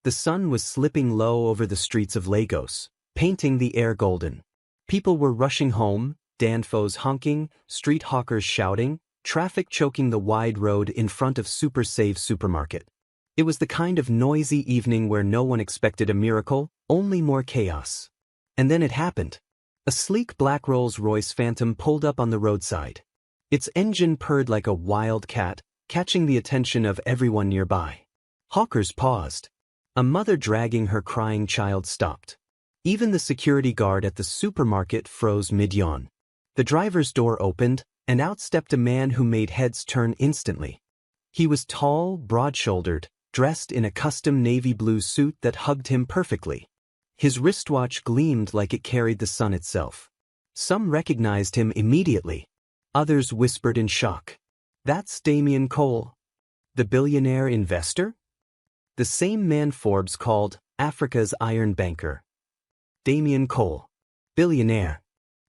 The sun was slipping low over the streets of Lagos, painting the air golden. People were rushing home, danfos honking, street hawkers shouting, traffic choking the wide road in front of Super Save supermarket. It was the kind of noisy evening where no one expected a miracle, only more chaos. And then it happened. A sleek black Rolls-Royce Phantom pulled up on the roadside. Its engine purred like a wild cat, catching the attention of everyone nearby. Hawkers paused. A mother dragging her crying child stopped. Even the security guard at the supermarket froze mid-yawn. The driver's door opened, and out stepped a man who made heads turn instantly. He was tall, broad-shouldered, dressed in a custom navy blue suit that hugged him perfectly. His wristwatch gleamed like it carried the sun itself. Some recognized him immediately. Others whispered in shock. "That's Damien Cole, the billionaire investor?" The same man Forbes called Africa's iron banker. Damien Cole, billionaire,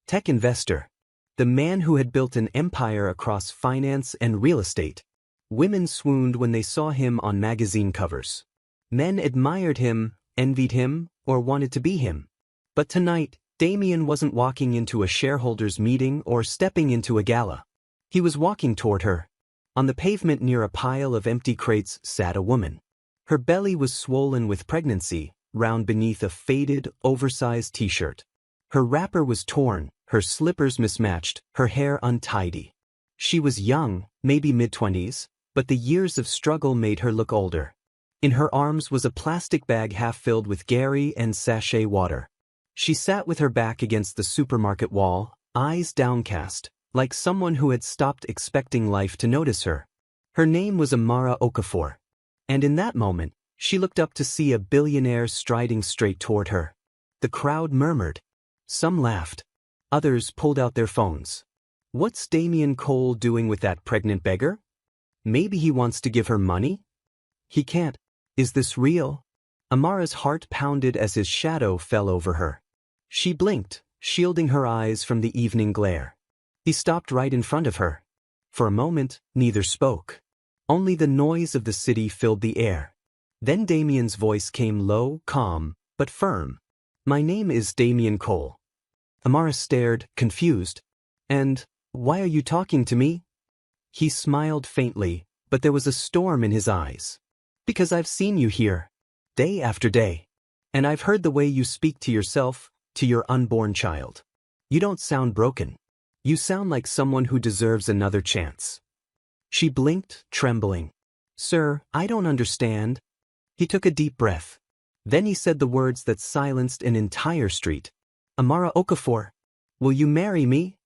tech investor, the man who had built an empire across finance and real estate. Women swooned when they saw him on magazine covers. Men admired him, envied him, or wanted to be him. But tonight, Damien wasn't walking into a shareholders' meeting or stepping into a gala. He was walking toward her. On the pavement near a pile of empty crates sat a woman. Her belly was swollen with pregnancy, round beneath a faded, oversized t-shirt. Her wrapper was torn, her slippers mismatched, her hair untidy. She was young, maybe mid-20s, but the years of struggle made her look older. In her arms was a plastic bag half filled with Gary and sachet water. She sat with her back against the supermarket wall, eyes downcast, like someone who had stopped expecting life to notice her. Her name was Amara Okafor. And in that moment, she looked up to see a billionaire striding straight toward her. The crowd murmured. Some laughed. Others pulled out their phones. What's Damien Cole doing with that pregnant beggar? Maybe he wants to give her money? He can't. Is this real? Amara's heart pounded as his shadow fell over her. She blinked, shielding her eyes from the evening glare. He stopped right in front of her. For a moment, neither spoke. Only the noise of the city filled the air. Then Damien's voice came low, calm, but firm. "My name is Damien Cole." Amara stared, confused. "And why are you talking to me?" He smiled faintly, but there was a storm in his eyes. "Because I've seen you here, day after day. And I've heard the way you speak to yourself, to your unborn child. You don't sound broken. You sound like someone who deserves another chance." She blinked, trembling. "Sir, I don't understand." He took a deep breath. Then he said the words that silenced an entire street. "Amara Okafor, will you marry me?"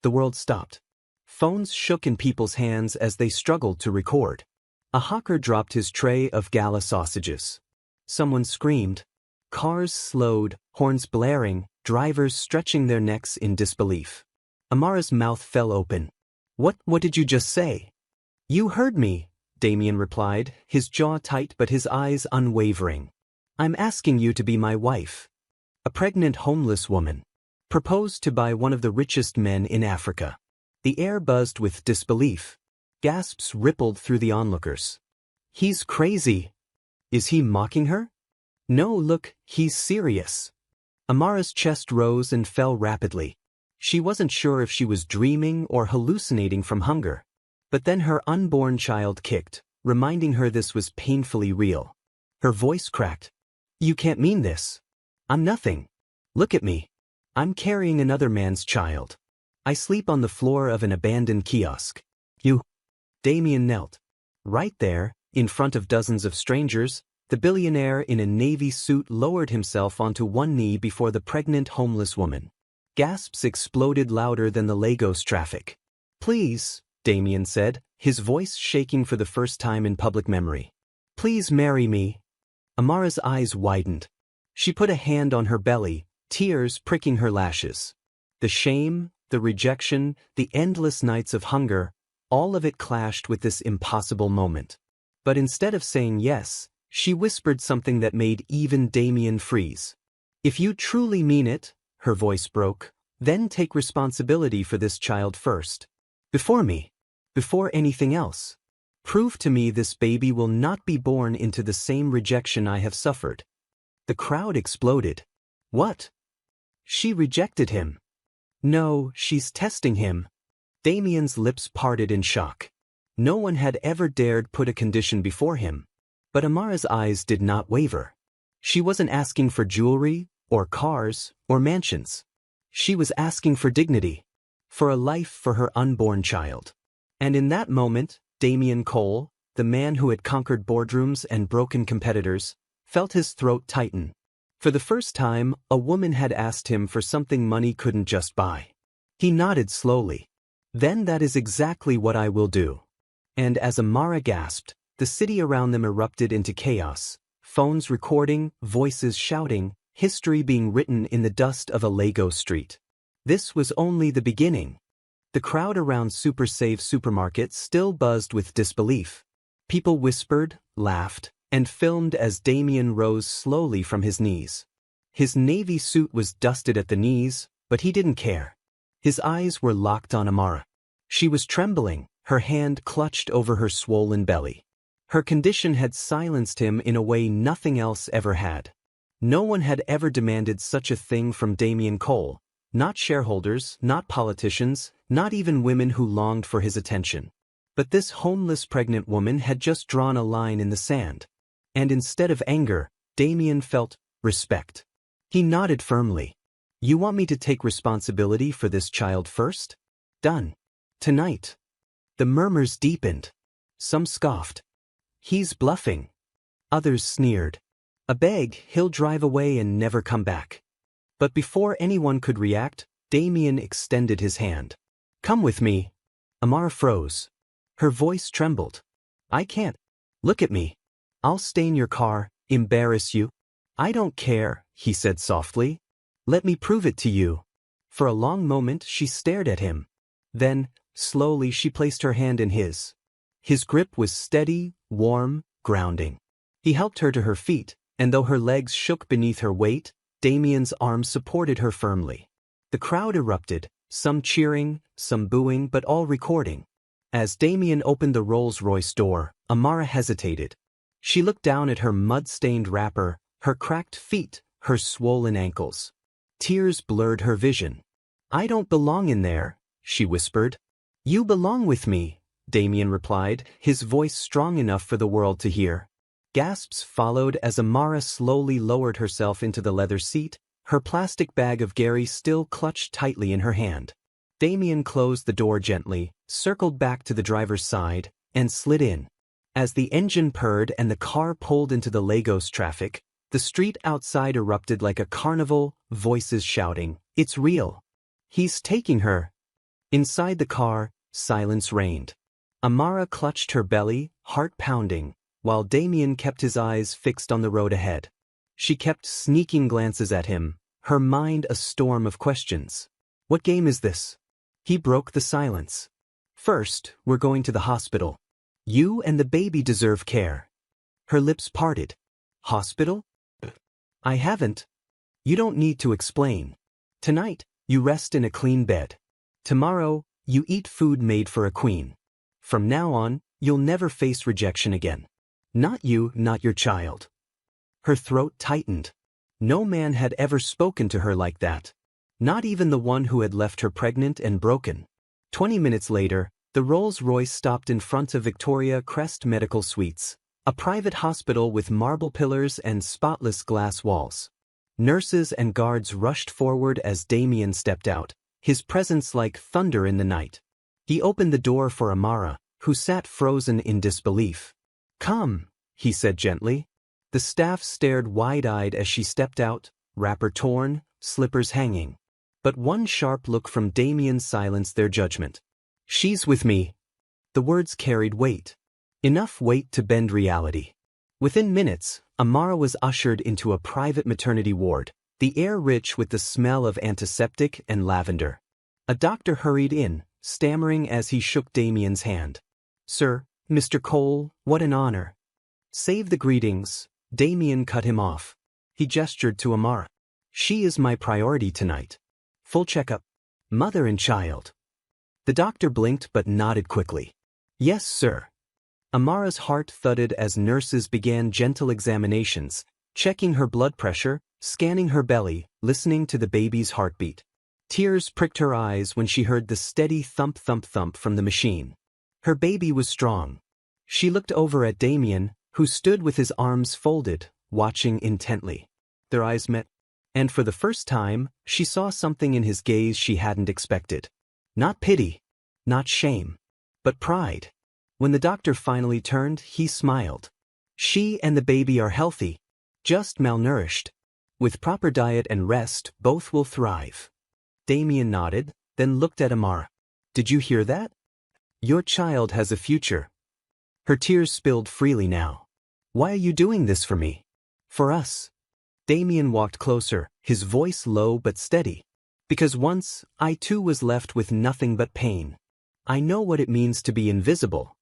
The world stopped. Phones shook in people's hands as they struggled to record. A hawker dropped his tray of gala sausages. Someone screamed. Cars slowed, horns blaring, drivers stretching their necks in disbelief. Amara's mouth fell open. What did you just say?" "You heard me," Damien replied, his jaw tight but his eyes unwavering. "I'm asking you to be my wife." A pregnant homeless woman. Proposed to by one of the richest men in Africa. The air buzzed with disbelief. Gasps rippled through the onlookers. "He's crazy. Is he mocking her?" "No, look, he's serious." Amara's chest rose and fell rapidly. She wasn't sure if she was dreaming or hallucinating from hunger. But then her unborn child kicked, reminding her this was painfully real. Her voice cracked. "You can't mean this. I'm nothing. Look at me. I'm carrying another man's child. I sleep on the floor of an abandoned kiosk. You." Damien knelt. Right there, in front of dozens of strangers, the billionaire in a navy suit lowered himself onto one knee before the pregnant homeless woman. Gasps exploded louder than the Lagos traffic. "Please," Damien said, his voice shaking for the first time in public memory. "Please marry me." Amara's eyes widened. She put a hand on her belly, tears pricking her lashes. The shame, the rejection, the endless nights of hunger, all of it clashed with this impossible moment. But instead of saying yes, she whispered something that made even Damien freeze. "If you truly mean it," her voice broke, "then take responsibility for this child first. Before me. Before anything else." Prove to me this baby will not be born into the same rejection I have suffered. The crowd exploded. What? She rejected him. No, she's testing him. Damien's lips parted in shock. No one had ever dared put a condition before him. But Amara's eyes did not waver. She wasn't asking for jewelry, or cars, or mansions. She was asking for dignity. For a life for her unborn child. And in that moment, Damien Cole, the man who had conquered boardrooms and broken competitors, felt his throat tighten. For the first time, a woman had asked him for something money couldn't just buy. He nodded slowly. Then that is exactly what I will do. And as Amara gasped, the city around them erupted into chaos, phones recording, voices shouting, history being written in the dust of a Lagos street. This was only the beginning. The crowd around Super Save Supermarket still buzzed with disbelief. People whispered, laughed, and filmed as Damien rose slowly from his knees. His navy suit was dusted at the knees, but he didn't care. His eyes were locked on Amara. She was trembling, her hand clutched over her swollen belly. Her condition had silenced him in a way nothing else ever had. No one had ever demanded such a thing from Damien Cole, not shareholders, not politicians, not even women who longed for his attention. But this homeless pregnant woman had just drawn a line in the sand. And instead of anger, Damien felt respect. He nodded firmly. You want me to take responsibility for this child first? Done. Tonight. The murmurs deepened. Some scoffed. He's bluffing. Others sneered. A beg, he'll drive away and never come back. But before anyone could react, Damien extended his hand. Come with me. Amara froze. Her voice trembled. I can't. Look at me. I'll stain your car, embarrass you. I don't care, he said softly. Let me prove it to you. For a long moment she stared at him. Then, slowly she placed her hand in his. His grip was steady, warm, grounding. He helped her to her feet, and though her legs shook beneath her weight, Damien's arms supported her firmly. The crowd erupted, some cheering, some booing, but all recording. As Damien opened the Rolls-Royce door, Amara hesitated. She looked down at her mud-stained wrapper, her cracked feet, her swollen ankles. Tears blurred her vision. I don't belong in there, she whispered. You belong with me, Damien replied, his voice strong enough for the world to hear. Gasps followed as Amara slowly lowered herself into the leather seat, her plastic bag of Gary still clutched tightly in her hand. Damien closed the door gently, circled back to the driver's side, and slid in. As the engine purred and the car pulled into the Lagos traffic, the street outside erupted like a carnival, voices shouting, It's real. He's taking her. Inside the car, silence reigned. Amara clutched her belly, heart pounding, while Damien kept his eyes fixed on the road ahead. She kept sneaking glances at him, her mind a storm of questions. What game is this? He broke the silence. First, we're going to the hospital. You and the baby deserve care. Her lips parted. Hospital? I haven't. You don't need to explain. Tonight, you rest in a clean bed. Tomorrow, you eat food made for a queen. From now on, you'll never face rejection again. Not you, not your child. Her throat tightened. No man had ever spoken to her like that. Not even the one who had left her pregnant and broken. 20 minutes later, the Rolls-Royce stopped in front of Victoria Crest Medical Suites, a private hospital with marble pillars and spotless glass walls. Nurses and guards rushed forward as Damien stepped out, his presence like thunder in the night. He opened the door for Amara, who sat frozen in disbelief. Come, he said gently. The staff stared wide-eyed as she stepped out, wrapper torn, slippers hanging. But one sharp look from Damien silenced their judgment. She's with me. The words carried weight. Enough weight to bend reality. Within minutes, Amara was ushered into a private maternity ward, the air rich with the smell of antiseptic and lavender. A doctor hurried in, stammering as he shook Damien's hand. Sir, Mr. Cole, what an honor. Save the greetings, Damien cut him off. He gestured to Amara. She is my priority tonight. Full checkup. Mother and child. The doctor blinked but nodded quickly. Yes, sir. Amara's heart thudded as nurses began gentle examinations, checking her blood pressure, scanning her belly, listening to the baby's heartbeat. Tears pricked her eyes when she heard the steady thump-thump-thump from the machine. Her baby was strong. She looked over at Damien, who stood with his arms folded, watching intently. Their eyes met, and for the first time, she saw something in his gaze she hadn't expected. Not pity, not shame, but pride. When the doctor finally turned, he smiled. She and the baby are healthy, just malnourished. With proper diet and rest, both will thrive. Damien nodded, then looked at Amara. Did you hear that? Your child has a future. Her tears spilled freely now. Why are you doing this for me? For us. Damien walked closer, his voice low but steady. Because once, I too was left with nothing but pain. I know what it means to be invisible.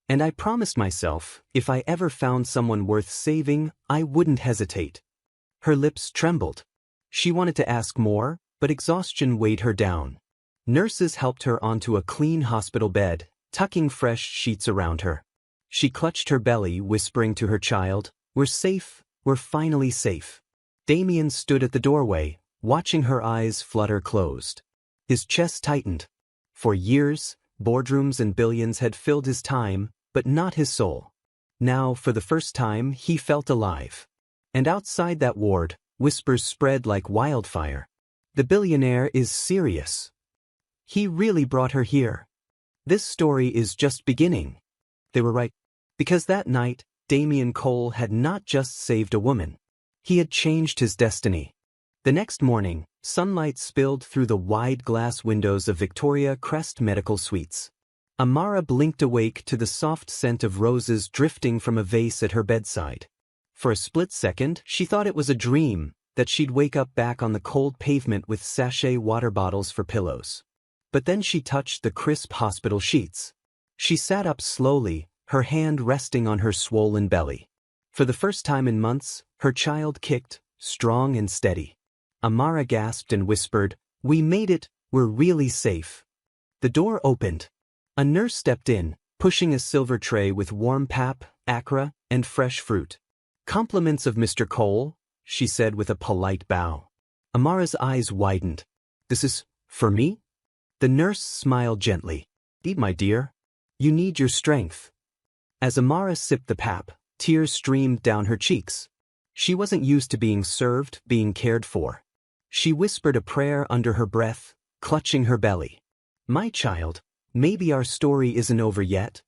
And I promised myself, if I ever found someone worth saving, I wouldn't hesitate. Her lips trembled. She wanted to ask more, but exhaustion weighed her down. Nurses helped her onto a clean hospital bed, tucking fresh sheets around her. She clutched her belly, whispering to her child, "We're safe, we're finally safe." Damien stood at the doorway, watching her eyes flutter closed. His chest tightened. For years, boardrooms and billions had filled his time, but not his soul. Now, for the first time, he felt alive. And outside that ward, whispers spread like wildfire. The billionaire is serious. He really brought her here. This story is just beginning. They were right. Because that night, Damien Cole had not just saved a woman. He had changed his destiny. The next morning, sunlight spilled through the wide glass windows of Victoria Crest Medical Suites. Amara blinked awake to the soft scent of roses drifting from a vase at her bedside. For a split second, she thought it was a dream, that she'd wake up back on the cold pavement with sachet water bottles for pillows. But then she touched the crisp hospital sheets. She sat up slowly, her hand resting on her swollen belly. For the first time in months, her child kicked, strong and steady. Amara gasped and whispered, "We made it, we're really safe." The door opened. A nurse stepped in, pushing a silver tray with warm pap, akra, and fresh fruit. "Compliments of Mr. Cole," she said with a polite bow. Amara's eyes widened. "This is for me?" The nurse smiled gently. "Eat, my dear. You need your strength." As Amara sipped the pap, tears streamed down her cheeks. She wasn't used to being served, being cared for. She whispered a prayer under her breath, clutching her belly. "My child, maybe our story isn't over yet."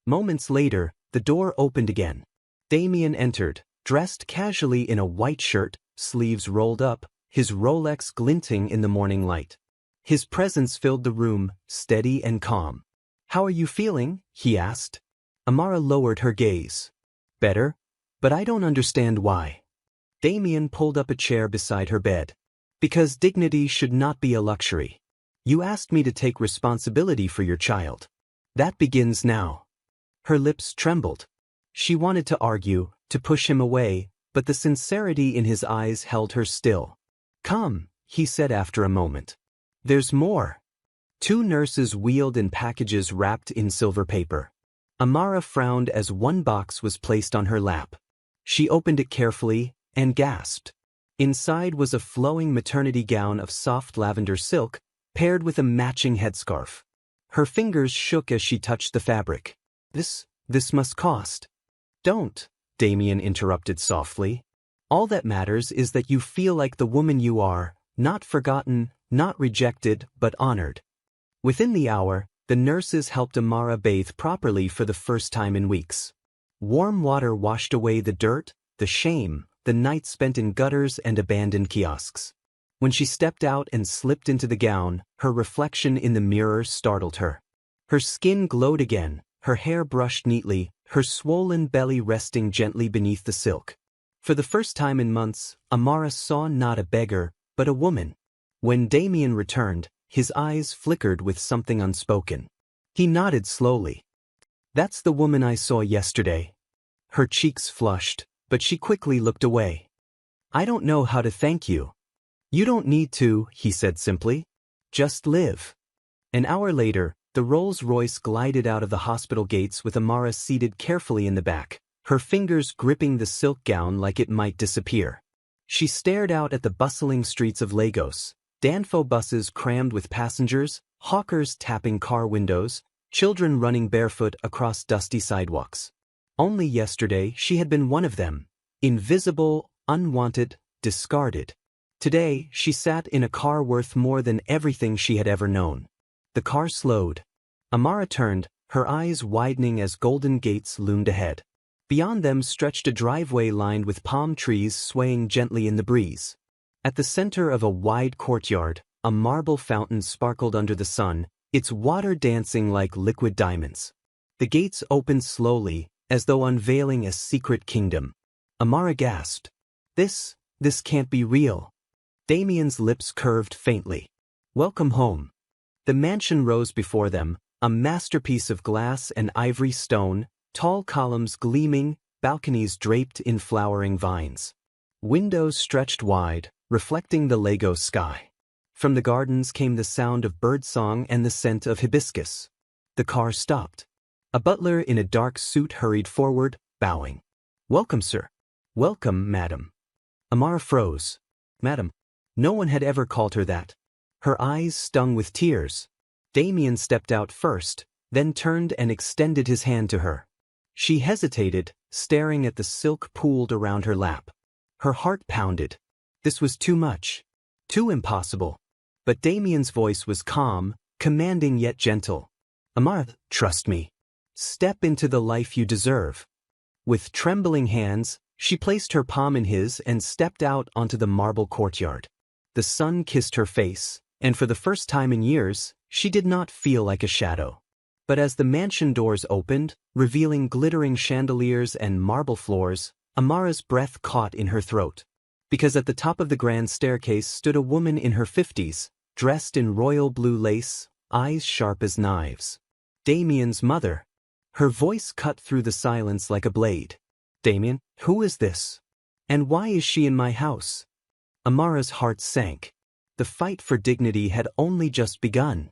Moments later, the door opened again. Damien entered, dressed casually in a white shirt, sleeves rolled up, his Rolex glinting in the morning light. His presence filled the room, steady and calm. "How are you feeling?" he asked. Amara lowered her gaze. "Better, but I don't understand why." Damien pulled up a chair beside her bed. "Because dignity should not be a luxury. You asked me to take responsibility for your child. That begins now." Her lips trembled. She wanted to argue, to push him away, but the sincerity in his eyes held her still. "Come," he said after a moment. "There's more." Two nurses wheeled in packages wrapped in silver paper. Amara frowned as one box was placed on her lap. She opened it carefully and gasped. Inside was a flowing maternity gown of soft lavender silk, paired with a matching headscarf. Her fingers shook as she touched the fabric. This must cost." "Don't," Damien interrupted softly. "All that matters is that you feel like the woman you are, not forgotten, not rejected, but honored." Within the hour, the nurses helped Amara bathe properly for the first time in weeks. Warm water washed away the dirt, the shame, the nights spent in gutters and abandoned kiosks. When she stepped out and slipped into the gown, her reflection in the mirror startled her. Her skin glowed again, her hair brushed neatly, her swollen belly resting gently beneath the silk. For the first time in months, Amara saw not a beggar, but a woman. When Damien returned, his eyes flickered with something unspoken. He nodded slowly. "That's the woman I saw yesterday." Her cheeks flushed, but she quickly looked away. "I don't know how to thank you." "You don't need to," he said simply. "Just live." An hour later, The Rolls-Royce glided out of the hospital gates with Amara seated carefully in the back, her fingers gripping the silk gown like it might disappear. She stared out at the bustling streets of Lagos, Danfo buses crammed with passengers, hawkers tapping car windows, children running barefoot across dusty sidewalks. Only yesterday she had been one of them, invisible, unwanted, discarded. Today she sat in a car worth more than everything she had ever known. The car slowed. Amara turned, her eyes widening as golden gates loomed ahead. Beyond them stretched a driveway lined with palm trees swaying gently in the breeze. At the center of a wide courtyard, a marble fountain sparkled under the sun, its water dancing like liquid diamonds. The gates opened slowly, as though unveiling a secret kingdom. Amara gasped. This can't be real. Damien's lips curved faintly. Welcome home. The mansion rose before them, a masterpiece of glass and ivory stone, tall columns gleaming, balconies draped in flowering vines. Windows stretched wide, reflecting the Lagos sky. From the gardens came the sound of birdsong and the scent of hibiscus. The car stopped. A butler in a dark suit hurried forward, bowing. Welcome, sir. Welcome, madam. Amara froze. Madam. No one had ever called her that. Her eyes stung with tears. Damien stepped out first, then turned and extended his hand to her. She hesitated, staring at the silk pooled around her lap. Her heart pounded. This was too much. Too impossible. But Damien's voice was calm, commanding yet gentle. Amara, trust me. Step into the life you deserve. With trembling hands, she placed her palm in his and stepped out onto the marble courtyard. The sun kissed her face, and for the first time in years, she did not feel like a shadow. But as the mansion doors opened, revealing glittering chandeliers and marble floors, Amara's breath caught in her throat. Because at the top of the grand staircase stood a woman in her 50s, dressed in royal blue lace, eyes sharp as knives. Damien's mother. Her voice cut through the silence like a blade. Damien, who is this? And why is she in my house? Amara's heart sank. The fight for dignity had only just begun.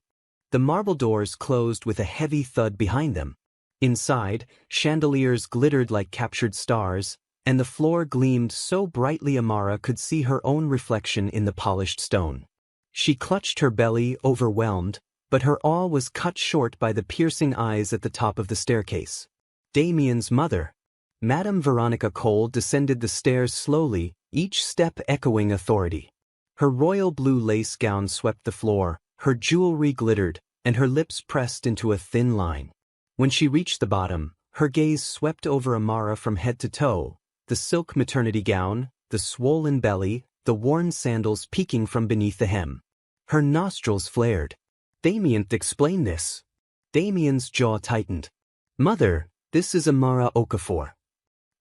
The marble doors closed with a heavy thud behind them. Inside, chandeliers glittered like captured stars, and the floor gleamed so brightly Amara could see her own reflection in the polished stone. She clutched her belly, overwhelmed, but her awe was cut short by the piercing eyes at the top of the staircase. Damien's mother. Madame Veronica Cole descended the stairs slowly, each step echoing authority. Her royal blue lace gown swept the floor, her jewelry glittered, and her lips pressed into a thin line. When she reached the bottom, her gaze swept over Amara from head to toe, the silk maternity gown, the swollen belly, the worn sandals peeking from beneath the hem. Her nostrils flared. Damien, explain this. Damien's jaw tightened. Mother, this is Amara Okafor.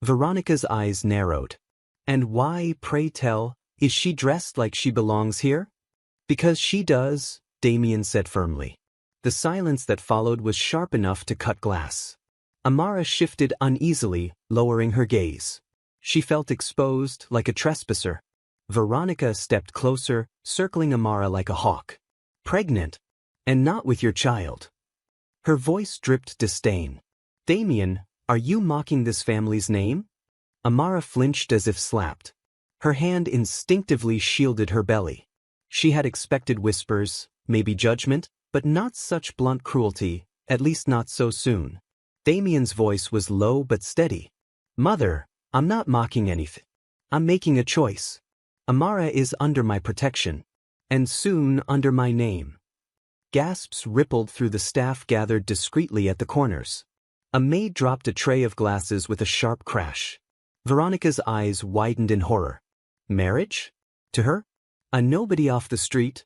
Veronica's eyes narrowed. And why, pray tell, is she dressed like she belongs here? Because she does, Damien said firmly. The silence that followed was sharp enough to cut glass. Amara shifted uneasily, lowering her gaze. She felt exposed, like a trespasser. Veronica stepped closer, circling Amara like a hawk. Pregnant. And not with your child. Her voice dripped disdain. Damien, are you mocking this family's name? Amara flinched as if slapped. Her hand instinctively shielded her belly. She had expected whispers, maybe judgment, but not such blunt cruelty, at least not so soon. Damien's voice was low but steady. Mother, I'm not mocking anything. I'm making a choice. Amara is under my protection. And soon under my name. Gasps rippled through the staff gathered discreetly at the corners. A maid dropped a tray of glasses with a sharp crash. Veronica's eyes widened in horror. Marriage? To her? A nobody off the street?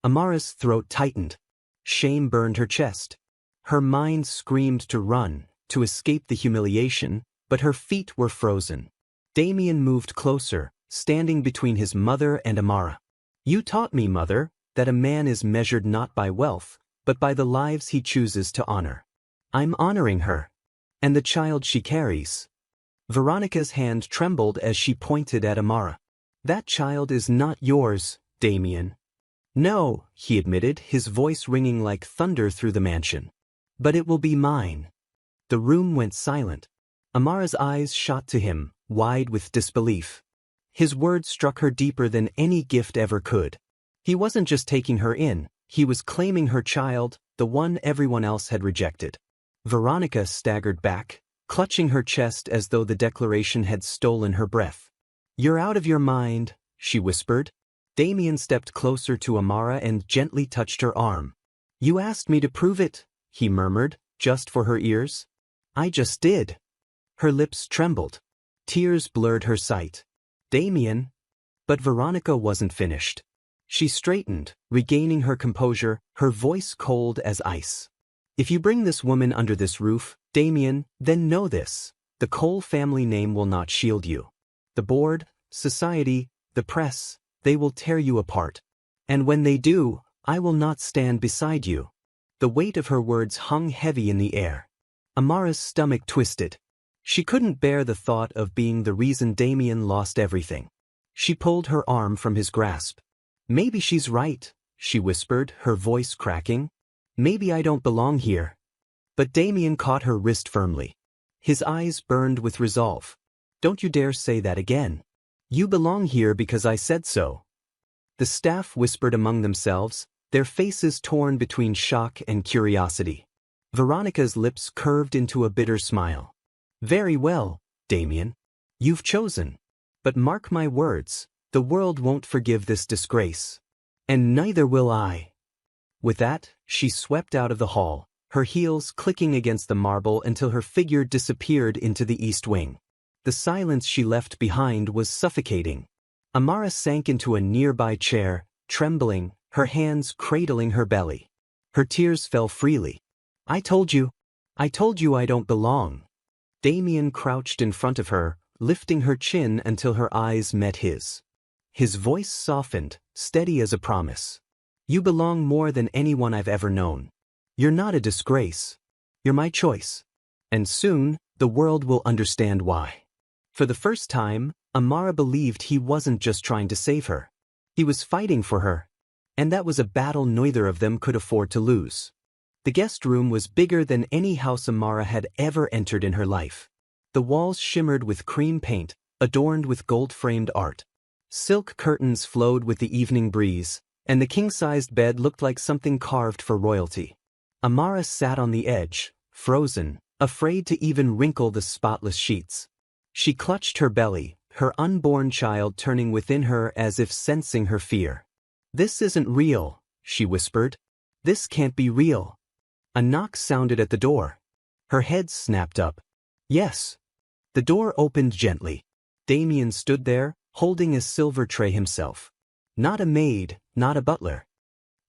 Amara's throat tightened. Shame burned her chest. Her mind screamed to run, to escape the humiliation, but her feet were frozen. Damien moved closer, standing between his mother and Amara. You taught me, mother, that a man is measured not by wealth, but by the lives he chooses to honor. I'm honoring her. And the child she carries. Veronica's hand trembled as she pointed at Amara. That child is not yours, Damien. No, he admitted, his voice ringing like thunder through the mansion. But it will be mine. The room went silent. Amara's eyes shot to him, wide with disbelief. His words struck her deeper than any gift ever could. He wasn't just taking her in, he was claiming her child, the one everyone else had rejected. Veronica staggered back, clutching her chest as though the declaration had stolen her breath. "You're out of your mind," she whispered. Damien stepped closer to Amara and gently touched her arm. "You asked me to prove it," he murmured, just for her ears. "I just did." Her lips trembled. Tears blurred her sight. "Damien." But Veronica wasn't finished. She straightened, regaining her composure, her voice cold as ice. "If you bring this woman under this roof, Damien, then know this. The Cole family name will not shield you. The board, society, the press, they will tear you apart. And when they do, I will not stand beside you." The weight of her words hung heavy in the air. Amara's stomach twisted. She couldn't bear the thought of being the reason Damien lost everything. She pulled her arm from his grasp. "Maybe she's right," she whispered, her voice cracking. "Maybe I don't belong here." But Damien caught her wrist firmly. His eyes burned with resolve. "Don't you dare say that again. You belong here because I said so." The staff whispered among themselves, their faces torn between shock and curiosity. Veronica's lips curved into a bitter smile. "Very well, Damien. You've chosen. But mark my words, the world won't forgive this disgrace. And neither will I." With that, she swept out of the hall, her heels clicking against the marble until her figure disappeared into the east wing. The silence she left behind was suffocating. Amara sank into a nearby chair, trembling, her hands cradling her belly. Her tears fell freely. I told you I don't belong." Damien crouched in front of her, lifting her chin until her eyes met his. His voice softened, steady as a promise. "You belong more than anyone I've ever known. You're not a disgrace. You're my choice. And soon, the world will understand why." For the first time, Amara believed he wasn't just trying to save her. He was fighting for her. And that was a battle neither of them could afford to lose. The guest room was bigger than any house Amara had ever entered in her life. The walls shimmered with cream paint, adorned with gold-framed art. Silk curtains flowed with the evening breeze, and the king-sized bed looked like something carved for royalty. Amara sat on the edge, frozen, afraid to even wrinkle the spotless sheets. She clutched her belly, her unborn child turning within her as if sensing her fear. "This isn't real," she whispered. "This can't be real." A knock sounded at the door. Her head snapped up. "Yes." The door opened gently. Damien stood there, holding a silver tray himself. "Not a maid, not a butler."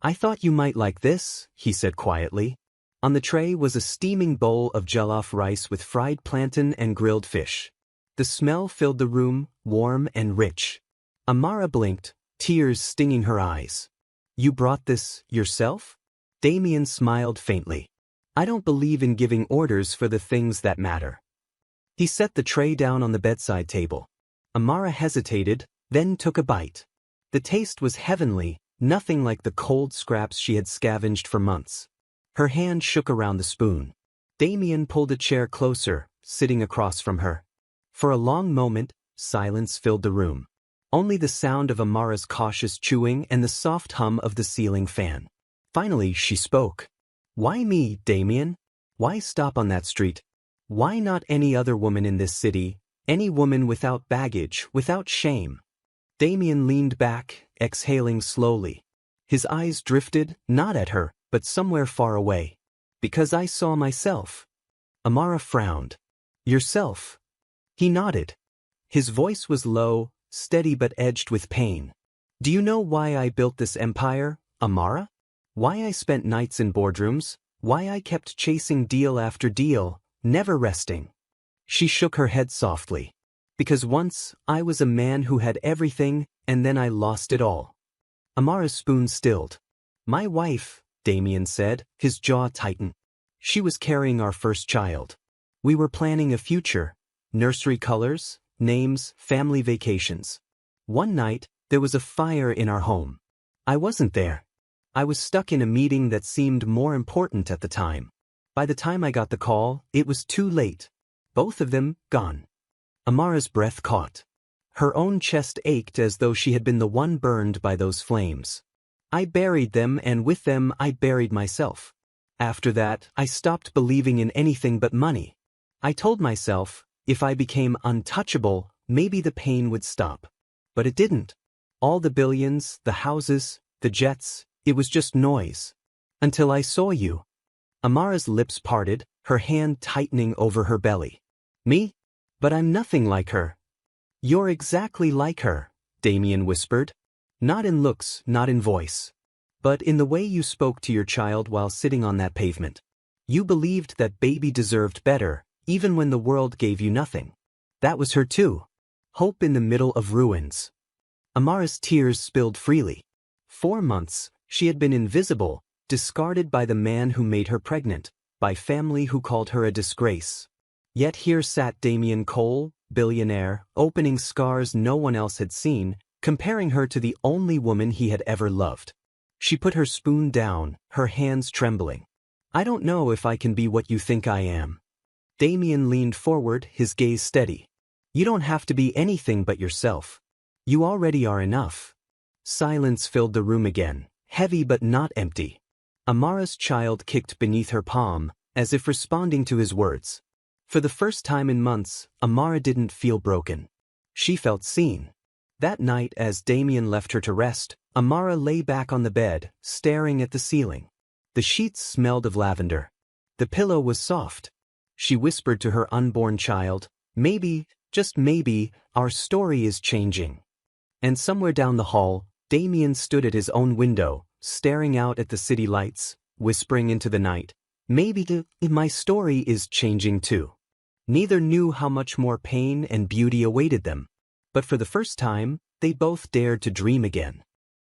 "I thought you might like this," he said quietly. On the tray was a steaming bowl of jollof rice with fried plantain and grilled fish. The smell filled the room, warm and rich. Amara blinked, tears stinging her eyes. "You brought this yourself?" Damien smiled faintly. "I don't believe in giving orders for the things that matter." He set the tray down on the bedside table. Amara hesitated, then took a bite. The taste was heavenly, nothing like the cold scraps she had scavenged for months. Her hand shook around the spoon. Damien pulled a chair closer, sitting across from her. For a long moment, silence filled the room. Only the sound of Amara's cautious chewing and the soft hum of the ceiling fan. Finally, she spoke. "Why me, Damien? Why stop on that street? Why not any other woman in this city, any woman without baggage, without shame?" Damien leaned back, exhaling slowly. His eyes drifted, not at her, but somewhere far away. "Because I saw myself." Amara frowned. "Yourself?" He nodded. His voice was low, steady but edged with pain. "Do you know why I built this empire, Amara? Why I spent nights in boardrooms? Why I kept chasing deal after deal, never resting?" She shook her head softly. "Because once, I was a man who had everything, and then I lost it all." Amara's spoon stilled. "My wife," Damien said, his jaw tightened. "She was carrying our first child. We were planning a future. Nursery colors, names, family vacations. One night, there was a fire in our home. I wasn't there. I was stuck in a meeting that seemed more important at the time. By the time I got the call, it was too late. Both of them, gone. Amara's breath caught. Her own chest ached as though she had been the one burned by those flames. I buried them, and with them I buried myself. After that, I stopped believing in anything but money. I told myself, if I became untouchable, maybe the pain would stop. But it didn't. All the billions, the houses, the jets, it was just noise. Until I saw you. Amara's lips parted, her hand tightening over her belly. Me? But I'm nothing like her. You're exactly like her, Damien whispered. Not in looks, not in voice. But in the way you spoke to your child while sitting on that pavement. You believed that baby deserved better, even when the world gave you nothing. That was her too. Hope in the middle of ruins. Amara's tears spilled freely. 4 months, she had been invisible, discarded by the man who made her pregnant, by family who called her a disgrace. Yet here sat Damien Cole, billionaire, opening scars no one else had seen, comparing her to the only woman he had ever loved. She put her spoon down, her hands trembling. I don't know if I can be what you think I am. Damien leaned forward, his gaze steady. You don't have to be anything but yourself. You already are enough. Silence filled the room again, heavy but not empty. Amara's child kicked beneath her palm, as if responding to his words. For the first time in months, Amara didn't feel broken. She felt seen. That night, as Damien left her to rest, Amara lay back on the bed, staring at the ceiling. The sheets smelled of lavender. The pillow was soft. She whispered to her unborn child, maybe, just maybe, our story is changing. And somewhere down the hall, Damien stood at his own window, staring out at the city lights, whispering into the night, maybe my story is changing too. Neither knew how much more pain and beauty awaited them. But for the first time, they both dared to dream again.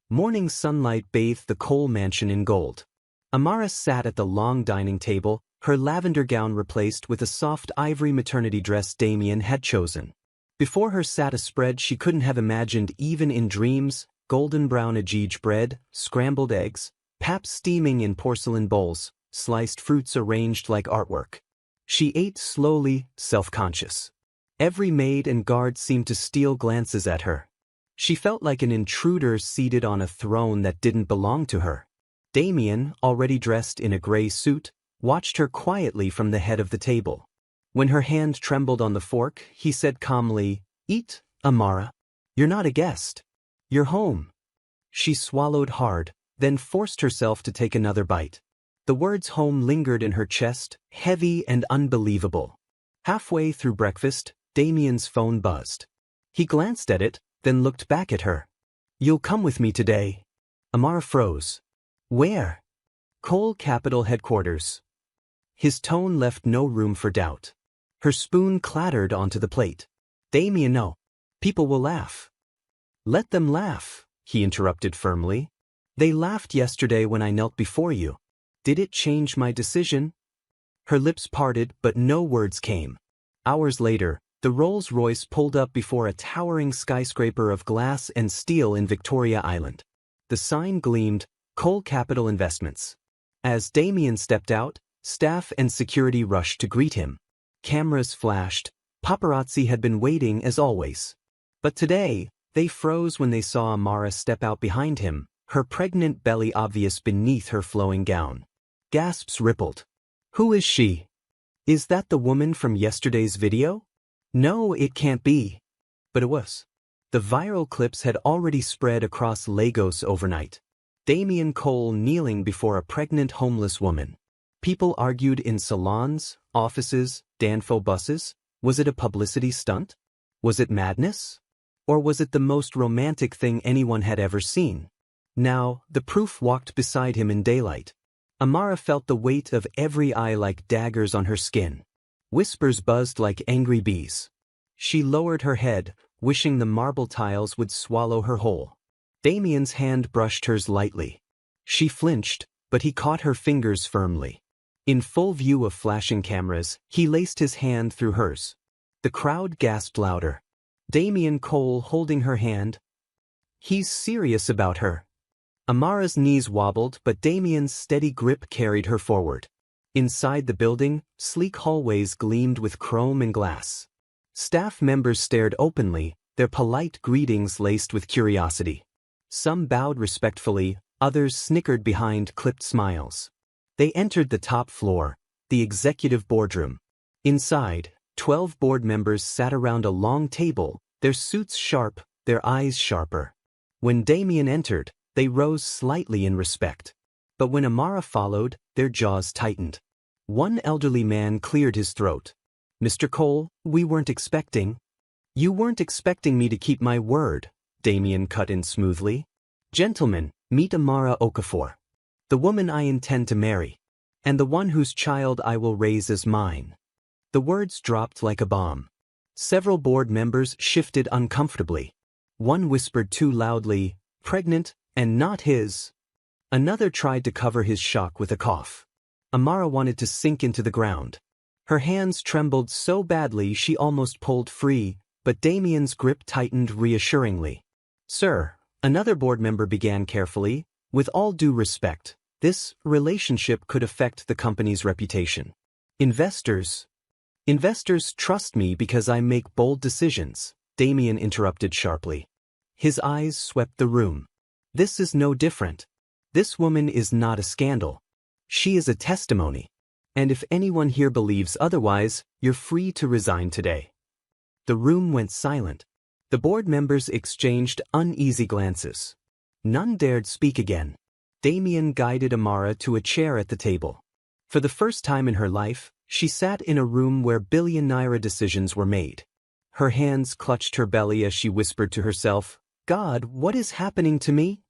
Morning sunlight bathed the Cole mansion in gold. Amara sat at the long dining table, her lavender gown replaced with a soft ivory maternity dress Damien had chosen. Before her sat a spread she couldn't have imagined even in dreams: golden brown ajij bread, scrambled eggs, pap steaming in porcelain bowls, sliced fruits arranged like artwork. She ate slowly, self-conscious. Every maid and guard seemed to steal glances at her. She felt like an intruder seated on a throne that didn't belong to her. Damien, already dressed in a gray suit, watched her quietly from the head of the table. When her hand trembled on the fork, he said calmly, "Eat, Amara. You're not a guest. You're home." She swallowed hard, then forced herself to take another bite. The words home lingered in her chest, heavy and unbelievable. Halfway through breakfast, Damien's phone buzzed. He glanced at it, then looked back at her. "You'll come with me today." Amara froze. "Where?" "Cole Capital headquarters." His tone left no room for doubt. Her spoon clattered onto the plate. "Damien, no. People will laugh." "Let them laugh," he interrupted firmly. "They laughed yesterday when I knelt before you. Did it change my decision?" Her lips parted, but no words came. Hours later, the Rolls-Royce pulled up before a towering skyscraper of glass and steel in Victoria Island. The sign gleamed, Cole Capital Investments. As Damien stepped out, staff and security rushed to greet him. Cameras flashed. Paparazzi had been waiting as always. But today, they froze when they saw Amara step out behind him, her pregnant belly obvious beneath her flowing gown. Gasps rippled. "Who is she? Is that the woman from yesterday's video? No, it can't be." But it was. The viral clips had already spread across Lagos overnight. Damien Cole kneeling before a pregnant homeless woman. People argued in salons, offices, Danfo buses. Was it a publicity stunt? Was it madness? Or was it the most romantic thing anyone had ever seen? Now, the proof walked beside him in daylight. Amara felt the weight of every eye like daggers on her skin. Whispers buzzed like angry bees. She lowered her head, wishing the marble tiles would swallow her whole. Damien's hand brushed hers lightly. She flinched, but he caught her fingers firmly. In full view of flashing cameras, he laced his hand through hers. The crowd gasped louder. Damien Cole holding her hand. "He's serious about her." Amara's knees wobbled, but Damien's steady grip carried her forward. Inside the building, sleek hallways gleamed with chrome and glass. Staff members stared openly, their polite greetings laced with curiosity. Some bowed respectfully, others snickered behind clipped smiles. They entered the top floor, the executive boardroom. Inside, 12 board members sat around a long table, their suits sharp, their eyes sharper. When Damien entered, they rose slightly in respect. But when Amara followed, their jaws tightened. One elderly man cleared his throat. "Mr. Cole, we weren't expecting—" "You weren't expecting me to keep my word," Damien cut in smoothly. "Gentlemen, meet Amara Okafor. The woman I intend to marry. And the one whose child I will raise as mine." The words dropped like a bomb. Several board members shifted uncomfortably. One whispered too loudly, "Pregnant, and not his." Another tried to cover his shock with a cough. Amara wanted to sink into the ground. Her hands trembled so badly she almost pulled free, but Damien's grip tightened reassuringly. "Sir," another board member began carefully, "with all due respect, this relationship could affect the company's reputation. Investors trust me because I make bold decisions," Damien interrupted sharply. His eyes swept the room. "This is no different. This woman is not a scandal. She is a testimony. And if anyone here believes otherwise, you're free to resign today." The room went silent. The board members exchanged uneasy glances. None dared speak again. Damien guided Amara to a chair at the table. For the first time in her life, she sat in a room where billionaire decisions were made. Her hands clutched her belly as she whispered to herself, "God, what is happening to me?"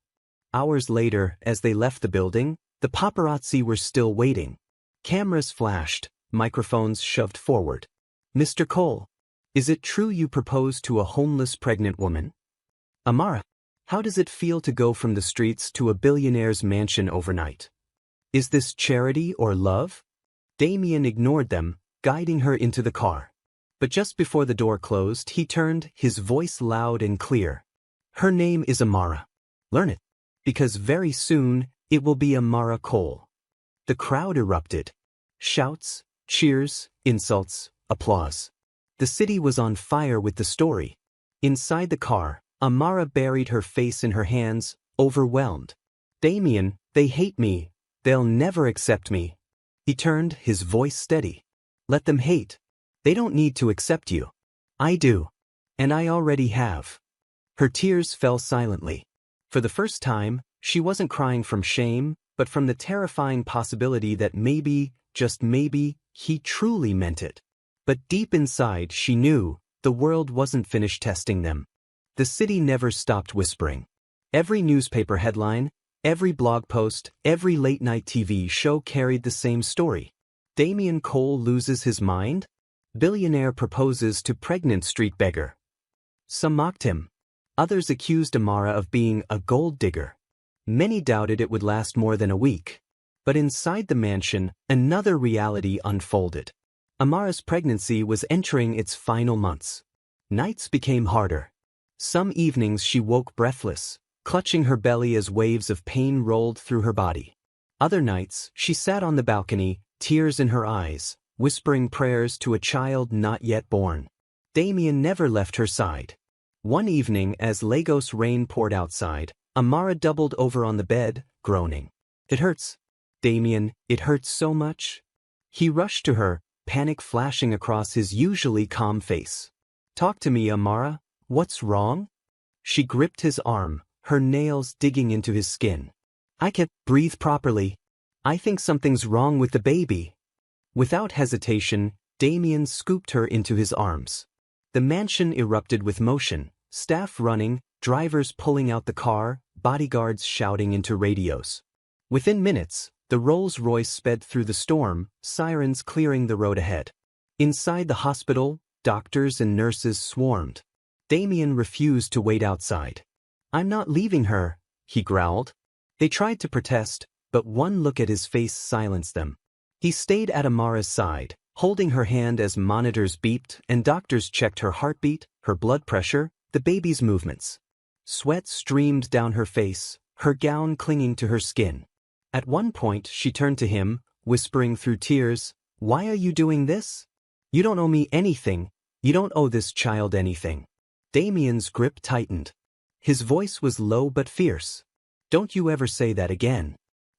Hours later, as they left the building, the paparazzi were still waiting. Cameras flashed, microphones shoved forward. "Mr. Cole, is it true you proposed to a homeless pregnant woman?" "Amara, how does it feel to go from the streets to a billionaire's mansion overnight? Is this charity or love?" Damien ignored them, guiding her into the car. But just before the door closed, he turned, his voice loud and clear. "Her name is Amara. Learn it. Because very soon, it will be Amara Cole." The crowd erupted. Shouts, cheers, insults, applause. The city was on fire with the story. Inside the car, Amara buried her face in her hands, overwhelmed. "Damien, they hate me. They'll never accept me." He turned, his voice steady. "Let them hate. They don't need to accept you. I do. And I already have." Her tears fell silently. For the first time, she wasn't crying from shame, but from the terrifying possibility that maybe, just maybe, he truly meant it. But deep inside she knew, the world wasn't finished testing them. The city never stopped whispering. Every newspaper headline, every blog post, every late-night TV show carried the same story. Damien Cole loses his mind? Billionaire proposes to pregnant street beggar. Some mocked him. Others accused Amara of being a gold digger. Many doubted it would last more than a week. But inside the mansion, another reality unfolded. Amara's pregnancy was entering its final months. Nights became harder. Some evenings she woke breathless, clutching her belly as waves of pain rolled through her body. Other nights, she sat on the balcony, tears in her eyes, whispering prayers to a child not yet born. Damien never left her side. One evening, as Lagos rain poured outside, Amara doubled over on the bed, groaning. "It hurts. Damien, it hurts so much." He rushed to her, panic flashing across his usually calm face. "Talk to me, Amara. What's wrong?" She gripped his arm, her nails digging into his skin. "I can't breathe properly. I think something's wrong with the baby." Without hesitation, Damien scooped her into his arms. The mansion erupted with motion, staff running, drivers pulling out the car, bodyguards shouting into radios. Within minutes, the Rolls-Royce sped through the storm, sirens clearing the road ahead. Inside the hospital, doctors and nurses swarmed. Damien refused to wait outside. "I'm not leaving her," he growled. They tried to protest, but one look at his face silenced them. He stayed at Amara's side, holding her hand as monitors beeped and doctors checked her heartbeat, her blood pressure, the baby's movements. Sweat streamed down her face, her gown clinging to her skin. At one point she turned to him, whispering through tears, "Why are you doing this? You don't owe me anything, you don't owe this child anything." Damien's grip tightened. His voice was low but fierce. "Don't you ever say that again.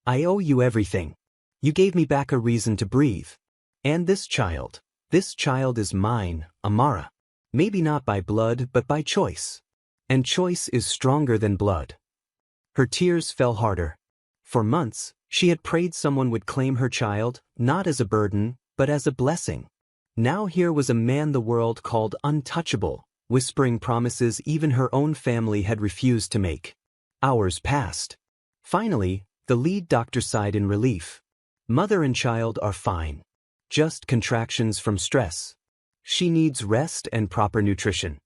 I owe you everything. You gave me back a reason to breathe. And this child is mine, Amara. Maybe not by blood but by choice. And choice is stronger than blood." Her tears fell harder. For months, she had prayed someone would claim her child, not as a burden, but as a blessing. Now here was a man the world called untouchable, whispering promises even her own family had refused to make. Hours passed. Finally, the lead doctor sighed in relief. "Mother and child are fine. Just contractions from stress. She needs rest and proper nutrition."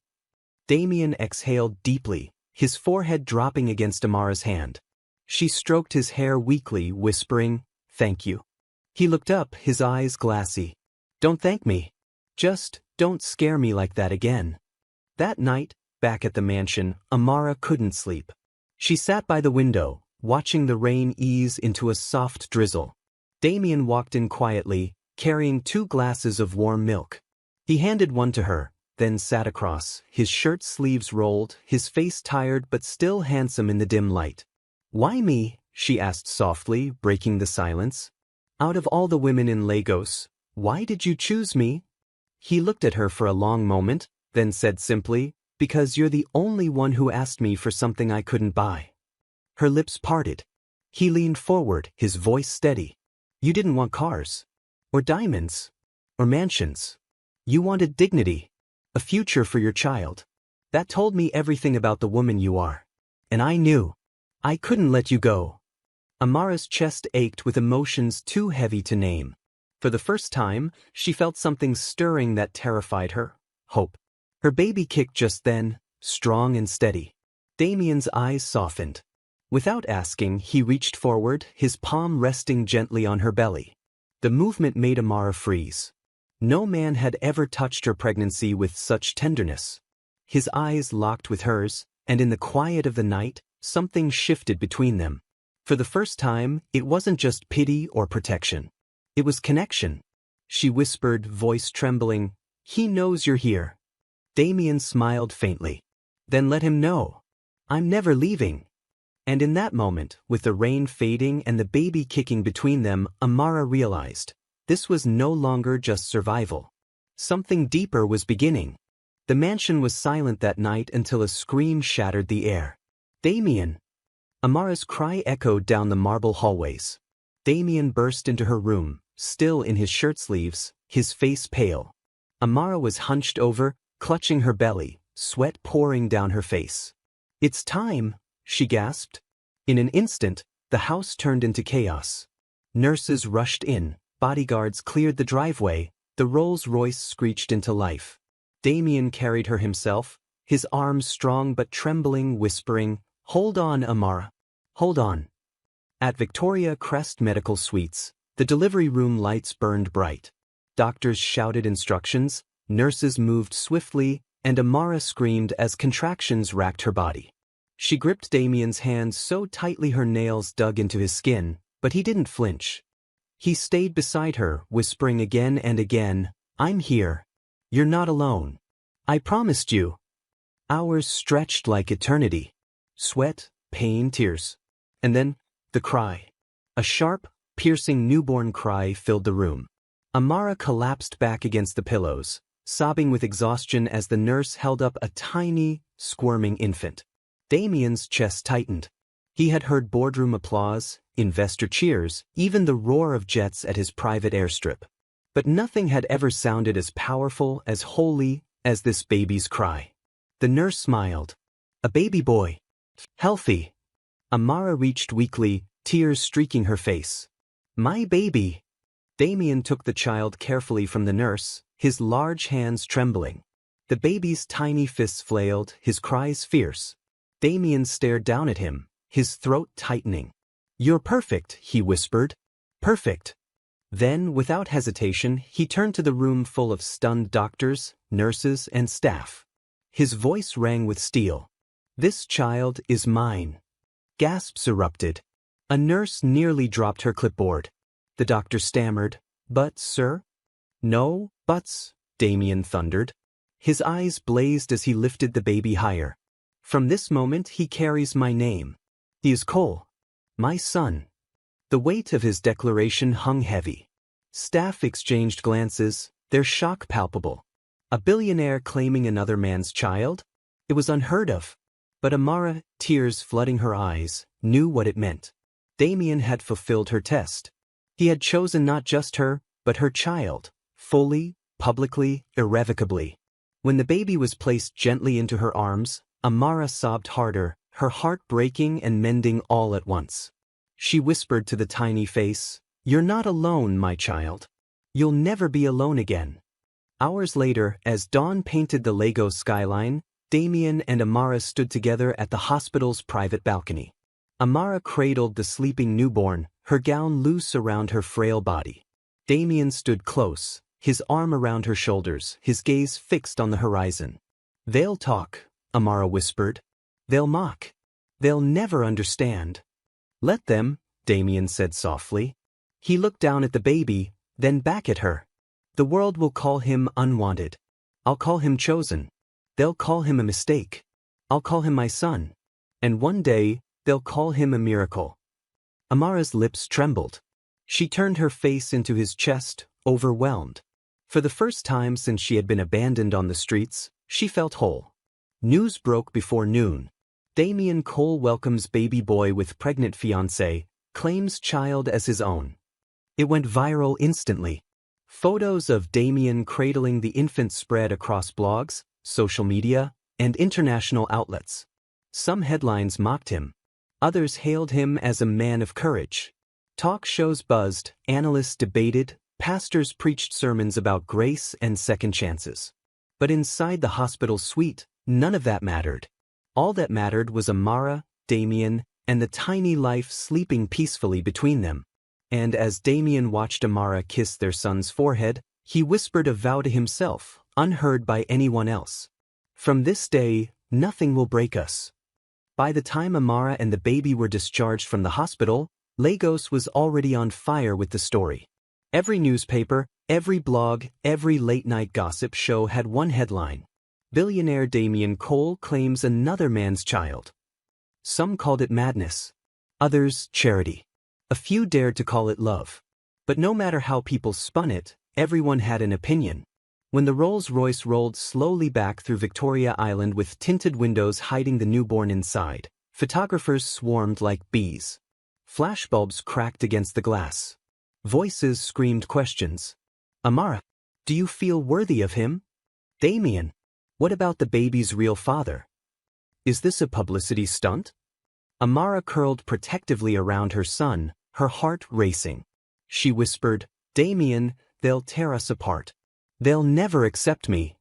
Damien exhaled deeply, his forehead dropping against Amara's hand. She stroked his hair weakly, whispering, "Thank you." He looked up, his eyes glassy. "Don't thank me. Just don't scare me like that again." That night, back at the mansion, Amara couldn't sleep. She sat by the window, watching the rain ease into a soft drizzle. Damien walked in quietly, carrying 2 glasses of warm milk. He handed one to her, then sat across, his shirt sleeves rolled, his face tired but still handsome in the dim light. "Why me?" she asked softly, breaking the silence. "Out of all the women in Lagos, why did you choose me?" He looked at her for a long moment, then said simply, "Because you're the only one who asked me for something I couldn't buy." Her lips parted. He leaned forward, his voice steady. "You didn't want cars. Or diamonds. Or mansions. You wanted dignity. A future for your child. That told me everything about the woman you are. And I knew. I couldn't let you go." Amara's chest ached with emotions too heavy to name. For the first time, she felt something stirring that terrified her. Hope. Her baby kicked just then, strong and steady. Damien's eyes softened. Without asking, he reached forward, his palm resting gently on her belly. The movement made Amara freeze. No man had ever touched her pregnancy with such tenderness. His eyes locked with hers, and in the quiet of the night, something shifted between them. For the first time, it wasn't just pity or protection. It was connection. She whispered, voice trembling, "He knows you're here." Damien smiled faintly. "Then let him know. I'm never leaving." And in that moment, with the rain fading and the baby kicking between them, Amara realized this was no longer just survival. Something deeper was beginning. The mansion was silent that night until a scream shattered the air. "Damien!" Amara's cry echoed down the marble hallways. Damien burst into her room, still in his shirt sleeves, his face pale. Amara was hunched over, clutching her belly, sweat pouring down her face. "It's time," she gasped. In an instant, the house turned into chaos. Nurses rushed in, bodyguards cleared the driveway, the Rolls-Royce screeched into life. Damien carried her himself, his arms strong but trembling, whispering, "Hold on, Amara. Hold on." At Victoria Crest Medical Suites, the delivery room lights burned bright. Doctors shouted instructions, nurses moved swiftly, and Amara screamed as contractions racked her body. She gripped Damien's hands so tightly her nails dug into his skin, but he didn't flinch. He stayed beside her, whispering again and again, "I'm here. You're not alone. I promised you." Hours stretched like eternity. Sweat, pain, tears. And then, the cry. A sharp, piercing newborn cry filled the room. Amara collapsed back against the pillows, sobbing with exhaustion as the nurse held up a tiny, squirming infant. Damien's chest tightened. He had heard boardroom applause, investor cheers, even the roar of jets at his private airstrip. But nothing had ever sounded as powerful, as holy, as this baby's cry. The nurse smiled. A baby boy. Healthy. Amara reached weakly, tears streaking her face. "My baby." Damien took the child carefully from the nurse, his large hands trembling. The baby's tiny fists flailed, his cries fierce. Damien stared down at him, his throat tightening. "You're perfect," he whispered. "Perfect." Then, without hesitation, he turned to the room full of stunned doctors, nurses, and staff. His voice rang with steel. "This child is mine. Gasps erupted. A nurse nearly dropped her clipboard. The doctor stammered, "But, sir?" "No buts," Damien thundered. His eyes blazed as he lifted the baby higher. "From this moment he carries my name. He is Cole. My son." The weight of his declaration hung heavy. Staff exchanged glances, their shock palpable. A billionaire claiming another man's child? It was unheard of. But Amara, tears flooding her eyes, knew what it meant. Damien had fulfilled her test. He had chosen not just her, but her child, fully, publicly, irrevocably. When the baby was placed gently into her arms, Amara sobbed harder, her heart breaking and mending all at once. She whispered to the tiny face, "You're not alone, my child. You'll never be alone again." Hours later, as dawn painted the Lagos skyline, Damien and Amara stood together at the hospital's private balcony. Amara cradled the sleeping newborn, her gown loose around her frail body. Damien stood close, his arm around her shoulders, his gaze fixed on the horizon. "They'll talk," Amara whispered. "They'll mock. They'll never understand." "Let them," Damien said softly. He looked down at the baby, then back at her. "The world will call him unwanted. I'll call him chosen. They'll call him a mistake. I'll call him my son. And one day, they'll call him a miracle." Amara's lips trembled. She turned her face into his chest, overwhelmed. For the first time since she had been abandoned on the streets, she felt whole. News broke before noon. Damien Cole welcomes baby boy with pregnant fiancée, claims child as his own. It went viral instantly. Photos of Damien cradling the infant spread across blogs, social media, and international outlets. Some headlines mocked him. Others hailed him as a man of courage. Talk shows buzzed, analysts debated, pastors preached sermons about grace and second chances. But inside the hospital suite, none of that mattered. All that mattered was Amara, Damien, and the tiny life sleeping peacefully between them. And as Damien watched Amara kiss their son's forehead, he whispered a vow to himself, unheard by anyone else. "From this day, nothing will break us." By the time Amara and the baby were discharged from the hospital, Lagos was already on fire with the story. Every newspaper, every blog, every late-night gossip show had one headline: "Billionaire Damien Cole claims another man's child." Some called it madness. Others, charity. A few dared to call it love. But no matter how people spun it, everyone had an opinion. When the Rolls-Royce rolled slowly back through Victoria Island with tinted windows hiding the newborn inside, photographers swarmed like bees. Flashbulbs cracked against the glass. Voices screamed questions. "Amara, do you feel worthy of him? Damien, what about the baby's real father? Is this a publicity stunt?" Amara curled protectively around her son, her heart racing. She whispered, "Damien, they'll tear us apart. They'll never accept me."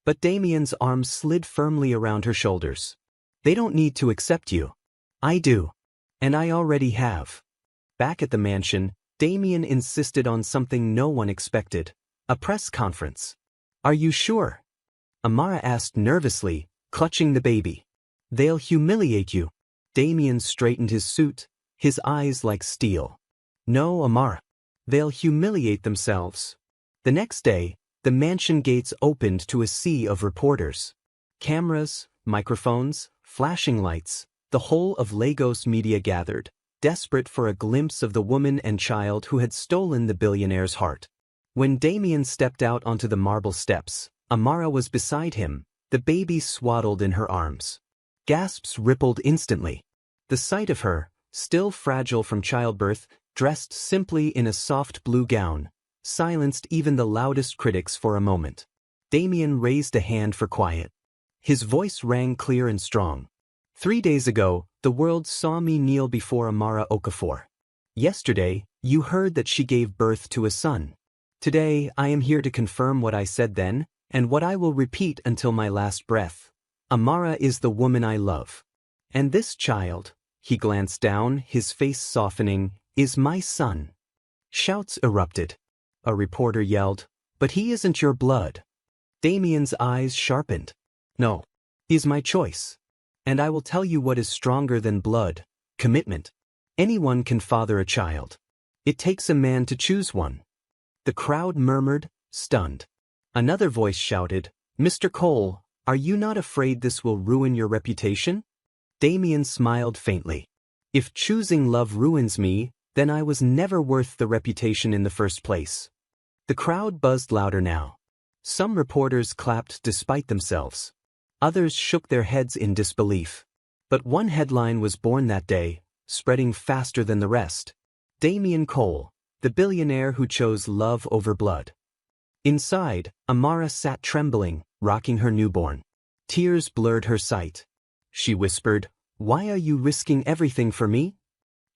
But Damien's arms slid firmly around her shoulders. "They don't need to accept you. I do. And I already have." Back at the mansion, Damien insisted on something no one expected: a press conference. "Are you sure?" Amara asked nervously, clutching the baby. "They'll humiliate you." Damien straightened his suit, his eyes like steel. "No, Amara. They'll humiliate themselves." The next day, the mansion gates opened to a sea of reporters. Cameras, microphones, flashing lights, the whole of Lagos media gathered, desperate for a glimpse of the woman and child who had stolen the billionaire's heart. When Damien stepped out onto the marble steps, Amara was beside him, the baby swaddled in her arms. Gasps rippled instantly. The sight of her, still fragile from childbirth, dressed simply in a soft blue gown, silenced even the loudest critics for a moment. Damien raised a hand for quiet. His voice rang clear and strong. "3 days ago, the world saw me kneel before Amara Okafor. Yesterday, you heard that she gave birth to a son. Today, I am here to confirm what I said then, and what I will repeat until my last breath. Amara is the woman I love. And this child," he glanced down, his face softening, "is my son." Shouts erupted. A reporter yelled, "But he isn't your blood." Damien's eyes sharpened. "No, he's my choice. And I will tell you what is stronger than blood: commitment. Anyone can father a child. It takes a man to choose one. The crowd murmured, stunned. Another voice shouted, "Mr. Cole, are you not afraid this will ruin your reputation?" Damien smiled faintly. "If choosing love ruins me, then I was never worth the reputation in the first place." The crowd buzzed louder now. Some reporters clapped despite themselves. Others shook their heads in disbelief. But one headline was born that day, spreading faster than the rest. Damien Cole, the billionaire who chose love over blood. Inside, Amara sat trembling, rocking her newborn. Tears blurred her sight. She whispered, "Why are you risking everything for me?"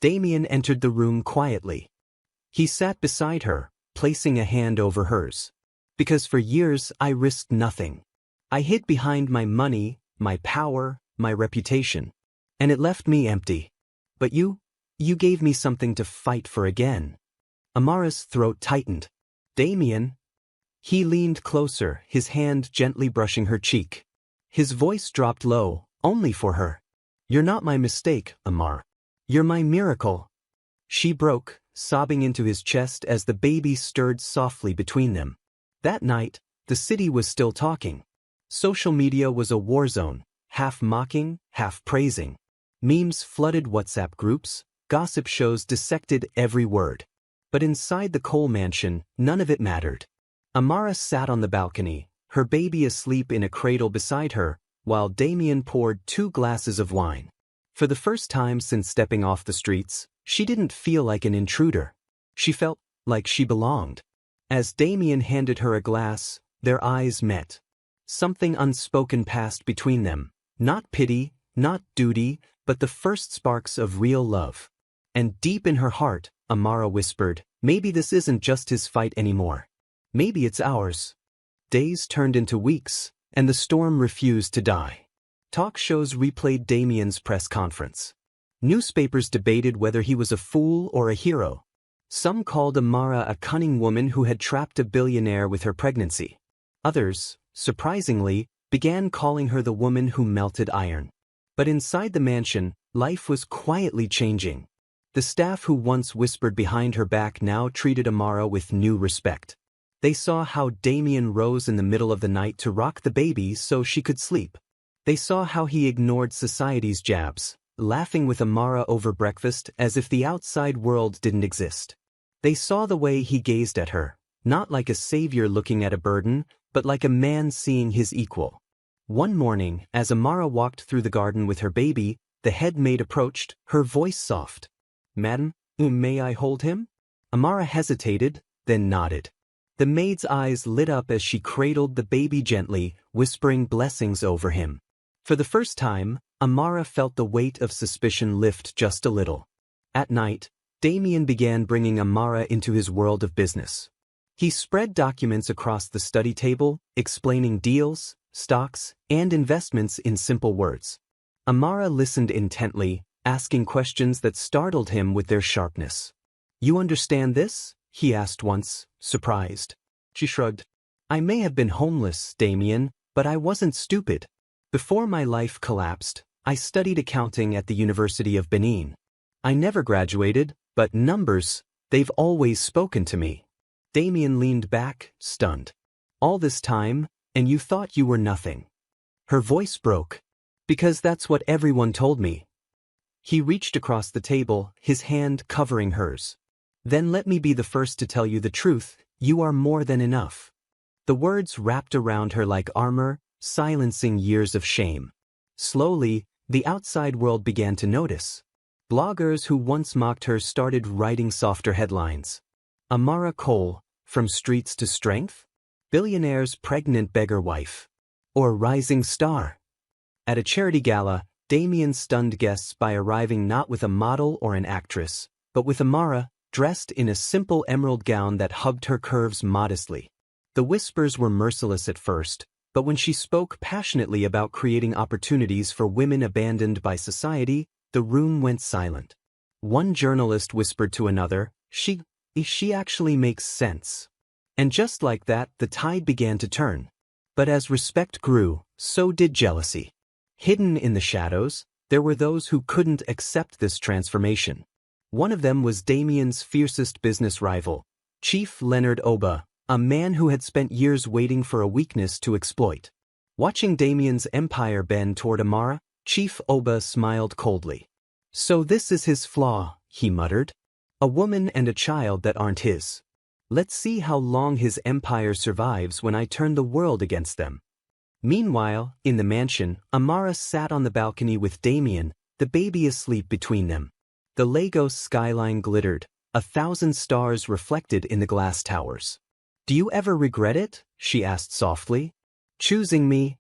Damien entered the room quietly. He sat beside her, placing a hand over hers. "Because for years I risked nothing. I hid behind my money, my power, my reputation. And it left me empty. But you gave me something to fight for again." Amara's throat tightened. "Damien?" He leaned closer, his hand gently brushing her cheek. His voice dropped low, only for her. "You're not my mistake, Amara. You're my miracle." She broke, sobbing into his chest as the baby stirred softly between them. That night, the city was still talking. Social media was a war zone, half mocking, half praising. Memes flooded WhatsApp groups, gossip shows dissected every word. But inside the Cole mansion, none of it mattered. Amara sat on the balcony, her baby asleep in a cradle beside her, while Damien poured 2 glasses of wine. For the first time since stepping off the streets, she didn't feel like an intruder. She felt like she belonged. As Damien handed her a glass, their eyes met. Something unspoken passed between them. Not pity, not duty, but the first sparks of real love. And deep in her heart, Amara whispered, "Maybe this isn't just his fight anymore. Maybe it's ours." Days turned into weeks, and the storm refused to die. Talk shows replayed Damien's press conference. Newspapers debated whether he was a fool or a hero. Some called Amara a cunning woman who had trapped a billionaire with her pregnancy. Others, surprisingly, began calling her the woman who melted iron. But inside the mansion, life was quietly changing. The staff who once whispered behind her back now treated Amara with new respect. They saw how Damien rose in the middle of the night to rock the baby so she could sleep. They saw how he ignored society's jabs, laughing with Amara over breakfast as if the outside world didn't exist. They saw the way he gazed at her, not like a savior looking at a burden, but like a man seeing his equal. One morning, as Amara walked through the garden with her baby, the head maid approached, her voice soft. "Madam, may I hold him?" Amara hesitated, then nodded. The maid's eyes lit up as she cradled the baby gently, whispering blessings over him. For the first time, Amara felt the weight of suspicion lift just a little. At night, Damien began bringing Amara into his world of business. He spread documents across the study table, explaining deals, stocks, and investments in simple words. Amara listened intently, asking questions that startled him with their sharpness. "You understand this?" he asked once, surprised. She shrugged. "I may have been homeless, Damien, but I wasn't stupid. Before my life collapsed, I studied accounting at the University of Benin. I never graduated, but numbers, they've always spoken to me." Damien leaned back, stunned. "All this time, and you thought you were nothing." Her voice broke. "Because that's what everyone told me." He reached across the table, his hand covering hers. "Then let me be the first to tell you the truth, you are more than enough." The words wrapped around her like armor, silencing years of shame. Slowly, the outside world began to notice. Bloggers who once mocked her started writing softer headlines. Amara Cole, from streets to strength? Billionaire's pregnant beggar wife. Or rising star? At a charity gala, Damien stunned guests by arriving not with a model or an actress, but with Amara, dressed in a simple emerald gown that hugged her curves modestly. The whispers were merciless at first, but when she spoke passionately about creating opportunities for women abandoned by society, the room went silent. One journalist whispered to another, She actually makes sense." And just like that, the tide began to turn. But as respect grew, so did jealousy. Hidden in the shadows, There were those who couldn't accept this transformation. One of them was Damien's fiercest business rival, Chief Leonard Oba, a man who had spent years waiting for a weakness to exploit. Watching Damien's empire bend toward Amara, Chief Oba smiled coldly. "So this is his flaw," he muttered. "A woman and a child that aren't his. Let's see how long his empire survives when I turn the world against them." Meanwhile, in the mansion, Amara sat on the balcony with Damien, the baby asleep between them. The Lagos skyline glittered, 1,000 stars reflected in the glass towers. "Do you ever regret it?" she asked softly. "Choosing me?"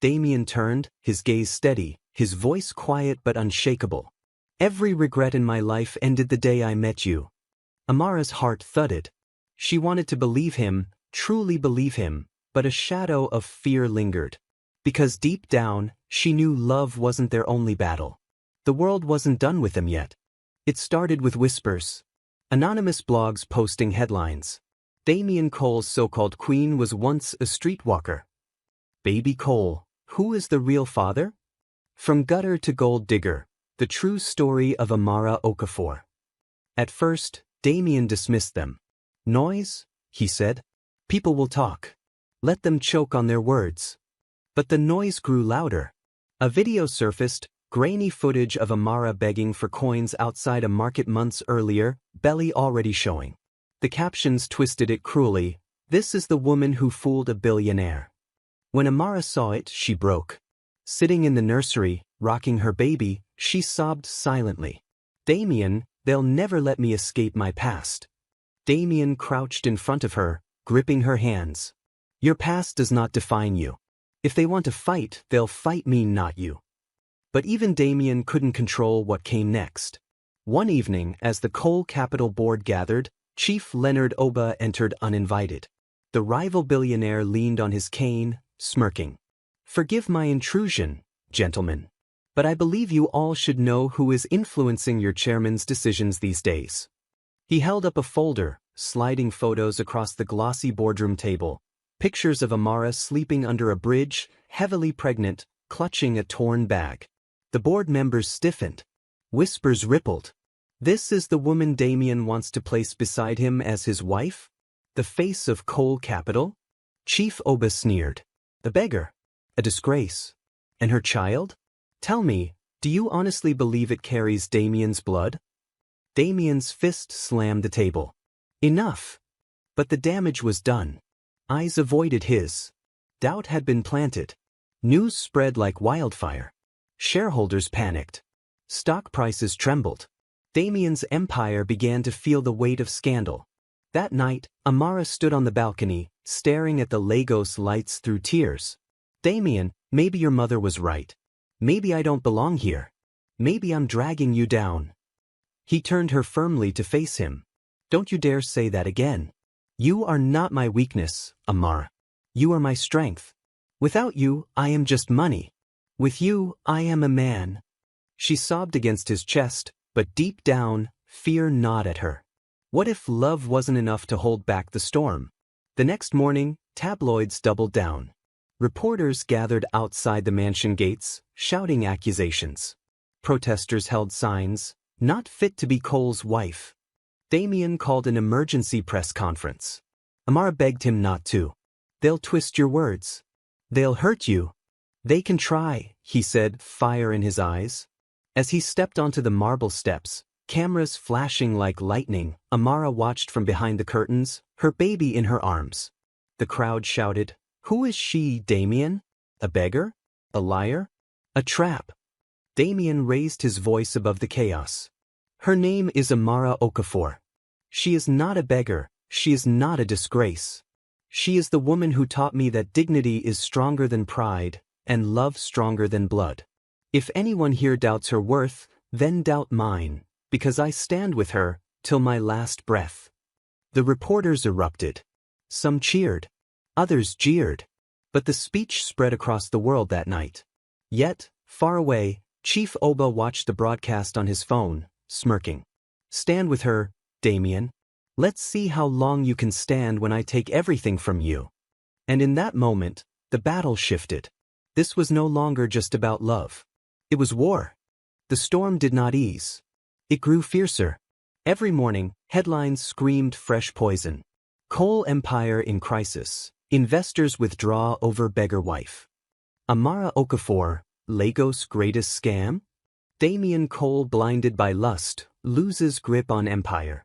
Damien turned, his gaze steady, his voice quiet but unshakable. "Every regret in my life ended the day I met you." Amara's heart thudded. She wanted to believe him, truly believe him, but a shadow of fear lingered. Because deep down, she knew love wasn't their only battle. The world wasn't done with them yet. It started with whispers. Anonymous blogs posting headlines. Damien Cole's so-called queen was once a streetwalker. Baby Cole, who is the real father? From gutter to gold digger, the true story of Amara Okafor. At first, Damien dismissed them. "Noise," he said. "People will talk. Let them choke on their words." But the noise grew louder. A video surfaced, grainy footage of Amara begging for coins outside a market months earlier, belly already showing. The captions twisted it cruelly. "This is the woman who fooled a billionaire." When Amara saw it, she broke. Sitting in the nursery, rocking her baby, she sobbed silently. "Damien, they'll never let me escape my past." Damien crouched in front of her, gripping her hands. "Your past does not define you. If they want to fight, they'll fight me, not you." But even Damien couldn't control what came next. One evening, as the Cole Capital Board gathered, Chief Leonard Oba entered uninvited. The rival billionaire leaned on his cane, smirking. "Forgive my intrusion, gentlemen. But I believe you all should know who is influencing your chairman's decisions these days." He held up a folder, sliding photos across the glossy boardroom table. Pictures of Amara sleeping under a bridge, heavily pregnant, clutching a torn bag. The board members stiffened. Whispers rippled. "This is the woman Damien wants to place beside him as his wife? The face of Cole Capital?" Chief Oba sneered. "A beggar. A disgrace. And her child? Tell me, do you honestly believe it carries Damien's blood?" Damien's fist slammed the table. "Enough." But the damage was done. Eyes avoided his. Doubt had been planted. News spread like wildfire. Shareholders panicked. Stock prices trembled. Damien's empire began to feel the weight of scandal. That night, Amara stood on the balcony, staring at the Lagos lights through tears. "Damien, maybe your mother was right. Maybe I don't belong here. Maybe I'm dragging you down." He turned her firmly to face him. "Don't you dare say that again. You are not my weakness, Amara. You are my strength. Without you, I am just money. With you, I am a man." She sobbed against his chest, but deep down, fear gnawed at her. What if love wasn't enough to hold back the storm? The next morning, tabloids doubled down. Reporters gathered outside the mansion gates, shouting accusations. Protesters held signs, "Not fit to be Cole's wife." Damien called an emergency press conference. Amara begged him not to. "They'll twist your words. They'll hurt you." "They can try," he said, fire in his eyes. As he stepped onto the marble steps, cameras flashing like lightning, Amara watched from behind the curtains, her baby in her arms. The crowd shouted, "Who is she, Damien? A beggar? A liar? A trap?" Damien raised his voice above the chaos. "Her name is Amara Okafor. She is not a beggar, she is not a disgrace. She is the woman who taught me that dignity is stronger than pride, and love stronger than blood. If anyone here doubts her worth, then doubt mine, because I stand with her, till my last breath." The reporters erupted. Some cheered. Others jeered. But the speech spread across the world that night. Yet, far away, Chief Oba watched the broadcast on his phone, smirking. "Stand with her, Damien. Let's see how long you can stand when I take everything from you." And in that moment, the battle shifted. This was no longer just about love. It was war. The storm did not ease. It grew fiercer. Every morning, headlines screamed fresh poison. Coal empire in crisis. Investors withdraw over beggar wife. Amara Okafor, Lagos greatest scam? Damian Cole blinded by lust, loses grip on empire.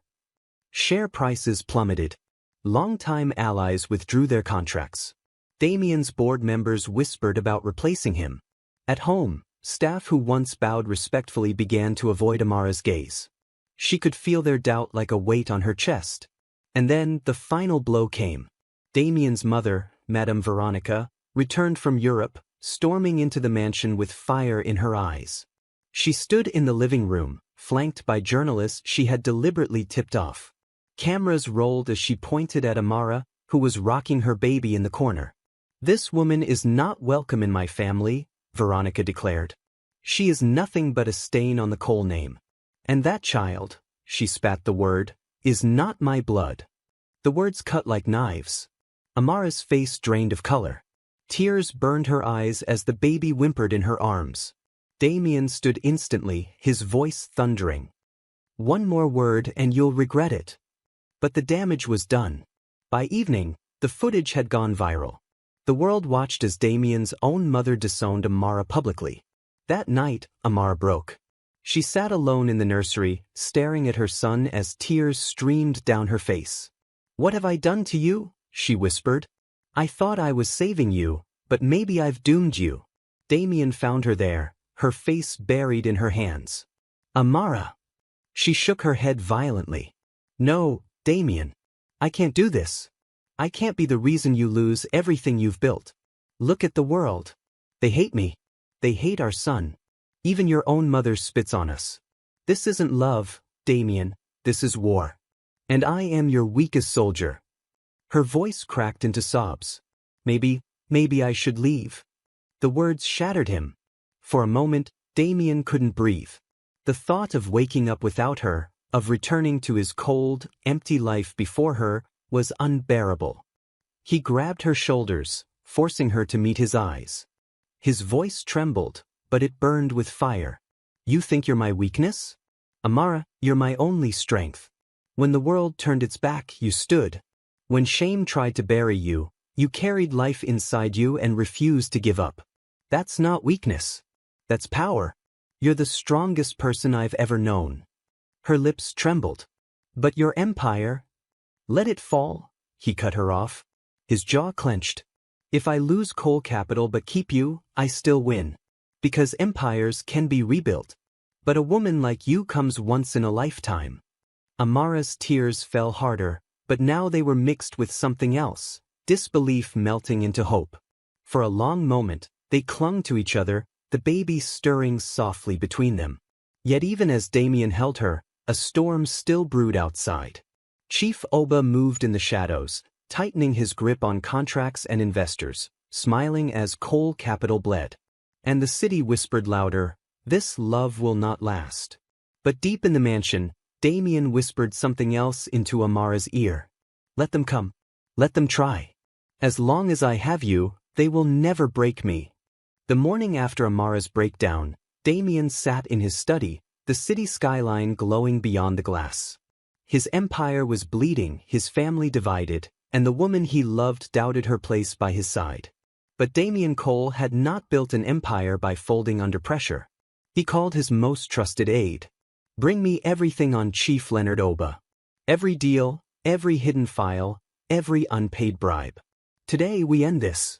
Share prices plummeted. Longtime allies withdrew their contracts. Damian's board members whispered about replacing him. At home, staff who once bowed respectfully began to avoid Amara's gaze. She could feel their doubt like a weight on her chest. And then the final blow came. Damian's mother, Madame Veronica, returned from Europe, storming into the mansion with fire in her eyes. She stood in the living room, flanked by journalists she had deliberately tipped off. Cameras rolled as she pointed at Amara, who was rocking her baby in the corner. "This woman is not welcome in my family," Veronica declared. "She is nothing but a stain on the Cole name. And that child," she spat the word, "is not my blood." The words cut like knives. Amara's face drained of color. Tears burned her eyes as the baby whimpered in her arms. Damian stood instantly, his voice thundering. "One more word and you'll regret it." But the damage was done. By evening, the footage had gone viral. The world watched as Damian's own mother disowned Amara publicly. That night, Amara broke. She sat alone in the nursery, staring at her son as tears streamed down her face. "What have I done to you?" she whispered. "I thought I was saving you, but maybe I've doomed you." Damian found her there, her face buried in her hands. "Amara." She shook her head violently. "No, Damian. I can't do this. I can't be the reason you lose everything you've built. Look at the world. They hate me. They hate our son. Even your own mother spits on us. This isn't love, Damian, this is war. And I am your weakest soldier." Her voice cracked into sobs. Maybe I should leave." The words shattered him. For a moment, Damian couldn't breathe. The thought of waking up without her, of returning to his cold, empty life before her, was unbearable. He grabbed her shoulders, forcing her to meet his eyes. His voice trembled, but it burned with fire. "You think you're my weakness? Amara, you're my only strength. When the world turned its back, you stood. When shame tried to bury you, you carried life inside you and refused to give up. That's not weakness. That's power. You're the strongest person I've ever known." Her lips trembled. "But your empire—" "Let it fall," he cut her off. His jaw clenched. "If I lose coal capital but keep you, I still win. Because empires can be rebuilt. But a woman like you comes once in a lifetime." Amara's tears fell harder, but now they were mixed with something else, disbelief melting into hope. For a long moment, they clung to each other, the baby stirring softly between them. Yet even as Damian held her, a storm still brewed outside. Chief Oba moved in the shadows, tightening his grip on contracts and investors, smiling as coal capital bled. And the city whispered louder, "This love will not last." But deep in the mansion, Damian whispered something else into Amara's ear. "Let them come. Let them try. As long as I have you, they will never break me." The morning after Amara's breakdown, Damian sat in his study, the city skyline glowing beyond the glass. His empire was bleeding, his family divided, and the woman he loved doubted her place by his side. But Damian Cole had not built an empire by folding under pressure. He called his most trusted aide. "Bring me everything on Chief Leonard Oba. Every deal, every hidden file, every unpaid bribe. Today we end this."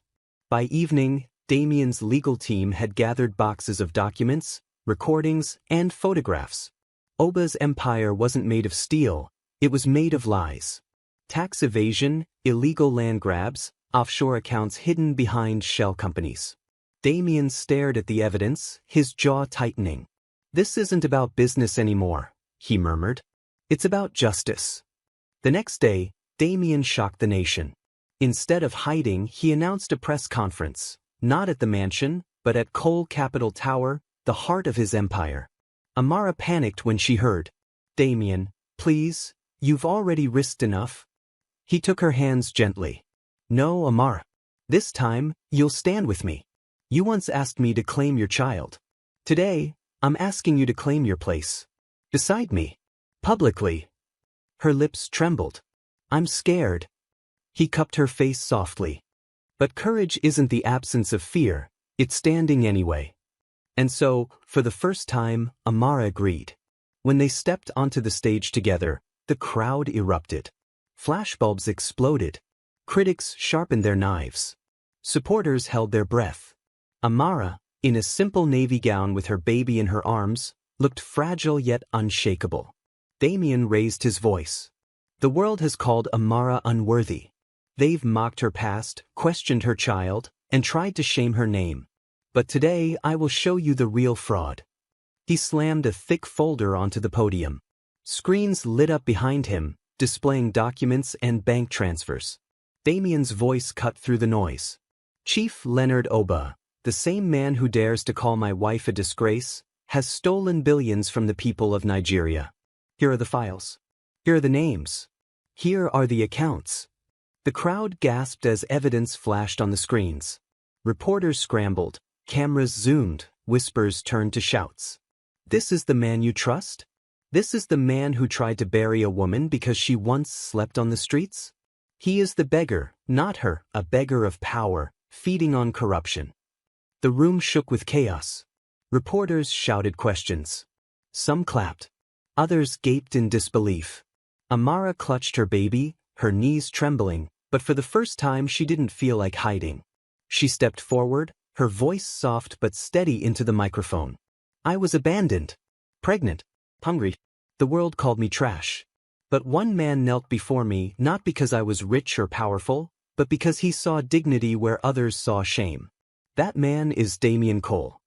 By evening, Damian's legal team had gathered boxes of documents, recordings, and photographs. Oba's empire wasn't made of steel, it was made of lies. Tax evasion, illegal land grabs, offshore accounts hidden behind shell companies. Damian stared at the evidence, his jaw tightening. "This isn't about business anymore," he murmured. "It's about justice." The next day, Damian shocked the nation. Instead of hiding, he announced a press conference, not at the mansion, but at Coal Capital Tower, the heart of his empire. Amara panicked when she heard. "Damian, please, you've already risked enough." He took her hands gently. "No, Amara. This time, you'll stand with me. You once asked me to claim your child. Today, I'm asking you to claim your place. Beside me. Publicly. Her lips trembled. I'm scared. He cupped her face softly. But courage isn't the absence of fear, it's standing anyway. And so, for the first time, Amara agreed. When they stepped onto the stage together, the crowd erupted. Flashbulbs exploded. Critics sharpened their knives. Supporters held their breath. Amara, in a simple navy gown with her baby in her arms, looked fragile yet unshakable. Damien raised his voice. The world has called Amara unworthy. They've mocked her past, questioned her child, and tried to shame her name. But today I will show you the real fraud. He slammed a thick folder onto the podium. Screens lit up behind him, displaying documents and bank transfers. Damien's voice cut through the noise. Chief Leonard Oba, the same man who dares to call my wife a disgrace, has stolen billions from the people of Nigeria. Here are the files. Here are the names. Here are the accounts. The crowd gasped as evidence flashed on the screens. Reporters scrambled, cameras zoomed, whispers turned to shouts. This is the man you trust? This is the man who tried to bury a woman because she once slept on the streets? He is the beggar, not her, a beggar of power, feeding on corruption. The room shook with chaos. Reporters shouted questions. Some clapped. Others gaped in disbelief. Amara clutched her baby, her knees trembling, but for the first time she didn't feel like hiding. She stepped forward, her voice soft but steady into the microphone. I was abandoned. Pregnant. Hungry. The world called me trash. But one man knelt before me not because I was rich or powerful, but because he saw dignity where others saw shame. That man is Damien Cole.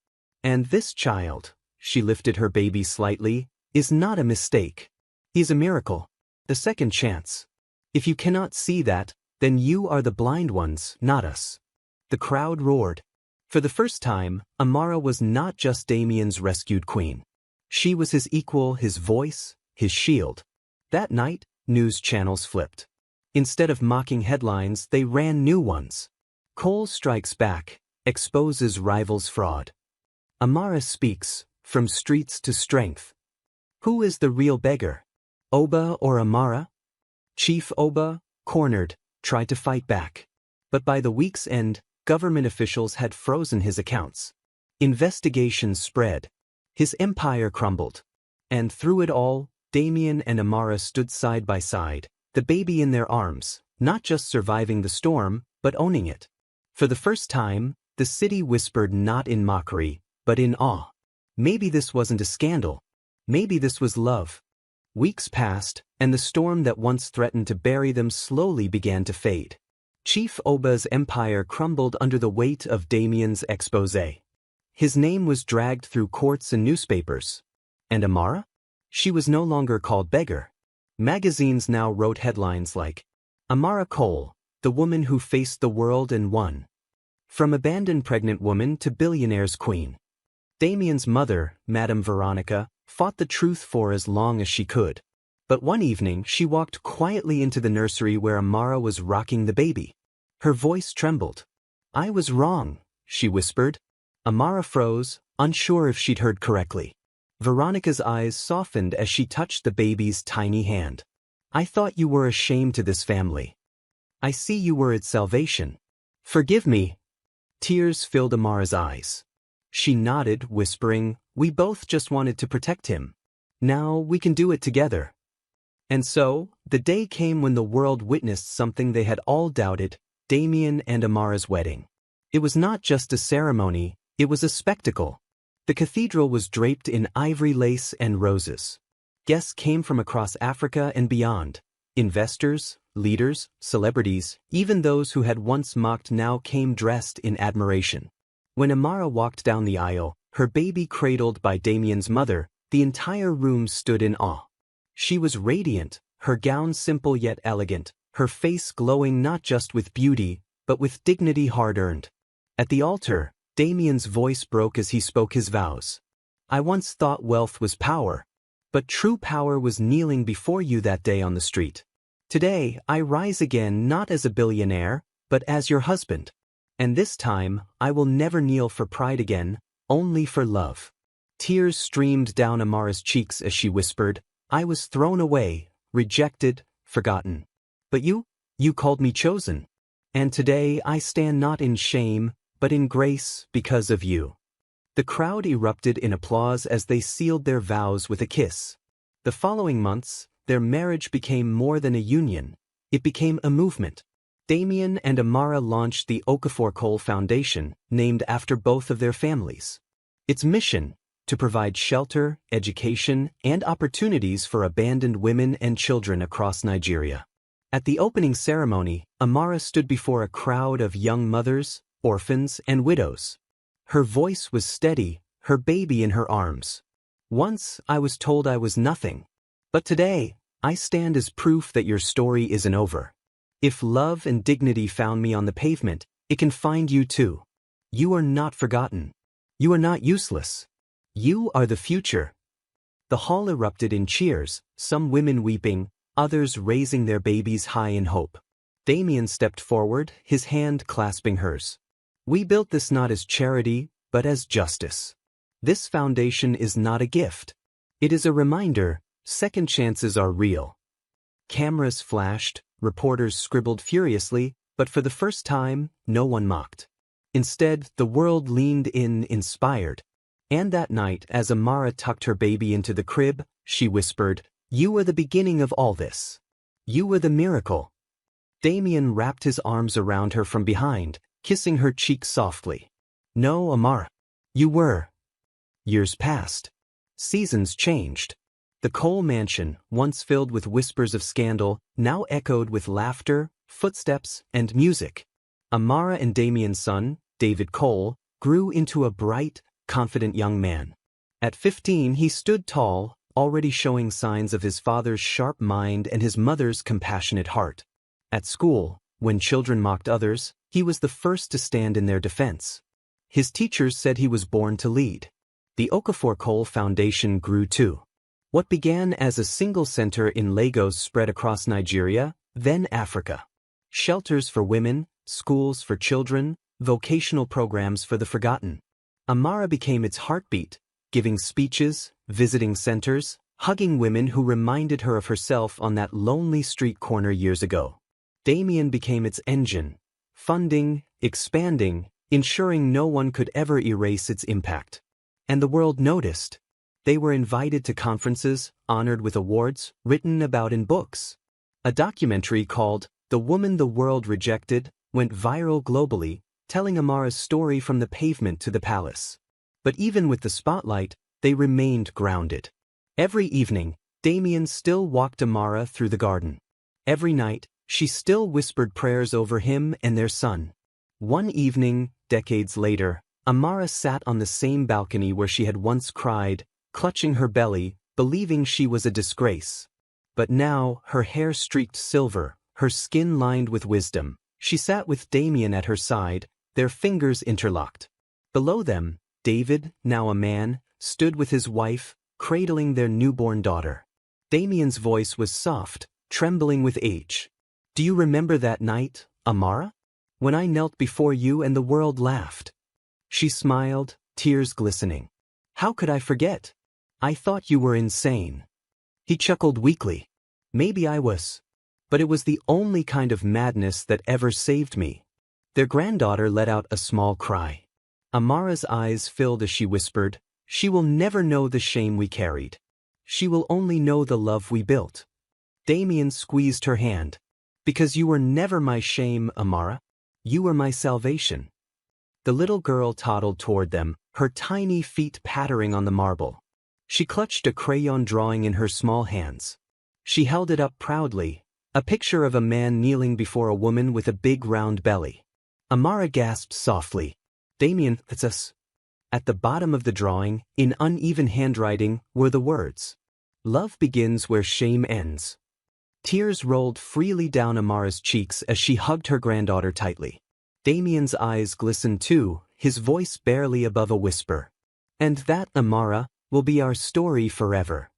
And this child, she lifted her baby slightly, is not a mistake. He's a miracle. The second chance. If you cannot see that, then you are the blind ones, not us. The crowd roared. For the first time, Amara was not just Damien's rescued queen. She was his equal, his voice, his shield. That night, news channels flipped. Instead of mocking headlines, they ran new ones. Cole strikes back, exposes rivals' fraud. Amara speaks, from streets to strength. Who is the real beggar? Oba or Amara? Chief Oba, cornered, tried to fight back. But by the week's end, government officials had frozen his accounts. Investigations spread. His empire crumbled. And through it all, Damien and Amara stood side by side, the baby in their arms, not just surviving the storm, but owning it. For the first time, the city whispered not in mockery, but in awe. Maybe this wasn't a scandal. Maybe this was love. Weeks passed, and the storm that once threatened to bury them slowly began to fade. Chief Oba's empire crumbled under the weight of Damien's exposé. His name was dragged through courts and newspapers. And Amara? She was no longer called beggar. Magazines now wrote headlines like, Amara Cole, the woman who faced the world and won. From abandoned pregnant woman to billionaire's queen. Damien's mother, Madame Veronica, fought the truth for as long as she could. But one evening she walked quietly into the nursery where Amara was rocking the baby. Her voice trembled. I was wrong, she whispered. Amara froze, unsure if she'd heard correctly. Veronica's eyes softened as she touched the baby's tiny hand. I thought you were a shame to this family. I see you were its salvation. Forgive me. Tears filled Amara's eyes. She nodded, whispering, we both just wanted to protect him. Now we can do it together. And so, the day came when the world witnessed something they had all doubted, Damien and Amara's wedding. It was not just a ceremony, it was a spectacle. The cathedral was draped in ivory lace and roses. Guests came from across Africa and beyond. Investors, leaders, celebrities, even those who had once mocked now came dressed in admiration. When Amara walked down the aisle, her baby cradled by Damien's mother, the entire room stood in awe. She was radiant, her gown simple yet elegant, her face glowing not just with beauty, but with dignity hard-earned. At the altar, Damien's voice broke as he spoke his vows. I once thought wealth was power, but true power was kneeling before you that day on the street. Today, I rise again not as a billionaire, but as your husband. And this time, I will never kneel for pride again, only for love. Tears streamed down Amara's cheeks as she whispered, "I was thrown away, rejected, forgotten. But you called me chosen. And today I stand not in shame, but in grace because of you." The crowd erupted in applause as they sealed their vows with a kiss. The following months, their marriage became more than a union. It became a movement. Damien and Amara launched the Okafor Cole Foundation, named after both of their families. Its mission: to provide shelter, education, and opportunities for abandoned women and children across Nigeria. At the opening ceremony, Amara stood before a crowd of young mothers, orphans, and widows. Her voice was steady, her baby in her arms. "Once I was told I was nothing. But today, I stand as proof that your story isn't over. If love and dignity found me on the pavement, it can find you too. You are not forgotten. You are not useless. You are the future." The hall erupted in cheers, some women weeping, others raising their babies high in hope. Damien stepped forward, his hand clasping hers. "We built this not as charity, but as justice. This foundation is not a gift. It is a reminder, second chances are real." Cameras flashed, reporters scribbled furiously, but for the first time, no one mocked. Instead, the world leaned in, inspired. And that night, as Amara tucked her baby into the crib, she whispered, "You were the beginning of all this. You were the miracle." Damien wrapped his arms around her from behind, kissing her cheek softly. "No, Amara. You were." Years passed. Seasons changed. The Cole mansion, once filled with whispers of scandal, now echoed with laughter, footsteps, and music. Amara and Damien's son, David Cole, grew into a bright, confident young man. At 15, he stood tall, already showing signs of his father's sharp mind and his mother's compassionate heart. At school, when children mocked others, he was the first to stand in their defense. His teachers said he was born to lead. The Okafor Cole Foundation grew too. What began as a single center in Lagos spread across Nigeria, then Africa. Shelters for women, schools for children, vocational programs for the forgotten. Amara became its heartbeat, giving speeches, visiting centers, hugging women who reminded her of herself on that lonely street corner years ago. Damien became its engine, funding, expanding, ensuring no one could ever erase its impact. And the world noticed. They were invited to conferences, honored with awards, written about in books. A documentary called "The Woman the World Rejected" went viral globally, telling Amara's story from the pavement to the palace. But even with the spotlight, they remained grounded. Every evening, Damien still walked Amara through the garden. Every night, she still whispered prayers over him and their son. One evening, decades later, Amara sat on the same balcony where she had once cried, clutching her belly, believing she was a disgrace. But now, her hair streaked silver, her skin lined with wisdom, she sat with Damien at her side, their fingers interlocked. Below them, David, now a man, stood with his wife, cradling their newborn daughter. Damien's voice was soft, trembling with age. "Do you remember that night, Amara? When I knelt before you and the world laughed?" She smiled, tears glistening. "How could I forget? I thought you were insane." He chuckled weakly. "Maybe I was. But it was the only kind of madness that ever saved me." Their granddaughter let out a small cry. Amara's eyes filled as she whispered, "She will never know the shame we carried. She will only know the love we built." Damien squeezed her hand. "Because you were never my shame, Amara. You were my salvation." The little girl toddled toward them, her tiny feet pattering on the marble. She clutched a crayon drawing in her small hands. She held it up proudly, a picture of a man kneeling before a woman with a big round belly. Amara gasped softly. "Damien, it's us." At the bottom of the drawing, in uneven handwriting, were the words, "Love begins where shame ends." Tears rolled freely down Amara's cheeks as she hugged her granddaughter tightly. Damien's eyes glistened too, his voice barely above a whisper. "And that, Amara, will be our story forever."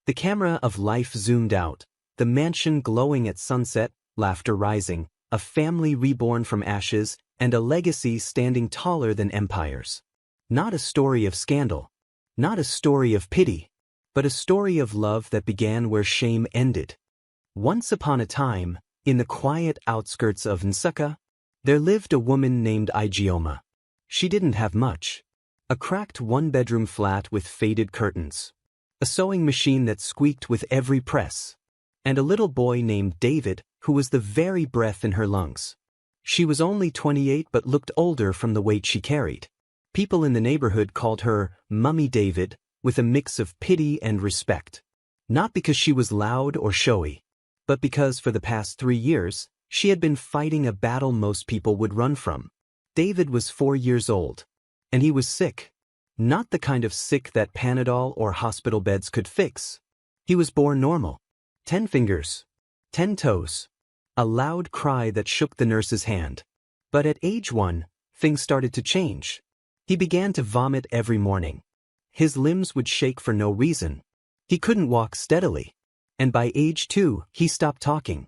The camera of life zoomed out, the mansion glowing at sunset, laughter rising, a family reborn from ashes, and a legacy standing taller than empires. Not a story of scandal, Not a story of pity, but a story of love that began where shame ended. Once upon a time, in the quiet outskirts of Nsukka, there lived a woman named Ijeoma. She didn't have much. A cracked one-bedroom flat with faded curtains, a sewing machine that squeaked with every press, and a little boy named David who was the very breath in her lungs. She was only 28 but looked older from the weight she carried. People in the neighborhood called her Mummy David, with a mix of pity and respect. Not because she was loud or showy, but because for the past 3 years, she had been fighting a battle most people would run from. David was 4 years old, and he was sick. Not the kind of sick that Panadol or hospital beds could fix. He was born normal. 10 fingers, 10 toes. A loud cry that shook the nurse's hand. But at age 1, things started to change. He began to vomit every morning. His limbs would shake for no reason. He couldn't walk steadily. And by age 2, he stopped talking.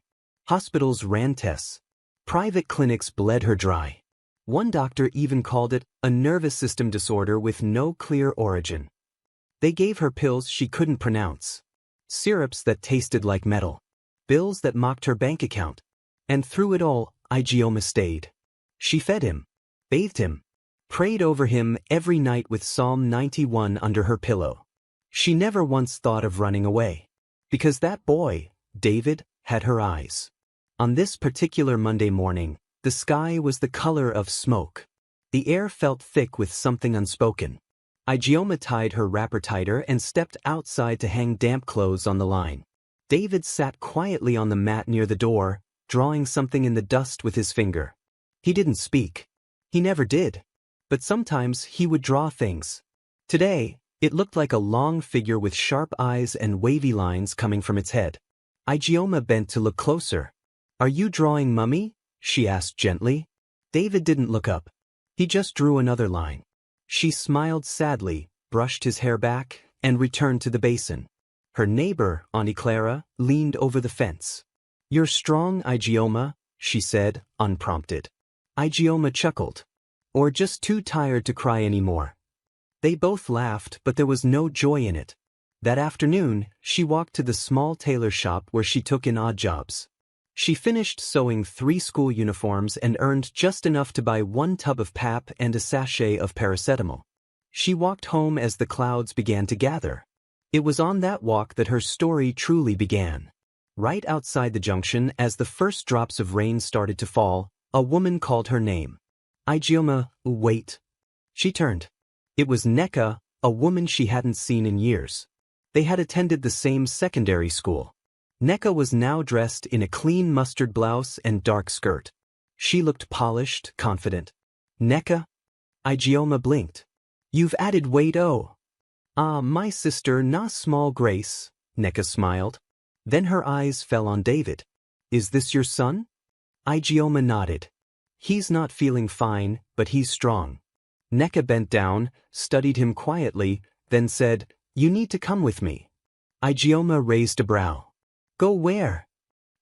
Hospitals ran tests. Private clinics bled her dry. One doctor even called it a nervous system disorder with no clear origin. They gave her pills she couldn't pronounce, syrups that tasted like metal, bills that mocked her bank account. And through it all, Ijeoma stayed. She fed him, bathed him, prayed over him every night with Psalm 91 under her pillow. She never once thought of running away. Because that boy, David, had her eyes. On this particular Monday morning, the sky was the color of smoke. The air felt thick with something unspoken. Ijeoma tied her wrapper tighter and stepped outside to hang damp clothes on the line. David sat quietly on the mat near the door, drawing something in the dust with his finger. He didn't speak. He never did. But sometimes he would draw things. Today, it looked like a long figure with sharp eyes and wavy lines coming from its head. Ijeoma bent to look closer. "Are you drawing, Mummy?" she asked gently. David didn't look up. He just drew another line. She smiled sadly, brushed his hair back, and returned to the basin. Her neighbor, Auntie Clara, leaned over the fence. "You're strong, Ijeoma," she said, unprompted. Ijeoma chuckled. "Or just too tired to cry anymore." They both laughed, but there was no joy in it. That afternoon, she walked to the small tailor shop where she took in odd jobs. She finished sewing 3 school uniforms and earned just enough to buy 1 tub of pap and a sachet of paracetamol. She walked home as the clouds began to gather. It was on that walk that her story truly began. Right outside the junction, as the first drops of rain started to fall, a woman called her name. "Ijeoma, wait." She turned. It was Nneka, a woman she hadn't seen in years. They had attended the same secondary school. Nneka was now dressed in a clean mustard blouse and dark skirt. She looked polished, confident. "Nneka?" Ijeoma blinked. "You've added weight, oh." "Ah, my sister, na small grace," Nneka smiled. Then her eyes fell on David. "Is this your son?" Ijeoma nodded. "He's not feeling fine, but he's strong." Nneka bent down, studied him quietly, then said, "You need to come with me." Ijeoma raised a brow. "Go where?"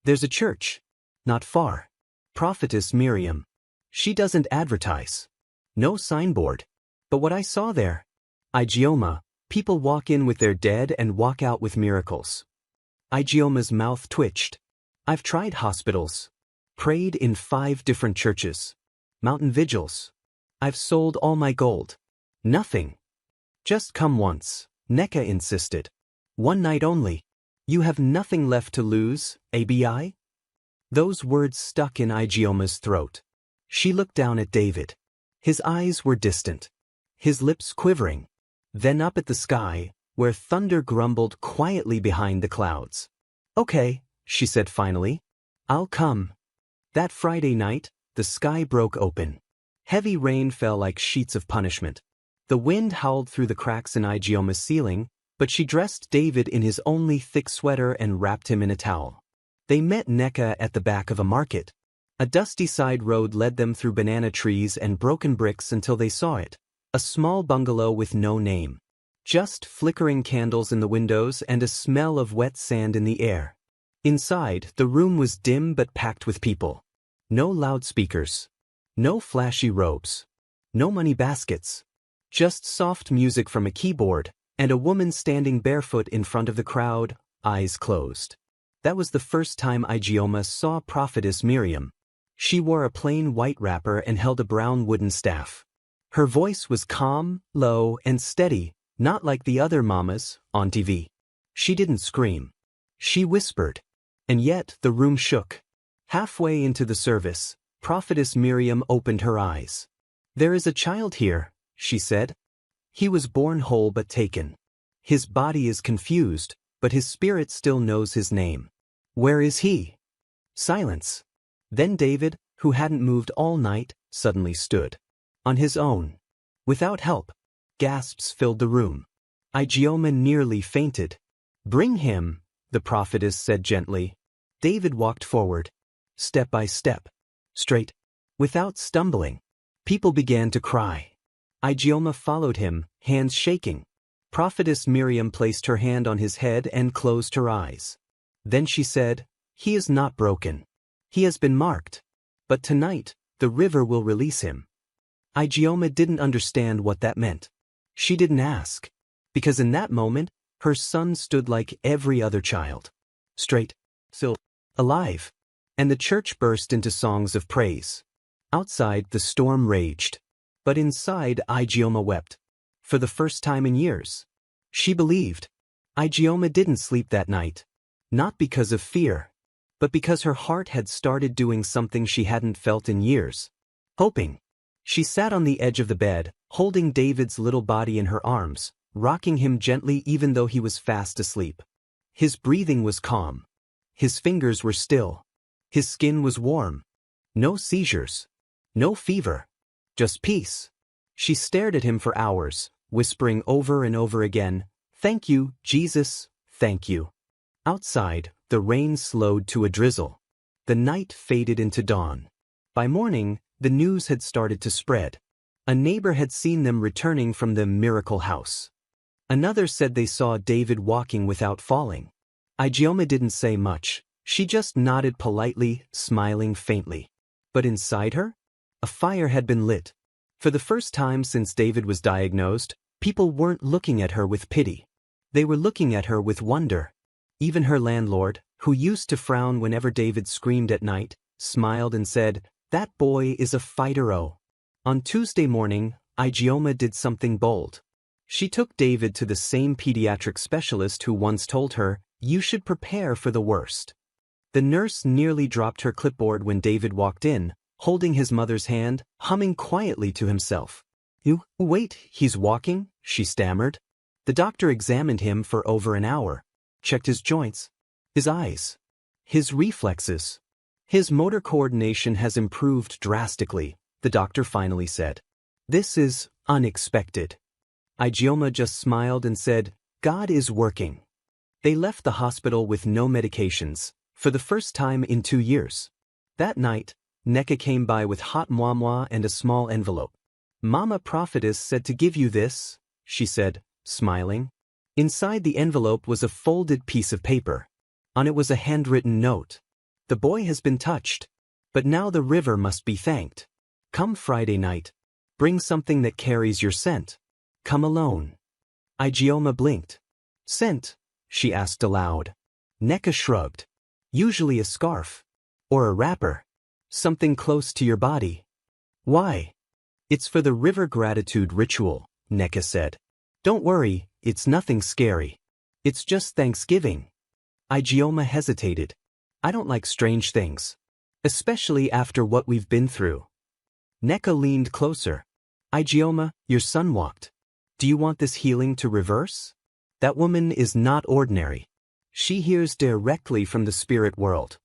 "There's a church. Not far. Prophetess Miriam. She doesn't advertise. No signboard. But what I saw there." "Ijeoma, people walk in with their dead and walk out with miracles." Ijeoma's mouth twitched. "I've tried hospitals. Prayed in 5 different churches. Mountain vigils. I've sold all my gold. Nothing." "Just come once," Nneka insisted. "One night only. You have nothing left to lose, ABI?" Those words stuck in Ijeoma's throat. She looked down at David. His eyes were distant, his lips quivering, then up at the sky, where thunder grumbled quietly behind the clouds. "Okay," she said finally. "I'll come." That Friday night, the sky broke open. Heavy rain fell like sheets of punishment. The wind howled through the cracks in Ijeoma's ceiling, but she dressed David in his only thick sweater and wrapped him in a towel. They met Nneka at the back of a market. A dusty side road led them through banana trees and broken bricks until they saw it, a small bungalow with no name. Just flickering candles in the windows and a smell of wet sand in the air. Inside, the room was dim but packed with people. No loudspeakers. No flashy robes. No money baskets. Just soft music from a keyboard, and a woman standing barefoot in front of the crowd, eyes closed. That was the first time Ijeoma saw Prophetess Miriam. She wore a plain white wrapper and held a brown wooden staff. Her voice was calm, low, and steady, not like the other mamas on TV. She didn't scream. She whispered. And yet the room shook. Halfway into the service, Prophetess Miriam opened her eyes. "There is a child here," she said. "He was born whole but taken. His body is confused, but his spirit still knows his name. Where is he?" Silence. Then David, who hadn't moved all night, suddenly stood. On his own. Without help. Gasps filled the room. Ijeoma nearly fainted. "Bring him," the prophetess said gently. David walked forward. Step by step. Straight. Without stumbling. People began to cry. Ijeoma followed him, hands shaking. Prophetess Miriam placed her hand on his head and closed her eyes. Then she said, "He is not broken. He has been marked. But tonight, the river will release him." Ijeoma didn't understand what that meant. She didn't ask. Because in that moment, her son stood like every other child. Straight. Still. Alive. And the church burst into songs of praise. Outside, the storm raged. But inside, Ijeoma wept. For the first time in years. She believed. Ijeoma didn't sleep that night. Not because of fear. But because her heart had started doing something she hadn't felt in years. Hoping. She sat on the edge of the bed, holding David's little body in her arms, rocking him gently even though he was fast asleep. His breathing was calm. His fingers were still. His skin was warm. No seizures. No fever. Just peace. She stared at him for hours, whispering over and over again, "Thank you, Jesus, thank you." Outside, the rain slowed to a drizzle. The night faded into dawn. By morning, the news had started to spread. A neighbor had seen them returning from the miracle house. Another said they saw David walking without falling. Ijeoma didn't say much. She just nodded politely, smiling faintly. But inside her, a fire had been lit. For the first time since David was diagnosed, people weren't looking at her with pity. They were looking at her with wonder. Even her landlord, who used to frown whenever David screamed at night, smiled and said, "That boy is a fighter-o." On Tuesday morning, Ijeoma did something bold. She took David to the same pediatric specialist who once told her, "You should prepare for the worst." The nurse nearly dropped her clipboard when David walked in, holding his mother's hand, humming quietly to himself. Wait, he's walking," she stammered. The doctor examined him for over an hour, checked his joints, his eyes, his reflexes. "His motor coordination has improved drastically," the doctor finally said. "This is unexpected." Ijeoma just smiled and said, "God is working." They left the hospital with no medications, for the first time in 2 years. That night, Neka came by with hot moi and a small envelope. "Mama Prophetess said to give you this," she said, smiling. Inside the envelope was a folded piece of paper. On it was a handwritten note. "The boy has been touched. But now the river must be thanked. Come Friday night. Bring something that carries your scent. Come alone." Ijeoma blinked. "Scent?" she asked aloud. Neka shrugged. "Usually a scarf. Or a wrapper. Something close to your body." "Why?" "It's for the river gratitude ritual," Neka said. "Don't worry, it's nothing scary. It's just Thanksgiving." Ijeoma hesitated. "I don't like strange things. Especially after what we've been through." Neka leaned closer. "Ijeoma, your son walked. Do you want this healing to reverse? That woman is not ordinary. She hears directly from the spirit world."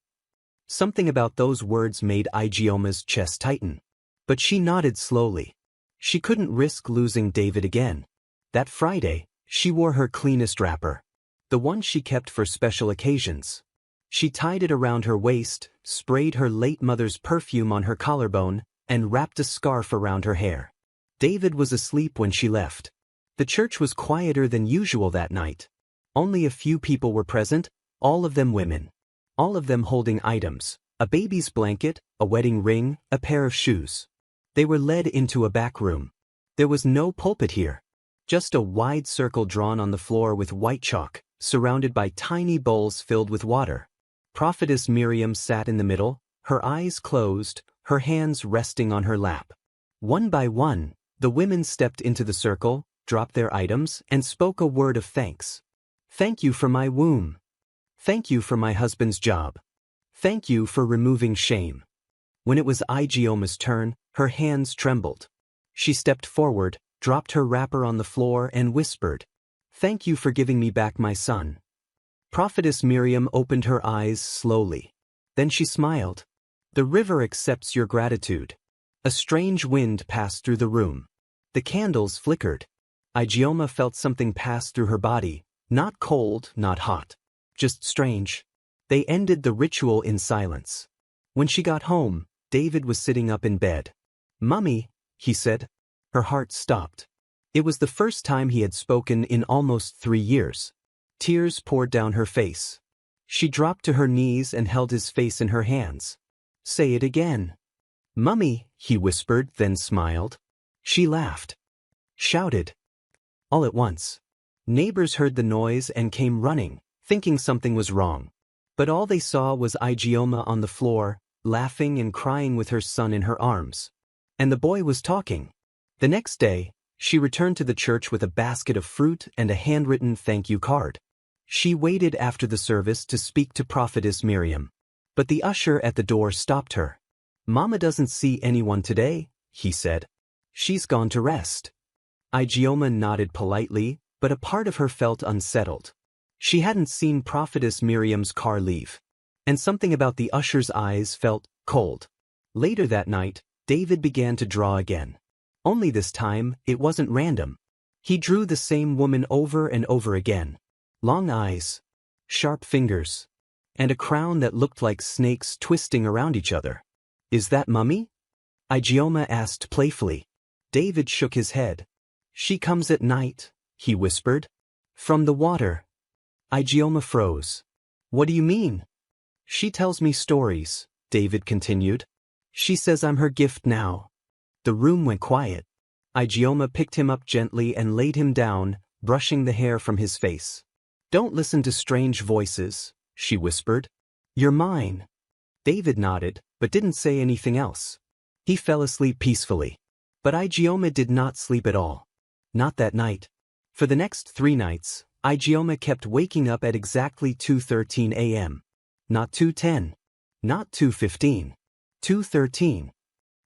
Something about those words made Ijeoma's chest tighten. But she nodded slowly. She couldn't risk losing David again. That Friday, she wore her cleanest wrapper. The one she kept for special occasions. She tied it around her waist, sprayed her late mother's perfume on her collarbone, and wrapped a scarf around her hair. David was asleep when she left. The church was quieter than usual that night. Only a few people were present, all of them women. All of them holding items, a baby's blanket, a wedding ring, a pair of shoes. They were led into a back room. There was no pulpit here. Just a wide circle drawn on the floor with white chalk, surrounded by tiny bowls filled with water. Prophetess Miriam sat in the middle, her eyes closed, her hands resting on her lap. One by one, the women stepped into the circle, dropped their items, and spoke a word of thanks. Thank you for my womb. Thank you for my husband's job. Thank you for removing shame. When it was Igioma's turn, her hands trembled. She stepped forward, dropped her wrapper on the floor, and whispered, "Thank you for giving me back my son." Prophetess Miriam opened her eyes slowly. Then she smiled. "The river accepts your gratitude." A strange wind passed through the room. The candles flickered. Igioma felt something pass through her body, not cold, not hot. Just strange. They ended the ritual in silence. When she got home, David was sitting up in bed. "Mummy," he said. Her heart stopped. It was the first time he had spoken in almost 3 years. Tears poured down her face. She dropped to her knees and held his face in her hands. "Say it again." "Mummy," he whispered, then smiled. She laughed. Shouted. All at once. Neighbors heard the noise and came running, thinking something was wrong. But all they saw was Igioma on the floor, laughing and crying with her son in her arms. And the boy was talking. The next day, she returned to the church with a basket of fruit and a handwritten thank you card. She waited after the service to speak to Prophetess Miriam. But the usher at the door stopped her. "Mama doesn't see anyone today," he said. "She's gone to rest." Igioma nodded politely, but a part of her felt unsettled. She hadn't seen Prophetess Miriam's car leave. And something about the usher's eyes felt cold. Later that night, David began to draw again. Only this time, it wasn't random. He drew the same woman over and over again. Long eyes, sharp fingers, and a crown that looked like snakes twisting around each other. "Is that Mummy?" Igioma asked playfully. David shook his head. "She comes at night," he whispered. "From the water." Igioma froze. "What do you mean?" "She tells me stories," David continued. "She says I'm her gift now." The room went quiet. Igioma picked him up gently and laid him down, brushing the hair from his face. "Don't listen to strange voices," she whispered. "You're mine." David nodded, but didn't say anything else. He fell asleep peacefully. But Igioma did not sleep at all. Not that night. For the next 3 nights, Igioma kept waking up at exactly 2:13 a.m. Not 2:10. Not 2:15. 2:13.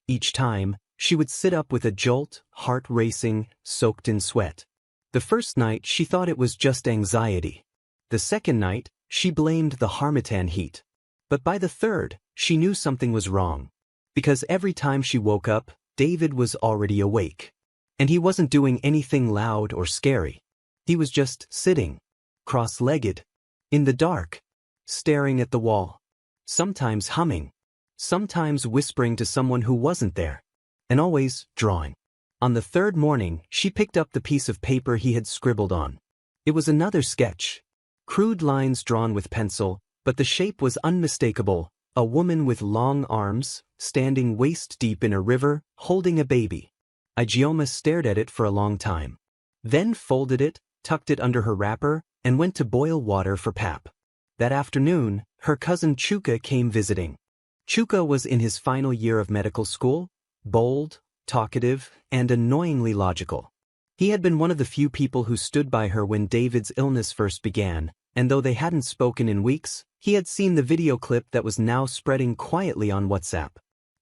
Each time, she would sit up with a jolt, heart racing, soaked in sweat. The first night she thought it was just anxiety. The second night, she blamed the harmattan heat. But by the third, she knew something was wrong. Because every time she woke up, David was already awake. And he wasn't doing anything loud or scary. He was just sitting, cross-legged, in the dark, staring at the wall. Sometimes humming. Sometimes whispering to someone who wasn't there. And always drawing. On the 3rd morning, she picked up the piece of paper he had scribbled on. It was another sketch. Crude lines drawn with pencil, but the shape was unmistakable. A woman with long arms, standing waist-deep in a river, holding a baby. Igioma stared at it for a long time. Then folded it, tucked it under her wrapper, and went to boil water for Pap. That afternoon, her cousin Chuka came visiting. Chuka was in his final year of medical school, bold, talkative, and annoyingly logical. He had been one of the few people who stood by her when David's illness first began, and though they hadn't spoken in weeks, he had seen the video clip that was now spreading quietly on WhatsApp.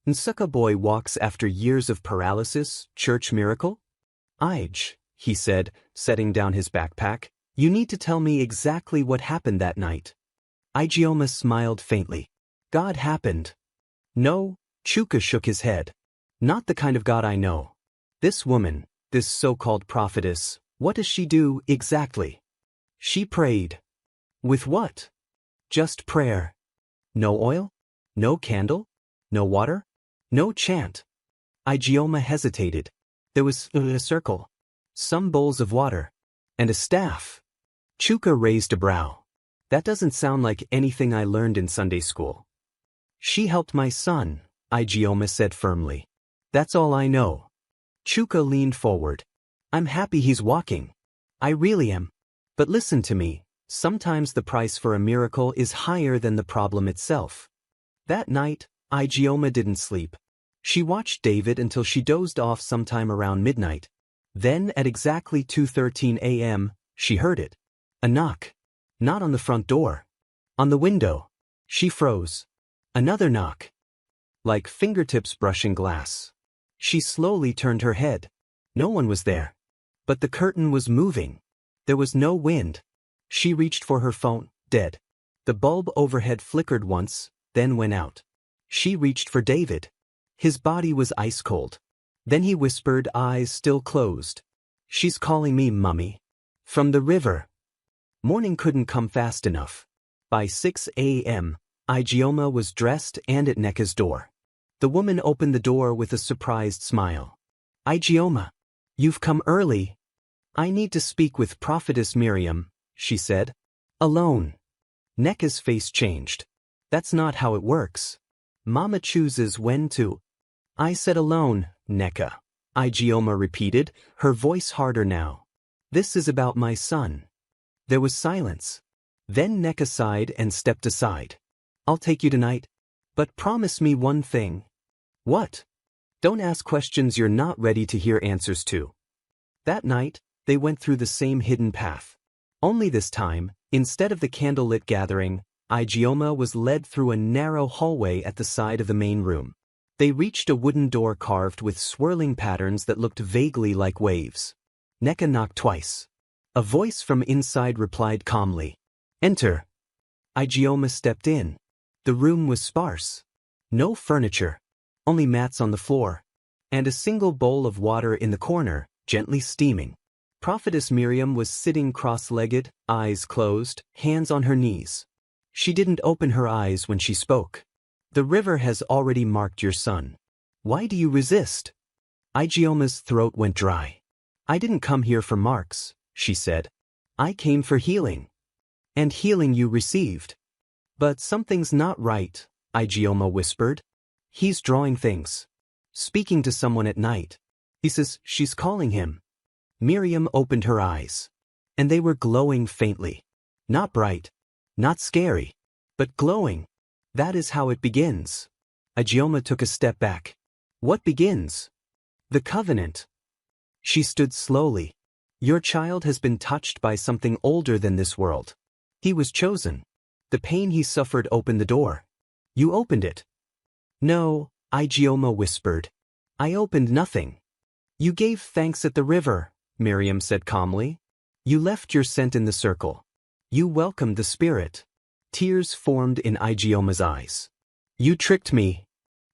"Nsuka boy walks after years of paralysis, church miracle?" "Ige," he said, setting down his backpack, "you need to tell me exactly what happened that night." Igioma smiled faintly. "God happened." "No," Chuka shook his head. "Not the kind of God I know. This woman, this so-called prophetess, what does she do exactly?" "She prayed." "With what?" "Just prayer. No oil? No candle? No water? No chant." Igioma hesitated. There was a circle, some bowls of water, and a staff. Chuka raised a brow. "That doesn't sound like anything I learned in Sunday school." "She helped my son," Igioma said firmly. "That's all I know." Chuka leaned forward. I'm happy he's walking. I really am. But listen to me, sometimes the price for a miracle is higher than the problem itself. That night, Ijeoma didn't sleep. She watched David until she dozed off sometime around midnight. Then at exactly 2:13 a.m., she heard it. A knock. Not on the front door. On the window. She froze. Another knock. Like fingertips brushing glass. She slowly turned her head. No one was there. But the curtain was moving. There was no wind. She reached for her phone, dead. The bulb overhead flickered once, then went out. She reached for David. His body was ice cold. Then he whispered, eyes still closed. She's calling me, Mummy. From the river. Morning couldn't come fast enough. By 6 a.m., Ijeoma was dressed and at Nneka's door. The woman opened the door with a surprised smile. Ijeoma, you've come early. I need to speak with Prophetess Miriam, she said. Alone. Nneka's face changed. That's not how it works. Mama chooses when to. I said alone, Nneka. Ijeoma repeated, her voice harder now. This is about my son. There was silence. Then Nneka sighed and stepped aside. I'll take you tonight. But promise me one thing. What? Don't ask questions you're not ready to hear answers to. That night, they went through the same hidden path. Only this time, instead of the candlelit gathering, Ijeoma was led through a narrow hallway at the side of the main room. They reached a wooden door carved with swirling patterns that looked vaguely like waves. Nneka knocked twice. A voice from inside replied calmly. Enter. Ijeoma stepped in. The room was sparse. No furniture. Only mats on the floor. And a single bowl of water in the corner, gently steaming. Prophetess Miriam was sitting cross-legged, eyes closed, hands on her knees. She didn't open her eyes when she spoke. The river has already marked your son. Why do you resist? Ijeoma's throat went dry. I didn't come here for marks, she said. I came for healing. And healing you received. But something's not right, Ijeoma whispered. He's drawing things. Speaking to someone at night. He says she's calling him. Miriam opened her eyes. And they were glowing faintly. Not bright. Not scary. But glowing. That is how it begins. Ijeoma took a step back. What begins? The covenant. She stood slowly. Your child has been touched by something older than this world. He was chosen. The pain he suffered opened the door. You opened it. No, Ijeoma whispered. I opened nothing. You gave thanks at the river, Miriam said calmly. You left your scent in the circle. You welcomed the spirit. Tears formed in Ijeoma's eyes. You tricked me.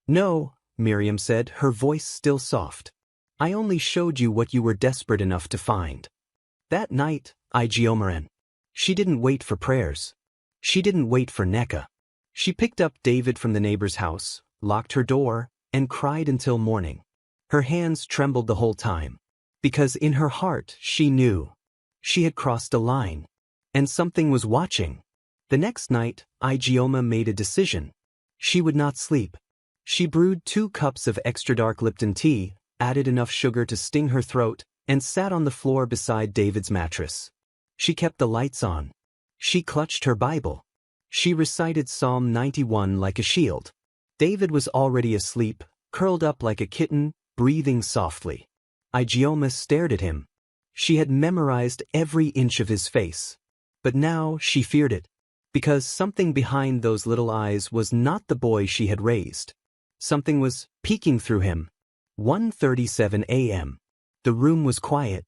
No, Miriam said, her voice still soft. I only showed you what you were desperate enough to find. That night, Ijeoma ran. She didn't wait for prayers. She didn't wait for Nneka. She picked up David from the neighbor's house, locked her door, and cried until morning. Her hands trembled the whole time. Because in her heart, she knew. She had crossed a line. And something was watching. The next night, Ijeoma made a decision. She would not sleep. She brewed 2 cups of extra dark Lipton tea, added enough sugar to sting her throat, and sat on the floor beside David's mattress. She kept the lights on. She clutched her Bible. She recited Psalm 91 like a shield. David was already asleep, curled up like a kitten, breathing softly. Ijeoma stared at him. She had memorized every inch of his face. But now she feared it. Because something behind those little eyes was not the boy she had raised. Something was peeking through him. 1:37 a.m. The room was quiet.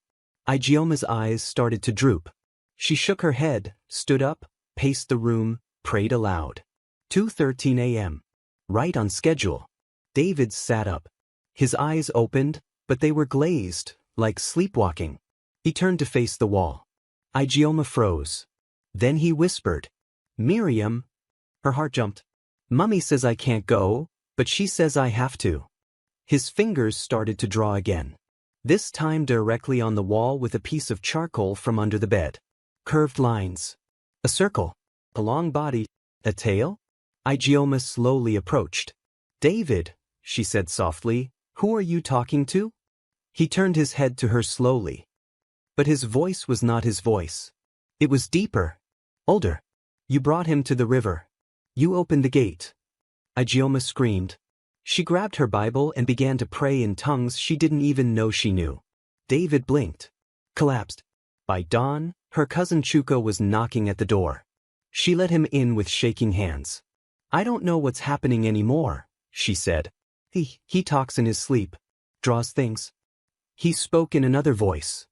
Ijeoma's eyes started to droop. She shook her head, stood up, paced the room, prayed aloud. 2:13 a.m. Right on schedule. David sat up. His eyes opened, but they were glazed, like sleepwalking. He turned to face the wall. Ijeoma froze. Then he whispered, Miriam. Her heart jumped. Mummy says I can't go, but she says I have to. His fingers started to draw again. This time directly on the wall with a piece of charcoal from under the bed. Curved lines. A circle. A long body. A tail? Ijeoma slowly approached. David, she said softly, who are you talking to? He turned his head to her slowly. But his voice was not his voice. It was deeper. Older. You brought him to the river. You opened the gate. Ijeoma screamed. She grabbed her Bible and began to pray in tongues she didn't even know she knew. David blinked. Collapsed. By dawn, her cousin Chuka was knocking at the door. She let him in with shaking hands. I don't know what's happening anymore, she said. He talks in his sleep. Draws things. He spoke in another voice.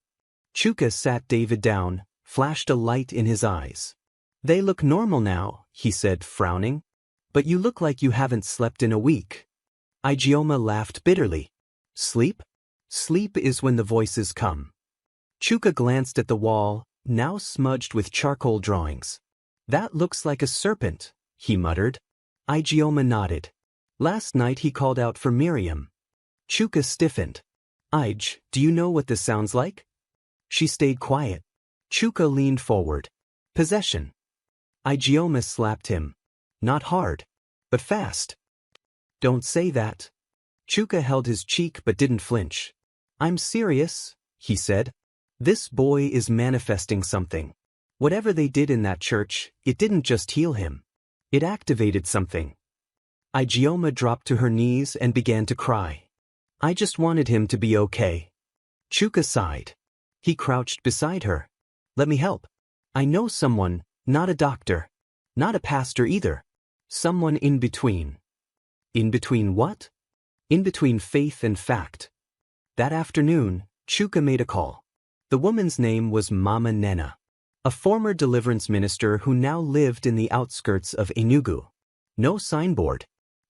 Chuka sat David down, flashed a light in his eyes. They look normal now, he said, frowning. But you look like you haven't slept in a week. Ijeoma laughed bitterly. Sleep? Sleep is when the voices come. Chuka glanced at the wall, now smudged with charcoal drawings. That looks like a serpent, he muttered. Ijeoma nodded. Last night he called out for Miriam. Chuka stiffened. Ij, do you know what this sounds like? She stayed quiet. Chuka leaned forward. Possession. Ijeoma slapped him. Not hard, but fast. Don't say that. Chuka held his cheek but didn't flinch. I'm serious, he said. This boy is manifesting something. Whatever they did in that church, it didn't just heal him. It activated something. Ijeoma dropped to her knees and began to cry. I just wanted him to be okay. Chuka sighed. He crouched beside her. Let me help. I know someone, not a doctor. Not a pastor either. Someone in between. In between what? In between faith and fact. That afternoon, Chuka made a call. The woman's name was Mama Nena, a former deliverance minister who now lived in the outskirts of Enugu. No signboard.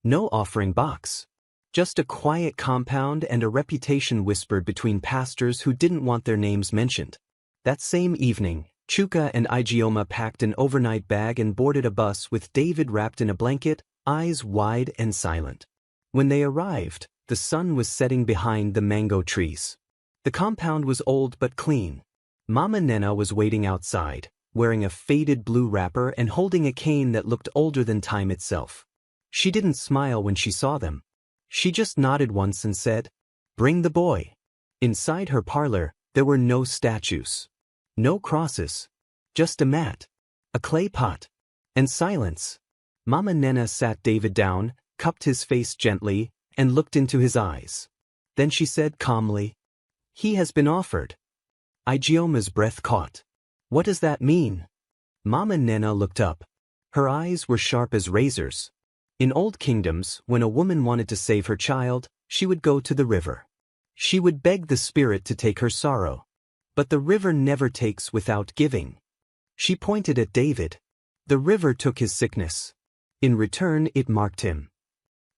No offering box. Just a quiet compound and a reputation whispered between pastors who didn't want their names mentioned. That same evening, Chuka and Ijeoma packed an overnight bag and boarded a bus with David wrapped in a blanket, eyes wide and silent. When they arrived, the sun was setting behind the mango trees. The compound was old but clean. Mama Nena was waiting outside, wearing a faded blue wrapper and holding a cane that looked older than time itself. She didn't smile when she saw them. She just nodded once and said, Bring the boy. Inside her parlor, there were no statues. No crosses. Just a mat. A clay pot. And silence. Mama Nena sat David down, cupped his face gently, and looked into his eyes. Then she said calmly, He has been offered. Ijeoma's breath caught. What does that mean? Mama Nena looked up. Her eyes were sharp as razors. In old kingdoms, when a woman wanted to save her child, she would go to the river. She would beg the spirit to take her sorrow. But the river never takes without giving. She pointed at David. The river took his sickness. In return, it marked him.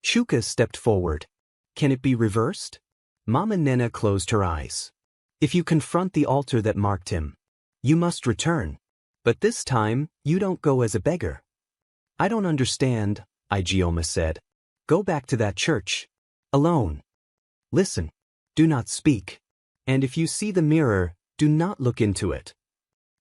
Chuka stepped forward. Can it be reversed? Mama Nena closed her eyes. If you confront the altar that marked him, you must return. But this time, you don't go as a beggar. I don't understand, Ijeoma said. Go back to that church. Alone. Listen. Do not speak. And if you see the mirror, do not look into it.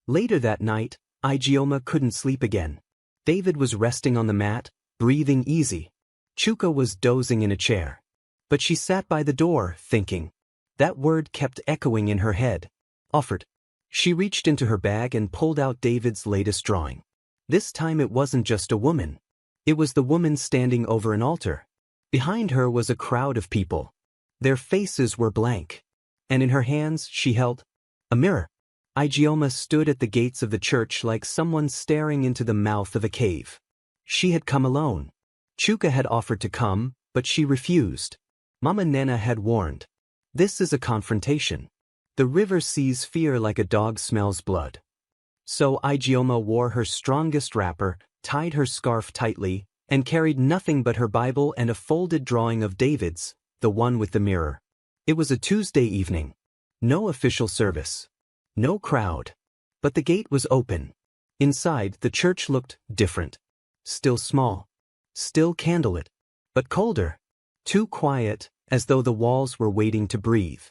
Later that night, Ijeoma couldn't sleep again. David was resting on the mat, breathing easy. Chuka was dozing in a chair. But she sat by the door, thinking. That word kept echoing in her head. Offered. She reached into her bag and pulled out David's latest drawing. This time it wasn't just a woman. It was the woman standing over an altar. Behind her was a crowd of people. Their faces were blank. And in her hands she held a mirror. Ijeoma stood at the gates of the church like someone staring into the mouth of a cave. She had come alone. Chuka had offered to come, but she refused. Mama Nena had warned. This is a confrontation. The river sees fear like a dog smells blood. So Ijeoma wore her strongest wrapper, tied her scarf tightly, and carried nothing but her Bible and a folded drawing of David's, the one with the mirror. It was a Tuesday evening. No official service. No crowd. But the gate was open. Inside, the church looked different. Still small. Still candlelit. But colder. Too quiet, as though the walls were waiting to breathe.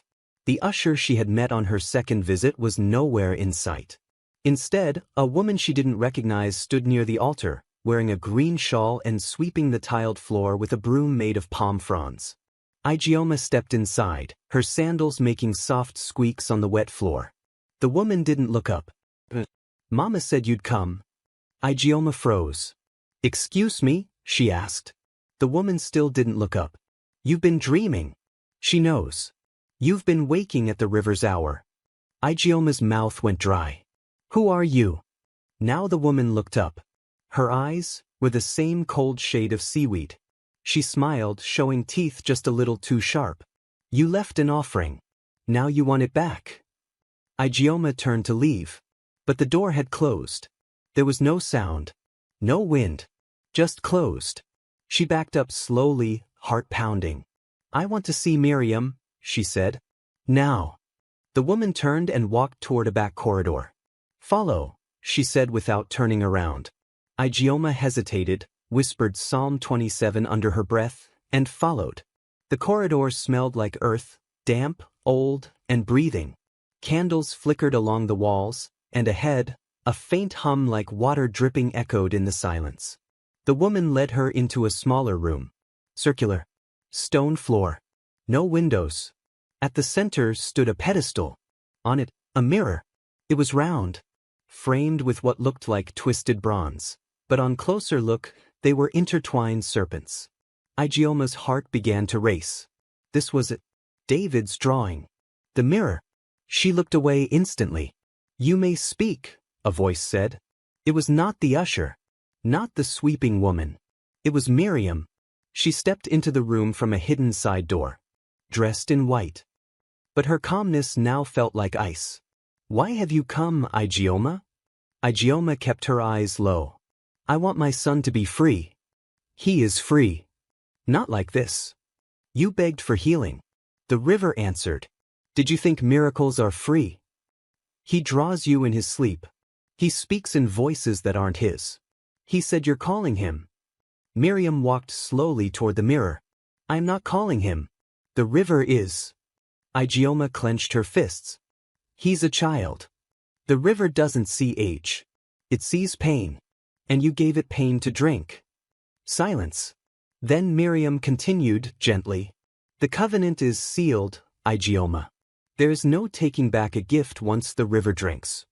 The usher she had met on her second visit was nowhere in sight. Instead, a woman she didn't recognize stood near the altar, wearing a green shawl and sweeping the tiled floor with a broom made of palm fronds. Igioma stepped inside, her sandals making soft squeaks on the wet floor. The woman didn't look up. Mama said you'd come. Igioma froze. Excuse me? She asked. The woman still didn't look up. You've been dreaming. She knows. You've been waking at the river's hour. Igioma's mouth went dry. Who are you? Now the woman looked up. Her eyes were the same cold shade of seaweed. She smiled, showing teeth just a little too sharp. You left an offering. Now you want it back. Igioma turned to leave. But the door had closed. There was no sound. No wind. Just closed. She backed up slowly, heart pounding. I want to see Miriam, she said. Now. The woman turned and walked toward a back corridor. Follow, she said without turning around. Igioma hesitated, whispered Psalm 27 under her breath, and followed. The corridor smelled like earth, damp, old, and breathing. Candles flickered along the walls, and ahead, a faint hum like water dripping echoed in the silence. The woman led her into a smaller room. Circular. Stone floor. No windows. At the center stood a pedestal. On it, a mirror. It was round, framed with what looked like twisted bronze. But on closer look, they were intertwined serpents. Igioma's heart began to race. This was it. David's drawing. The mirror. She looked away instantly. You may speak, a voice said. It was not the usher. Not the sweeping woman. It was Miriam. She stepped into the room from a hidden side door. Dressed in white. But her calmness now felt like ice. Why have you come, Igioma? Igioma kept her eyes low. I want my son to be free. He is free. Not like this. You begged for healing. The river answered. Did you think miracles are free? He draws you in his sleep. He speaks in voices that aren't his. He said you're calling him. Miriam walked slowly toward the mirror. I'm not calling him. The river is. Igioma clenched her fists. He's a child. The river doesn't see age. It sees pain. And you gave it pain to drink. Silence. Then Miriam continued gently. The covenant is sealed, Igioma. There's no taking back a gift once the river drinks.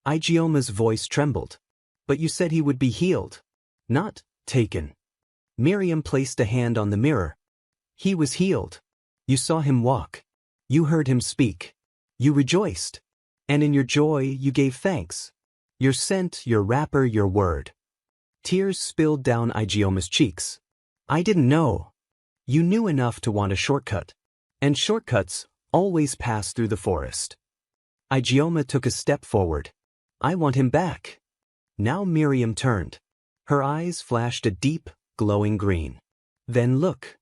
Igioma's voice trembled. But you said he would be healed. Not taken. Miriam placed a hand on the mirror. He was healed. You saw him walk. You heard him speak. You rejoiced. And in your joy you gave thanks. Your scent, your wrapper, your word. Tears spilled down Igioma's cheeks. I didn't know. You knew enough to want a shortcut. And shortcuts always pass through the forest. Igioma took a step forward. I want him back. Now Miriam turned. Her eyes flashed a deep, glowing green. Then look.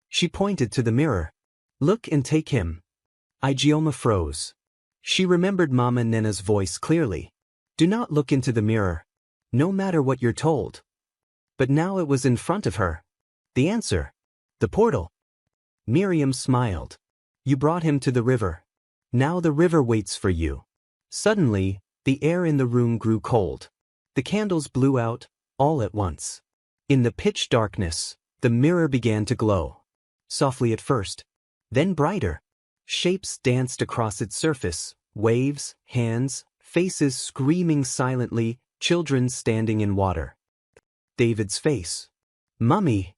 She pointed to the mirror. Look and take him. Igioma froze. She remembered Mama Nena's voice clearly. Do not look into the mirror. No matter what you're told. But now it was in front of her. The answer. The portal. Miriam smiled. You brought him to the river. Now the river waits for you. Suddenly, the air in the room grew cold. The candles blew out, all at once. In the pitch darkness, the mirror began to glow. Softly at first. Then brighter. Shapes danced across its surface. Waves, hands, faces screaming silently, children standing in water. David's face. Mummy!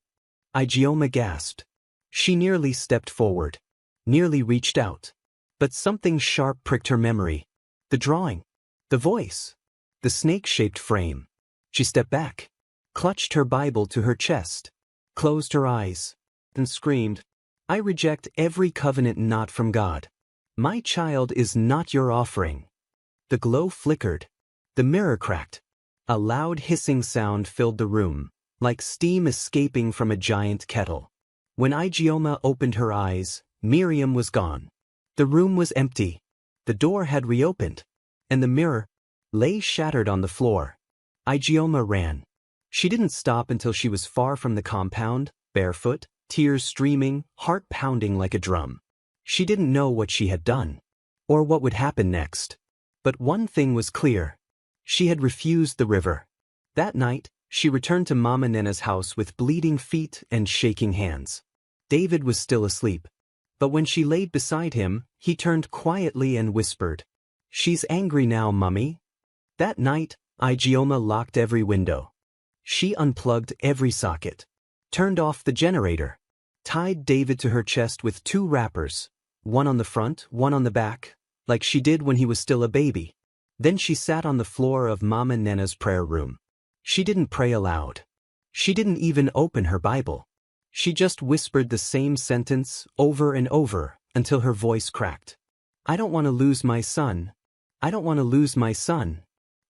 Igioma gasped. She nearly stepped forward. Nearly reached out. But something sharp pricked her memory. The drawing. The voice. The snake-shaped frame. She stepped back. Clutched her Bible to her chest. Closed her eyes. And screamed, I reject every covenant not from God. My child is not your offering. The glow flickered. The mirror cracked. A loud hissing sound filled the room, like steam escaping from a giant kettle. When Igioma opened her eyes, Miriam was gone. The room was empty. The door had reopened. And the mirror lay shattered on the floor. Igioma ran. She didn't stop until she was far from the compound, barefoot, tears streaming, heart pounding like a drum. She didn't know what she had done, or what would happen next. But one thing was clear. She had refused the river. That night, she returned to Mama Nena's house with bleeding feet and shaking hands. David was still asleep. But when she laid beside him, he turned quietly and whispered, "She's angry now, Mummy." That night, Ijeoma locked every window. She unplugged every socket, turned off the generator, tied David to her chest with 2 wrappers, one on the front, one on the back, like she did when he was still a baby. Then she sat on the floor of Mama Nena's prayer room. She didn't pray aloud. She didn't even open her Bible. She just whispered the same sentence over and over until her voice cracked. "I don't want to lose my son. I don't want to lose my son.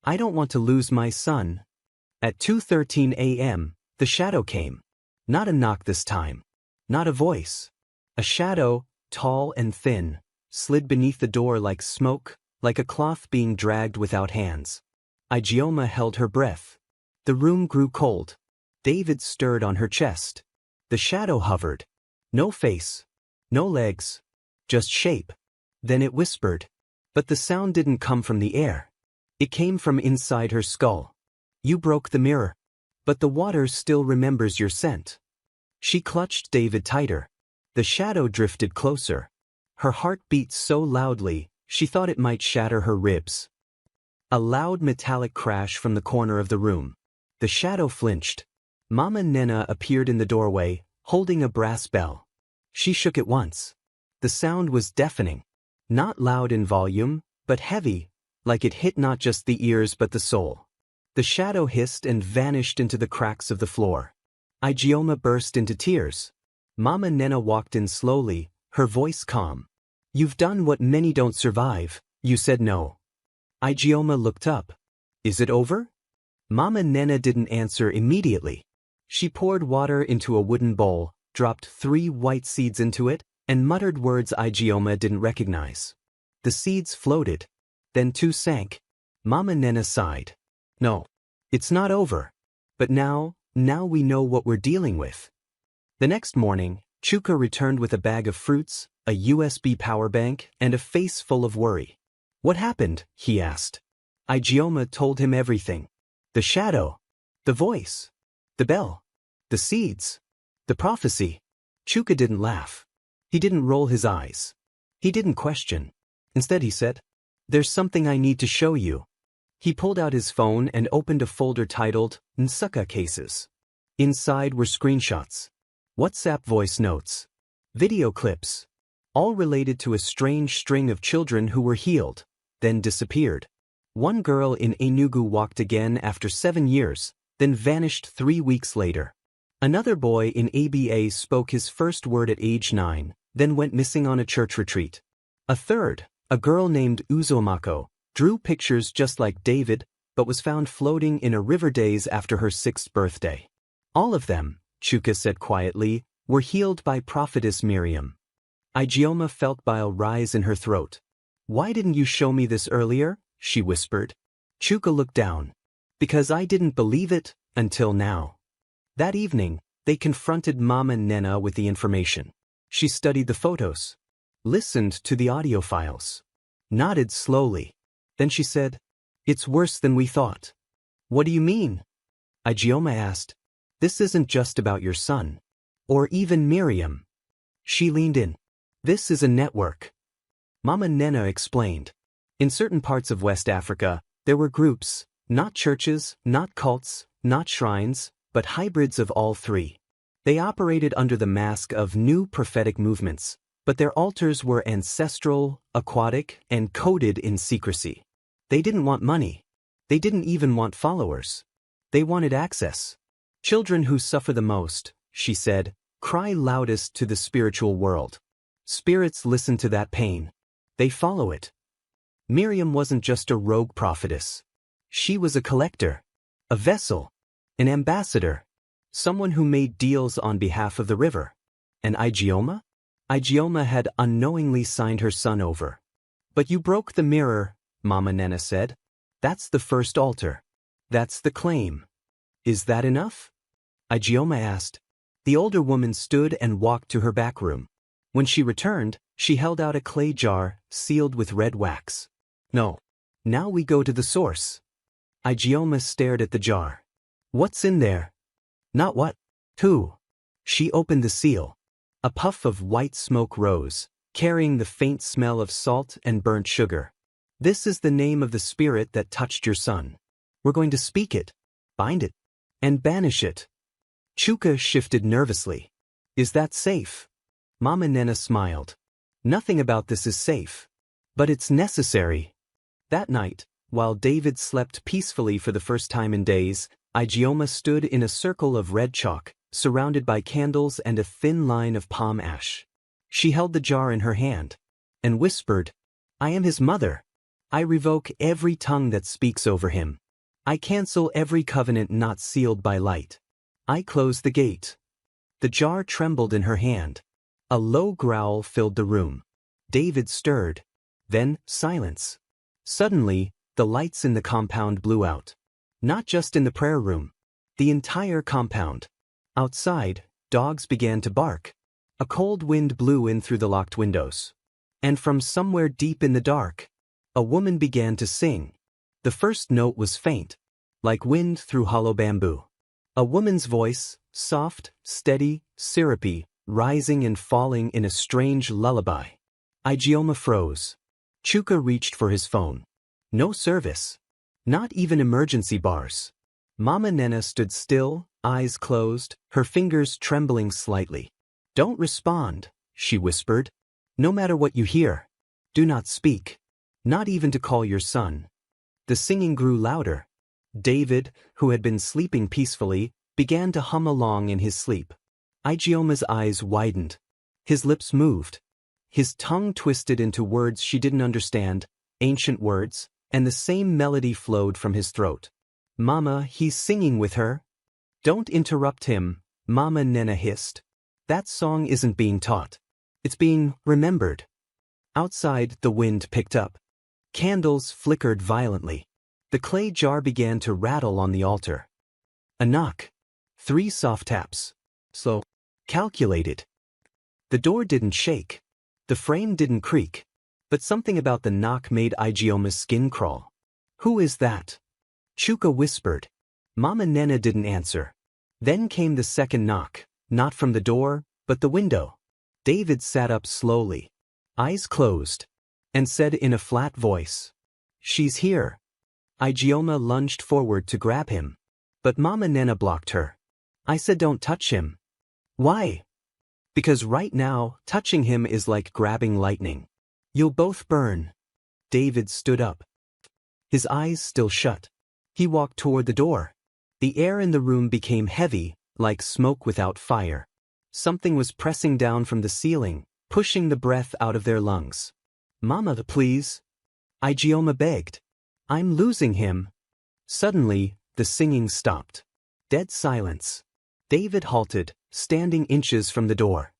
I don't want to lose my son." At 2:13 a.m., the shadow came. Not a knock this time. Not a voice. A shadow, tall and thin, slid beneath the door like smoke, like a cloth being dragged without hands. Ijeoma held her breath. The room grew cold. David stirred on her chest. The shadow hovered. No face. No legs. Just shape. Then it whispered. But the sound didn't come from the air. It came from inside her skull. "You broke the mirror. But the water still remembers your scent." She clutched David tighter. The shadow drifted closer. Her heart beat so loudly, she thought it might shatter her ribs. A loud metallic crash from the corner of the room. The shadow flinched. Mama Nena appeared in the doorway, holding a brass bell. She shook it once. The sound was deafening. Not loud in volume, but heavy, like it hit not just the ears but the soul. The shadow hissed and vanished into the cracks of the floor. Ijeoma burst into tears. Mama Nena walked in slowly, her voice calm. "You've done what many don't survive, you said no." Ijeoma looked up. "Is it over?" Mama Nena didn't answer immediately. She poured water into a wooden bowl, dropped 3 white seeds into it, and muttered words Ijeoma didn't recognize. The seeds floated. Then 2 sank. Mama Nena sighed. "No. It's not over. But now we know what we're dealing with." The next morning, Chuka returned with a bag of fruits, a USB power bank, and a face full of worry. "What happened?" he asked. Ijeoma told him everything. The shadow. The voice. The bell. The seeds. The prophecy. Chuka didn't laugh. He didn't roll his eyes. He didn't question. Instead he said, "There's something I need to show you." He pulled out his phone and opened a folder titled Nsukka Cases. Inside were screenshots, WhatsApp voice notes, video clips, all related to a strange string of children who were healed, then disappeared. One girl in Enugu walked again after 7 years, then vanished 3 weeks later. Another boy in ABA spoke his first word at age 9, then went missing on a church retreat. A third, a girl named Uzomako, drew pictures just like David, but was found floating in a river days after her 6th birthday. All of them, Chuka said quietly, were healed by prophetess Miriam. Ijeoma felt bile rise in her throat. "Why didn't you show me this earlier?" she whispered. Chuka looked down. "Because I didn't believe it, until now." That evening, they confronted Mama Nena with the information. She studied the photos, listened to the audio files, nodded slowly. Then she said, "It's worse than we thought." "What do you mean?" Ijeoma asked. "This isn't just about your son. Or even Miriam." She leaned in. "This is a network." Mama Nena explained. In certain parts of West Africa, there were groups, not churches, not cults, not shrines, but hybrids of all 3. They operated under the mask of new prophetic movements, but their altars were ancestral, aquatic, and coded in secrecy. They didn't want money. They didn't even want followers. They wanted access. "Children who suffer the most," she said, "cry loudest to the spiritual world. Spirits listen to that pain. They follow it." Miriam wasn't just a rogue prophetess. She was a collector, a vessel, an ambassador, someone who made deals on behalf of the river. And Ijeoma? Ijeoma had unknowingly signed her son over. "But you broke the mirror," Mama Nena said. "That's the first altar. That's the claim. Is that enough?" Ijeoma asked. The older woman stood and walked to her back room. When she returned, she held out a clay jar, sealed with red wax. "No. Now we go to the source." Ijeoma stared at the jar. "What's in there?" "Not what. Who?" She opened the seal. A puff of white smoke rose, carrying the faint smell of salt and burnt sugar. This is the name of the spirit that touched your son. We're going to speak it, bind it, and banish it. Chuka shifted nervously. Is that safe? Mama Nena smiled. Nothing about this is safe. But it's necessary. That night, while David slept peacefully for the first time in days, Ijeoma stood in a circle of red chalk, surrounded by candles and a thin line of palm ash. She held the jar in her hand and whispered, I am his mother. I revoke every tongue that speaks over him. I cancel every covenant not sealed by light. I close the gate. The jar trembled in her hand. A low growl filled the room. David stirred. Then, silence. Suddenly, the lights in the compound blew out. Not just in the prayer room. The entire compound. Outside, dogs began to bark. A cold wind blew in through the locked windows. And from somewhere deep in the dark, a woman began to sing. The first note was faint, like wind through hollow bamboo. A woman's voice, soft, steady, syrupy, rising and falling in a strange lullaby. Ijeoma froze. Chuka reached for his phone. No service. Not even emergency bars. Mama Nena stood still, eyes closed, her fingers trembling slightly. Don't respond, she whispered. No matter what you hear. Do not speak. Not even to call your son. The singing grew louder. David, who had been sleeping peacefully, began to hum along in his sleep. Ijeoma's eyes widened. His lips moved. His tongue twisted into words she didn't understand, ancient words, and the same melody flowed from his throat. Mama, he's singing with her. Don't interrupt him, Mama Nena hissed. That song isn't being taught. It's being remembered. Outside, the wind picked up. Candles flickered violently. The clay jar began to rattle on the altar. A knock. 3 soft taps. Slow. Calculated. The door didn't shake. The frame didn't creak. But something about the knock made Ijeoma's skin crawl. Who is that? Chuka whispered. Mama Nena didn't answer. Then came the second knock, not from the door, but the window. David sat up slowly, eyes closed, and said in a flat voice, She's here. Ijeoma lunged forward to grab him. But Mama Nena blocked her. I said don't touch him. Why? Because right now, touching him is like grabbing lightning. You'll both burn. David stood up. His eyes still shut. He walked toward the door. The air in the room became heavy, like smoke without fire. Something was pressing down from the ceiling, pushing the breath out of their lungs. Mama, please. Ijeoma begged. I'm losing him. Suddenly, the singing stopped. Dead silence. David halted, standing inches from the door.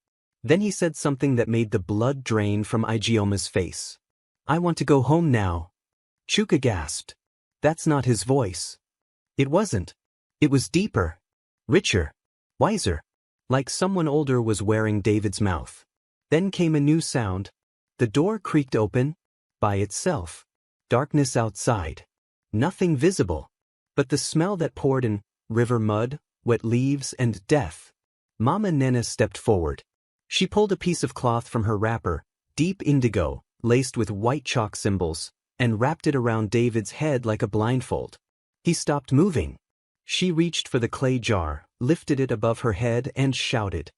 Then he said something that made the blood drain from Ijeoma's face. I want to go home now. Chuka gasped. That's not his voice. It wasn't. It was deeper, richer, wiser, like someone older was wearing David's mouth. Then came a new sound. The door creaked open, by itself. Darkness outside. Nothing visible. But the smell that poured in, river mud, wet leaves, and death. Mama Nena stepped forward. She pulled a piece of cloth from her wrapper, deep indigo, laced with white chalk symbols, and wrapped it around David's head like a blindfold. He stopped moving. She reached for the clay jar, lifted it above her head, and shouted,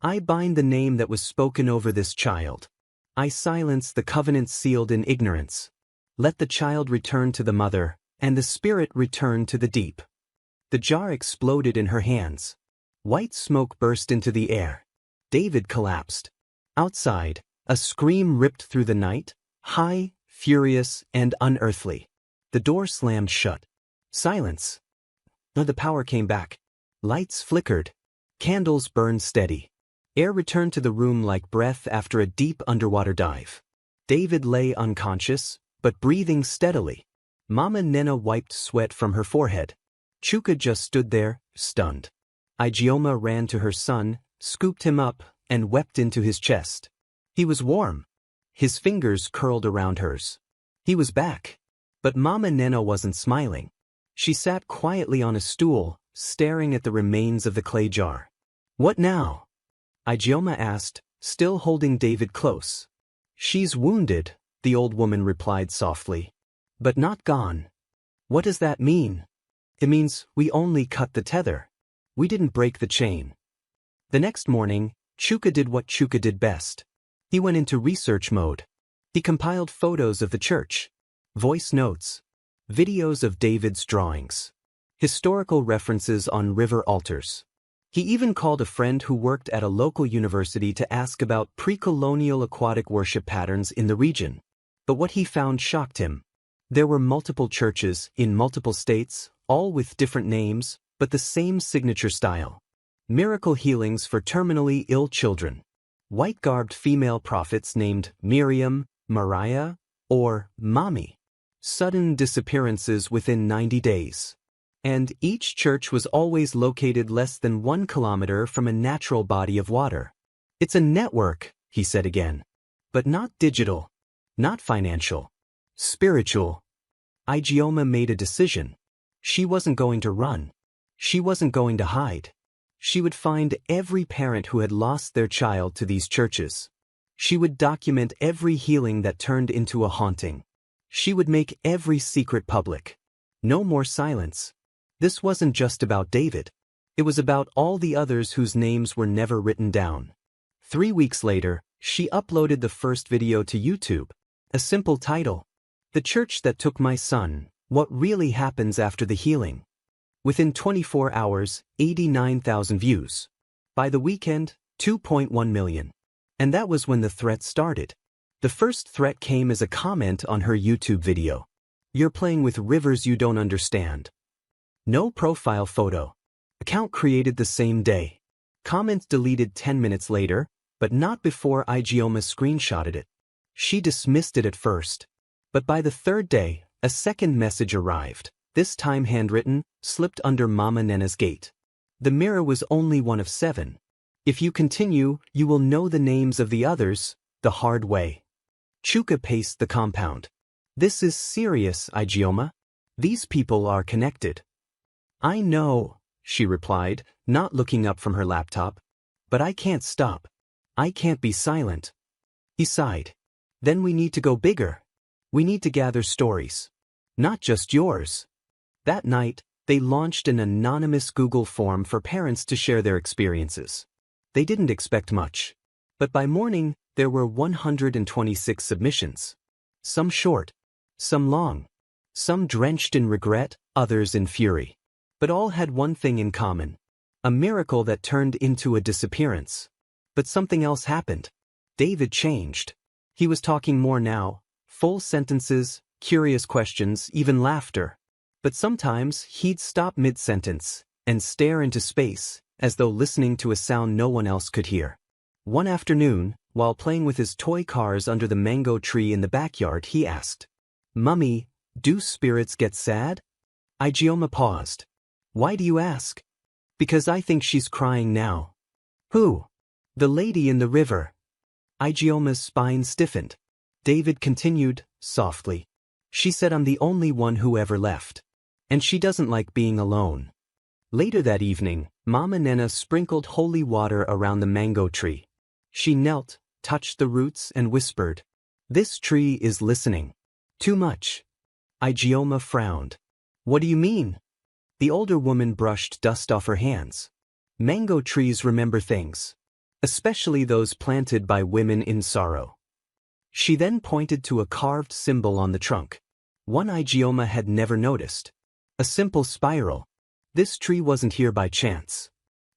I bind the name that was spoken over this child. I silence the covenant sealed in ignorance. Let the child return to the mother, and the spirit return to the deep. The jar exploded in her hands. White smoke burst into the air. David collapsed. Outside, a scream ripped through the night, high, furious, and unearthly. The door slammed shut. Silence. The power came back. Lights flickered. Candles burned steady. Air returned to the room like breath after a deep underwater dive. David lay unconscious, but breathing steadily. Mama Nena wiped sweat from her forehead. Chuka just stood there, stunned. Ijeoma ran to her son, scooped him up, and wept into his chest. He was warm. His fingers curled around hers. He was back. But Mama Nena wasn't smiling. She sat quietly on a stool, staring at the remains of the clay jar. What now? Ijeoma asked, still holding David close. She's wounded, the old woman replied softly. But not gone. What does that mean? It means we only cut the tether. We didn't break the chain. The next morning, Chuka did what Chuka did best. He went into research mode. He compiled photos of the church, voice notes, videos of David's drawings, historical references on river altars. He even called a friend who worked at a local university to ask about pre-colonial aquatic worship patterns in the region. But what he found shocked him. There were multiple churches in multiple states, all with different names, but the same signature style. Miracle healings for terminally ill children. White-garbed female prophets named Miriam, Mariah, or Mommy. Sudden disappearances within 90 days. And each church was always located less than 1 kilometer from a natural body of water. It's a network, he said again. But not digital. Not financial. Spiritual. Ijeoma made a decision. She wasn't going to run. She wasn't going to hide. She would find every parent who had lost their child to these churches. She would document every healing that turned into a haunting. She would make every secret public. No more silence. This wasn't just about David. It was about all the others whose names were never written down. 3 weeks later, she uploaded the first video to YouTube. A simple title. The Church That Took My Son, What Really Happens After the Healing. Within 24 hours, 89,000 views. By the weekend, 2.1 million. And that was when the threat started. The first threat came as a comment on her YouTube video. You're playing with rivers you don't understand. No profile photo. Account created the same day. Comment deleted 10 minutes later, but not before Ijeoma screenshotted it. She dismissed it at first. But by the third day, a second message arrived. This time handwritten, slipped under Mama Nena's gate. The mirror was only one of 7. If you continue, you will know the names of the others, the hard way. Chuka paced the compound. This is serious, Ijeoma. These people are connected. I know, she replied, not looking up from her laptop. But I can't stop. I can't be silent. He sighed. Then we need to go bigger. We need to gather stories. Not just yours. That night, they launched an anonymous Google form for parents to share their experiences. They didn't expect much. But by morning, there were 126 submissions. Some short, some long, some drenched in regret, others in fury. But all had one thing in common. A miracle that turned into a disappearance. But something else happened. David changed. He was talking more now, full sentences, curious questions, even laughter. But sometimes he'd stop mid-sentence and stare into space, as though listening to a sound no one else could hear. One afternoon, while playing with his toy cars under the mango tree in the backyard, he asked, Mummy, do spirits get sad? Ijeoma paused. Why do you ask? Because I think she's crying now. Who? The lady in the river. Ijeoma's spine stiffened. David continued, softly. She said I'm the only one who ever left. And she doesn't like being alone. Later that evening, Mama Nena sprinkled holy water around the mango tree. She knelt, touched the roots, and whispered, This tree is listening. Too much. Ijeoma frowned. What do you mean? The older woman brushed dust off her hands. Mango trees remember things. Especially those planted by women in sorrow. She then pointed to a carved symbol on the trunk. One Ijeoma had never noticed. A simple spiral. This tree wasn't here by chance.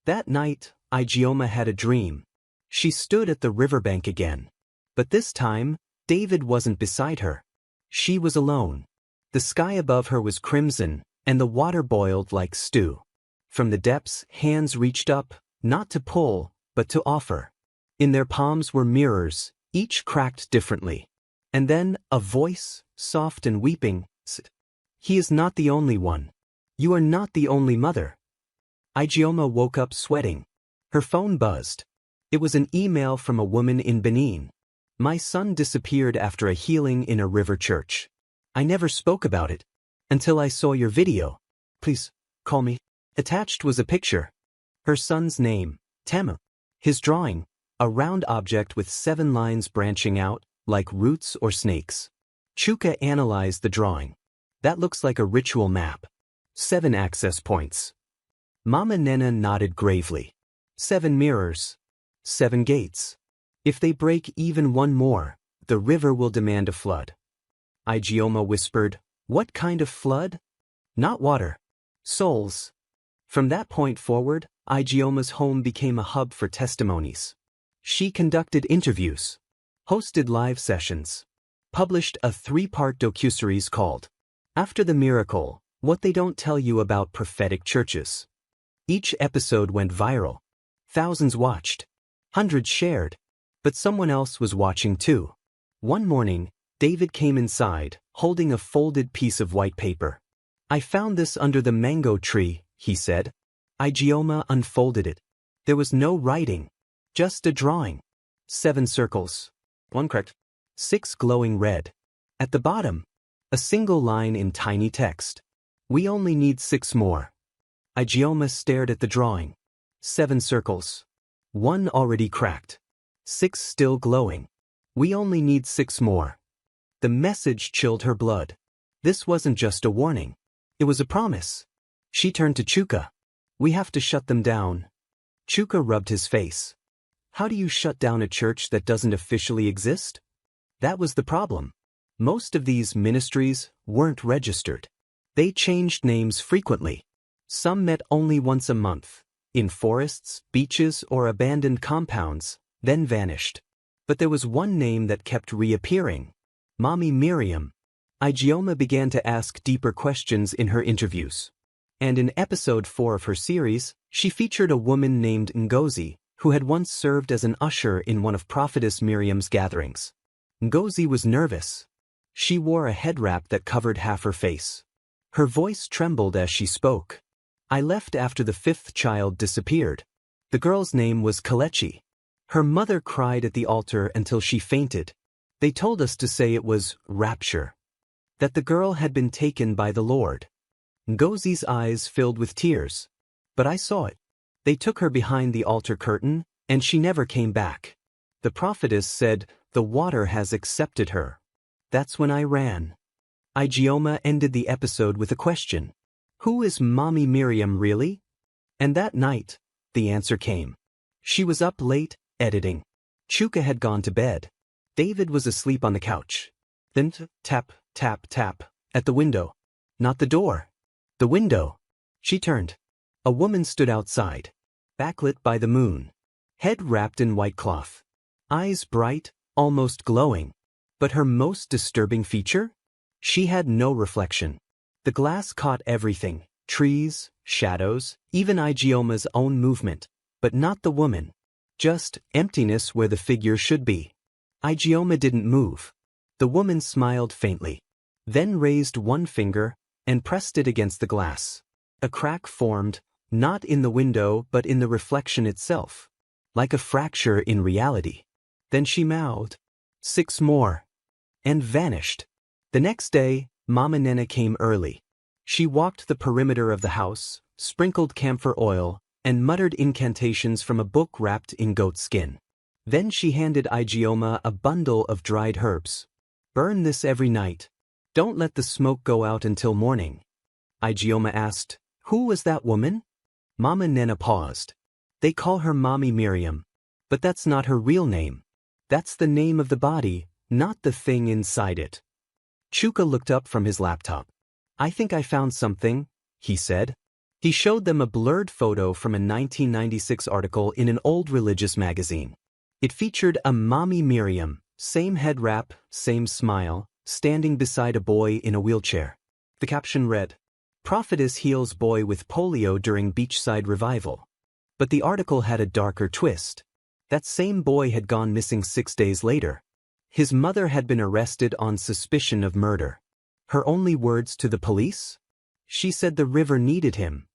That night, Ijeoma had a dream. She stood at the riverbank again. But this time, David wasn't beside her. She was alone. The sky above her was crimson, and the water boiled like stew. From the depths, hands reached up, not to pull, but to offer. In their palms were mirrors, each cracked differently. And then, a voice, soft and weeping, said, He is not the only one. You are not the only mother. Ijeoma woke up sweating. Her phone buzzed. It was an email from a woman in Benin. My son disappeared after a healing in a river church. I never spoke about it. Until I saw your video. Please, call me. Attached was a picture. Her son's name, Temu. His drawing, a round object with 7 lines branching out, like roots or snakes. Chuka analyzed the drawing. That looks like a ritual map. 7 access points. Mama Nena nodded gravely. 7 mirrors. 7 gates. If they break even one more, the river will demand a flood. Ijeoma whispered, "What kind of flood?" "Not water. Souls." From that point forward, Ijeoma's home became a hub for testimonies. She conducted interviews, hosted live sessions, published a 3-part docuseries called After the Miracle, What They Don't Tell You About Prophetic Churches. Each episode went viral. Thousands watched. Hundreds shared. But someone else was watching too. One morning, David came inside, holding a folded piece of white paper. "I found this under the mango tree," he said. Ijeoma unfolded it. There was no writing. Just a drawing. 7 circles. 1 correct. 6 glowing red. At the bottom, a single line in tiny text. "We only need 6 more." Ijeoma stared at the drawing. 7 circles. 1 already cracked. 6 still glowing. "We only need 6 more." The message chilled her blood. This wasn't just a warning. It was a promise. She turned to Chuka. "We have to shut them down." Chuka rubbed his face. "How do you shut down a church that doesn't officially exist?" That was the problem. Most of these ministries weren't registered. They changed names frequently. Some met only once a month, in forests, beaches, or abandoned compounds, then vanished. But there was one name that kept reappearing. Mommy Miriam. Ijeoma began to ask deeper questions in her interviews. And in episode 4 of her series, she featured a woman named Ngozi, who had once served as an usher in one of Prophetess Miriam's gatherings. Ngozi was nervous. She wore a head wrap that covered half her face. Her voice trembled as she spoke. "I left after the 5th child disappeared. The girl's name was Kalechi. Her mother cried at the altar until she fainted. They told us to say it was rapture. That the girl had been taken by the Lord." Ngozi's eyes filled with tears. "But I saw it. They took her behind the altar curtain, and she never came back. The prophetess said, 'The water has accepted her.' That's when I ran." Ijeoma ended the episode with a question. "Who is Mommy Miriam really?" And that night, the answer came. She was up late, editing. Chuka had gone to bed. David was asleep on the couch. Then tap, tap, tap, at the window. Not the door. The window. She turned. A woman stood outside, backlit by the moon. Head wrapped in white cloth. Eyes bright, almost glowing. But her most disturbing feature? She had no reflection. The glass caught everything, trees, shadows, even Ijeoma's own movement, but not the woman. Just emptiness where the figure should be. Ijeoma didn't move. The woman smiled faintly, then raised one finger and pressed it against the glass. A crack formed, not in the window but in the reflection itself, like a fracture in reality. Then she mouthed, "6 more," and vanished. The next day, Mama Nena came early. She walked the perimeter of the house, sprinkled camphor oil, and muttered incantations from a book wrapped in goat skin. Then she handed Ijeoma a bundle of dried herbs. "Burn this every night. Don't let the smoke go out until morning." Ijeoma asked, "Who was that woman?" Mama Nena paused. "They call her Mommy Miriam. But that's not her real name. That's the name of the body, not the thing inside it." Chuka looked up from his laptop. "I think I found something," he said. He showed them a blurred photo from a 1996 article in an old religious magazine. It featured a Mommy Miriam, same head wrap, same smile, standing beside a boy in a wheelchair. The caption read, "Prophetess heals boy with polio during beachside revival." But the article had a darker twist. That same boy had gone missing 6 days later. His mother had been arrested on suspicion of murder. Her only words to the police? She said the river needed him.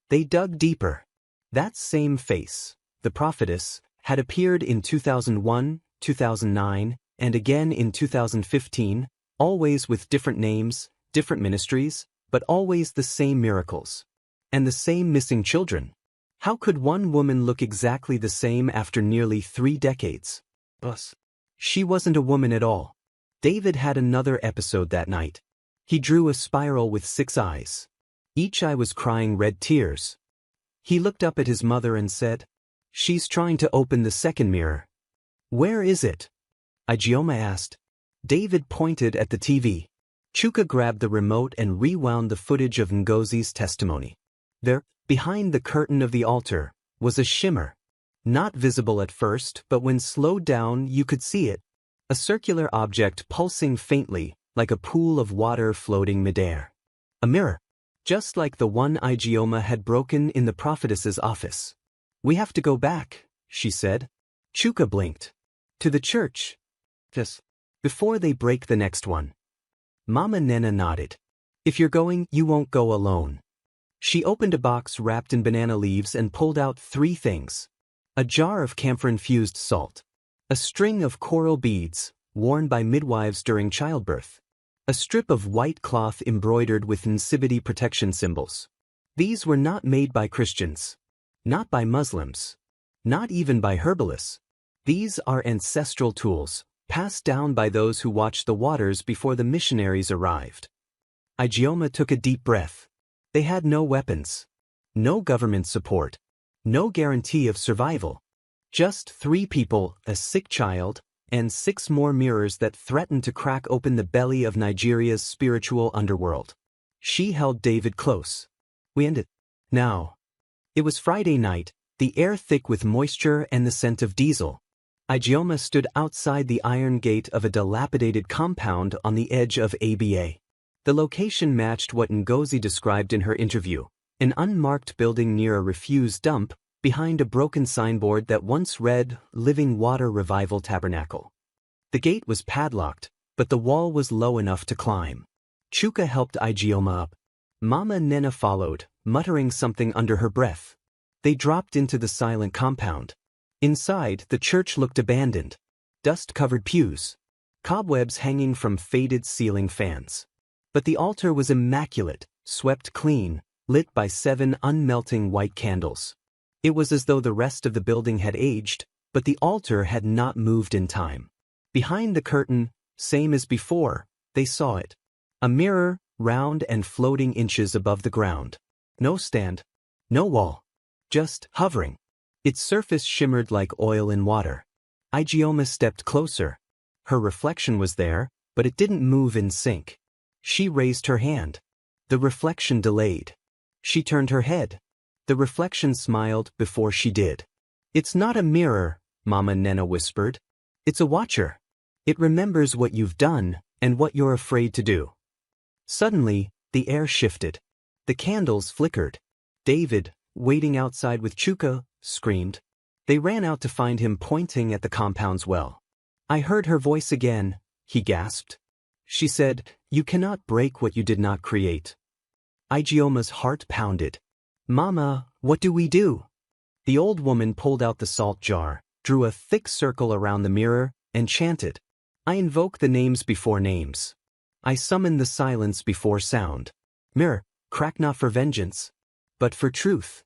They dug deeper. That same face, the prophetess, had appeared in 2001, 2009, and again in 2015, always with different names, different ministries, but always the same miracles. And the same missing children. How could one woman look exactly the same after nearly 3 decades? She wasn't a woman at all. David had another episode that night. He drew a spiral with 6 eyes. Each eye was crying red tears. He looked up at his mother and said, "She's trying to open the second mirror." "Where is it?" Ijeoma asked. David pointed at the TV. Chuka grabbed the remote and rewound the footage of Ngozi's testimony. There, behind the curtain of the altar, was a shimmer. Not visible at first, but when slowed down you could see it. A circular object pulsing faintly, like a pool of water floating midair. A mirror. Just like the one Ijeoma had broken in the prophetess's office. "We have to go back," she said. Chuka blinked. "To the church?" "Yes. Before they break the next one." Mama Nena nodded. "If you're going, you won't go alone." She opened a box wrapped in banana leaves and pulled out 3 things. A jar of camphor-infused salt. A string of coral beads, worn by midwives during childbirth. A strip of white cloth embroidered with Nsibidi protection symbols. These were not made by Christians. Not by Muslims. Not even by herbalists. These are ancestral tools, passed down by those who watched the waters before the missionaries arrived. Ijeoma took a deep breath. They had no weapons. No government support. No guarantee of survival. Just 3 people, a sick child, and 6 more mirrors that threatened to crack open the belly of Nigeria's spiritual underworld. She held David close. "We end it now." It was Friday night, the air thick with moisture and the scent of diesel. Ijeoma stood outside the iron gate of a dilapidated compound on the edge of ABA. The location matched what Ngozi described in her interview, an unmarked building near a refuse dump, behind a broken signboard that once read, "Living Water Revival Tabernacle." The gate was padlocked, but the wall was low enough to climb. Chuka helped Ijeoma up. Mama Nena followed, muttering something under her breath. They dropped into the silent compound. Inside, the church looked abandoned. Dust-covered pews. Cobwebs hanging from faded ceiling fans. But the altar was immaculate, swept clean, lit by 7 unmelting white candles. It was as though the rest of the building had aged, but the altar had not moved in time. Behind the curtain, same as before, they saw it. A mirror, round and floating inches above the ground. No stand. No wall. Just hovering. Its surface shimmered like oil in water. Ijeoma stepped closer. Her reflection was there, but it didn't move in sync. She raised her hand. The reflection delayed. She turned her head. The reflection smiled before she did. "It's not a mirror," Mama Nena whispered. "It's a watcher. It remembers what you've done and what you're afraid to do." Suddenly, the air shifted. The candles flickered. David, waiting outside with Chuka, screamed. They ran out to find him pointing at the compound's well. "I heard her voice again," he gasped. She said, "You cannot break what you did not create." Ijeoma's heart pounded. "Mama, what do we do?" The old woman pulled out the salt jar, drew a thick circle around the mirror, and chanted, "I invoke the names before names. I summon the silence before sound. Mirror, crack not for vengeance, but for truth."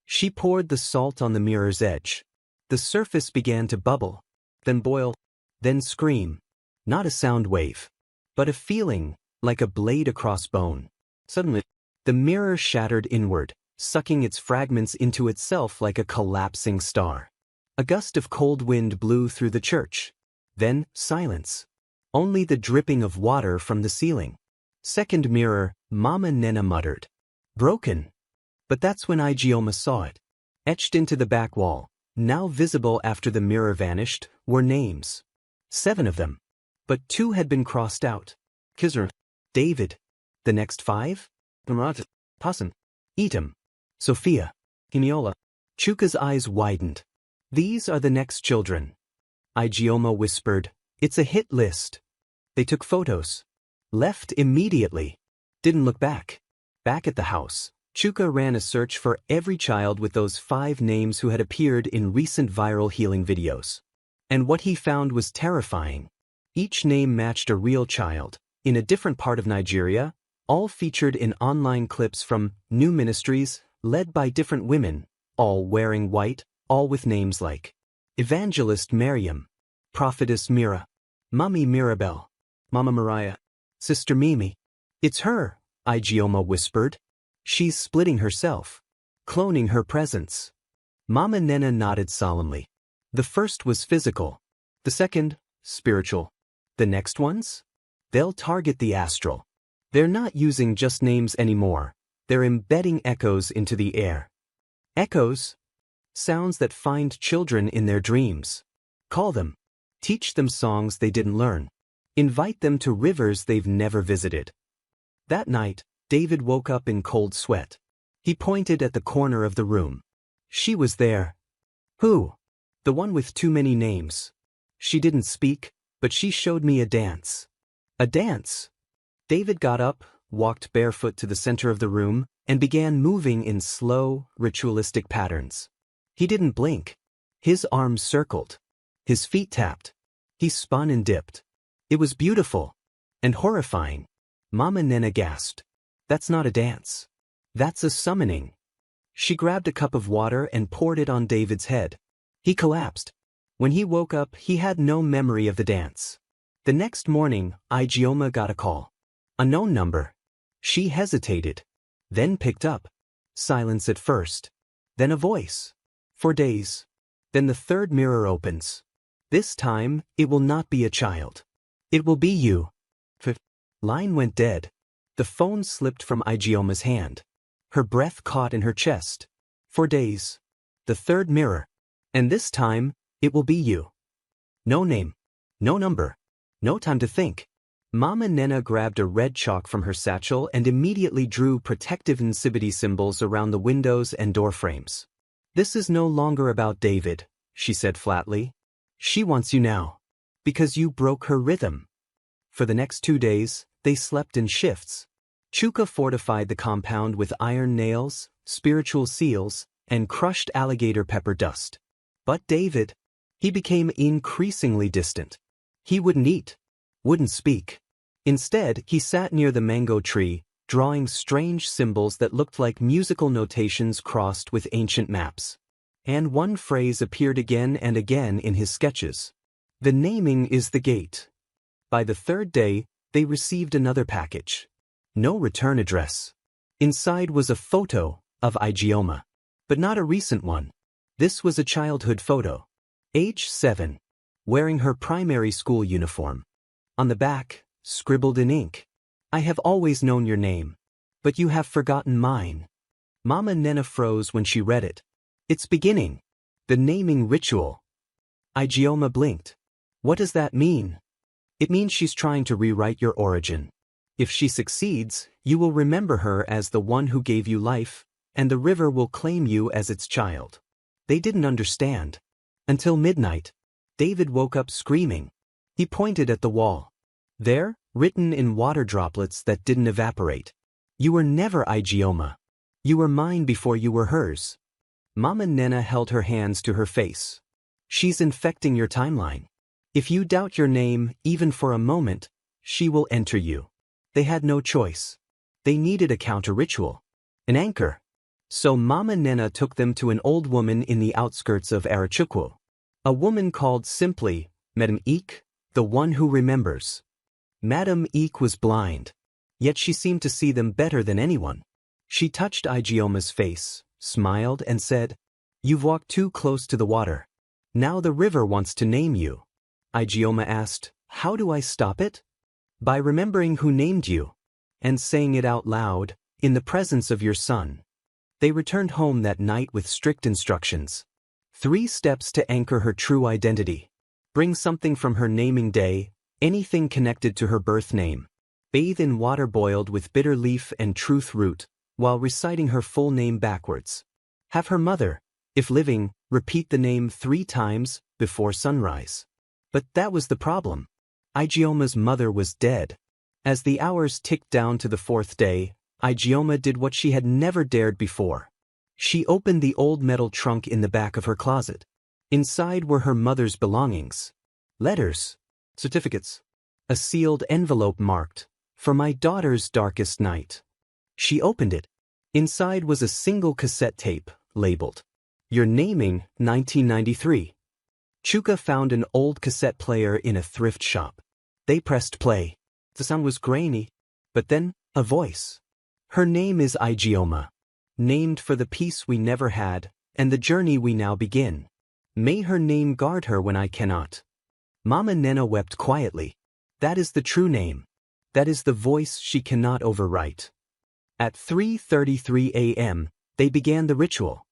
She poured the salt on the mirror's edge. The surface began to bubble, then boil, then scream. Not a sound wave, but a feeling, like a blade across bone. Suddenly, the mirror shattered inward, sucking its fragments into itself like a collapsing star. A gust of cold wind blew through the church. Then, silence. Only the dripping of water from the ceiling. "Second mirror," Mama Nena muttered. "Broken." But that's when Ijeoma saw it. Etched into the back wall, now visible after the mirror vanished, were names. 7 of them. But 2 had been crossed out. Kizr. David. The next 5? Murat. Hassan. Etam. Sophia. Hiniola. Chuka's eyes widened. "These are the next children." Ijeoma whispered, "It's a hit list." They took photos. Left immediately. Didn't look back. Back at the house, Chuka ran a search for every child with those 5 names who had appeared in recent viral healing videos. And what he found was terrifying. Each name matched a real child, in a different part of Nigeria, all featured in online clips from new ministries, led by different women, all wearing white, all with names like Evangelist Miriam, Prophetess Mira, Mummy Mirabelle, Mama Mariah, Sister Mimi. It's her, Igioma whispered. She's splitting herself, cloning her presence. Mama Nena nodded solemnly. The first was physical. The second, spiritual. The next ones? They'll target the astral. They're not using just names anymore. They're embedding echoes into the air. Echoes? Sounds that find children in their dreams. Call them. Teach them songs they didn't learn. Invite them to rivers they've never visited. That night, David woke up in cold sweat. He pointed at the corner of the room. She was there. Who? The one with too many names. She didn't speak, but she showed me a dance. A dance? David got up, walked barefoot to the center of the room, and began moving in slow, ritualistic patterns. He didn't blink. His arms circled. His feet tapped. He spun and dipped. It was beautiful. And horrifying. Mama Nena gasped. That's not a dance. That's a summoning. She grabbed a cup of water and poured it on David's head. He collapsed. When he woke up, he had no memory of the dance. The next morning, Igioma got a call. A known number. She hesitated. Then picked up. Silence at first. Then a voice. For days. Then the third mirror opens. This time, it will not be a child. It will be you. Line went dead. The phone slipped from Igioma's hand. Her breath caught in her chest. For days. The third mirror. And this time, it will be you. No name. No number. No time to think. Mama Nena grabbed a red chalk from her satchel and immediately drew protective Nsibidi symbols around the windows and door frames. This is no longer about David, she said flatly. She wants you now. Because you broke her rhythm. For the next 2 days, they slept in shifts. Chuka fortified the compound with iron nails, spiritual seals, and crushed alligator pepper dust. But David, he became increasingly distant. He wouldn't eat, wouldn't speak. Instead, he sat near the mango tree, drawing strange symbols that looked like musical notations crossed with ancient maps. And one phrase appeared again and again in his sketches. The naming is the gate. By the third day, they received another package. No return address. Inside was a photo of Igioma, but not a recent one. This was a childhood photo. Age 7. Wearing her primary school uniform. On the back, scribbled in ink. I have always known your name, but you have forgotten mine. Mama Nena froze when she read it. It's beginning. The naming ritual. Igioma blinked. What does that mean? It means she's trying to rewrite your origin. If she succeeds, you will remember her as the one who gave you life, and the river will claim you as its child. They didn't understand. Until midnight. David woke up screaming. He pointed at the wall. There, written in water droplets that didn't evaporate. You were never Igioma. You were mine before you were hers. Mama Nena held her hands to her face. She's infecting your timeline. If you doubt your name, even for a moment, she will enter you. They had no choice. They needed a counter-ritual. An anchor. So Mama Nena took them to an old woman in the outskirts of Arachuco. A woman called simply, Madame Eek, the one who remembers. Madame Eek was blind. Yet she seemed to see them better than anyone. She touched Igioma's face, smiled and said, You've walked too close to the water. Now the river wants to name you. Igioma asked, How do I stop it? By remembering who named you, and saying it out loud, in the presence of your son. They returned home that night with strict instructions. 3 steps to anchor her true identity. Bring something from her naming day, anything connected to her birth name. Bathe in water boiled with bitter leaf and truth root, while reciting her full name backwards. Have her mother, if living, repeat the name 3 times before sunrise. But that was the problem. Igioma's mother was dead. As the hours ticked down to the 4th day, Igioma did what she had never dared before. She opened the old metal trunk in the back of her closet. Inside were her mother's belongings. Letters, certificates, a sealed envelope marked, For my daughter's darkest night. She opened it. Inside was a single cassette tape, labeled, Your naming, 1993. Chuka found an old cassette player in a thrift shop. They pressed play. The sound was grainy, but then, a voice. Her name is Igioma. Named for the peace we never had, and the journey we now begin. May her name guard her when I cannot. Mama Nena wept quietly. That is the true name. That is the voice she cannot overwrite. At 3:33 a.m., they began the ritual.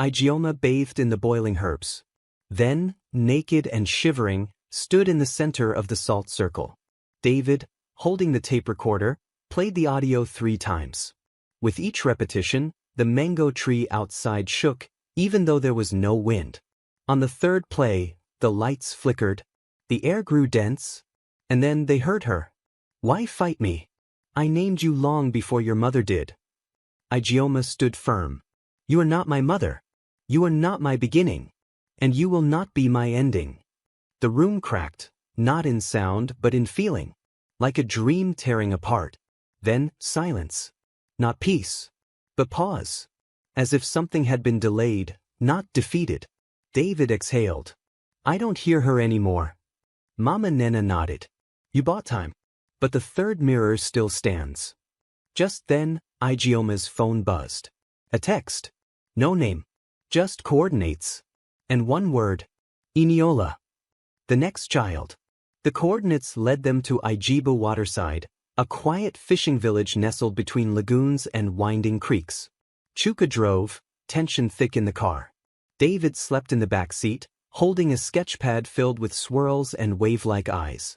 Igioma bathed in the boiling herbs. Then, naked and shivering, stood in the center of the salt circle. David, holding the tape recorder, played the audio 3 times. With each repetition, the mango tree outside shook, even though there was no wind. On the third play, the lights flickered, the air grew dense, and then they heard her. Why fight me? I named you long before your mother did. Igioma stood firm. You are not my mother. You are not my beginning. And you will not be my ending. The room cracked, not in sound but in feeling, like a dream tearing apart. Then, silence. Not peace, but pause. As if something had been delayed, not defeated. David exhaled. I don't hear her anymore. Mama Nena nodded. You bought time. But the third mirror still stands. Just then, Igioma's phone buzzed. A text. No name. Just coordinates. And one word. Iniola. The next child. The coordinates led them to Igiba Waterside, a quiet fishing village nestled between lagoons and winding creeks. Chuka drove, tension thick in the car. David slept in the back seat, holding a sketchpad filled with swirls and wave-like eyes.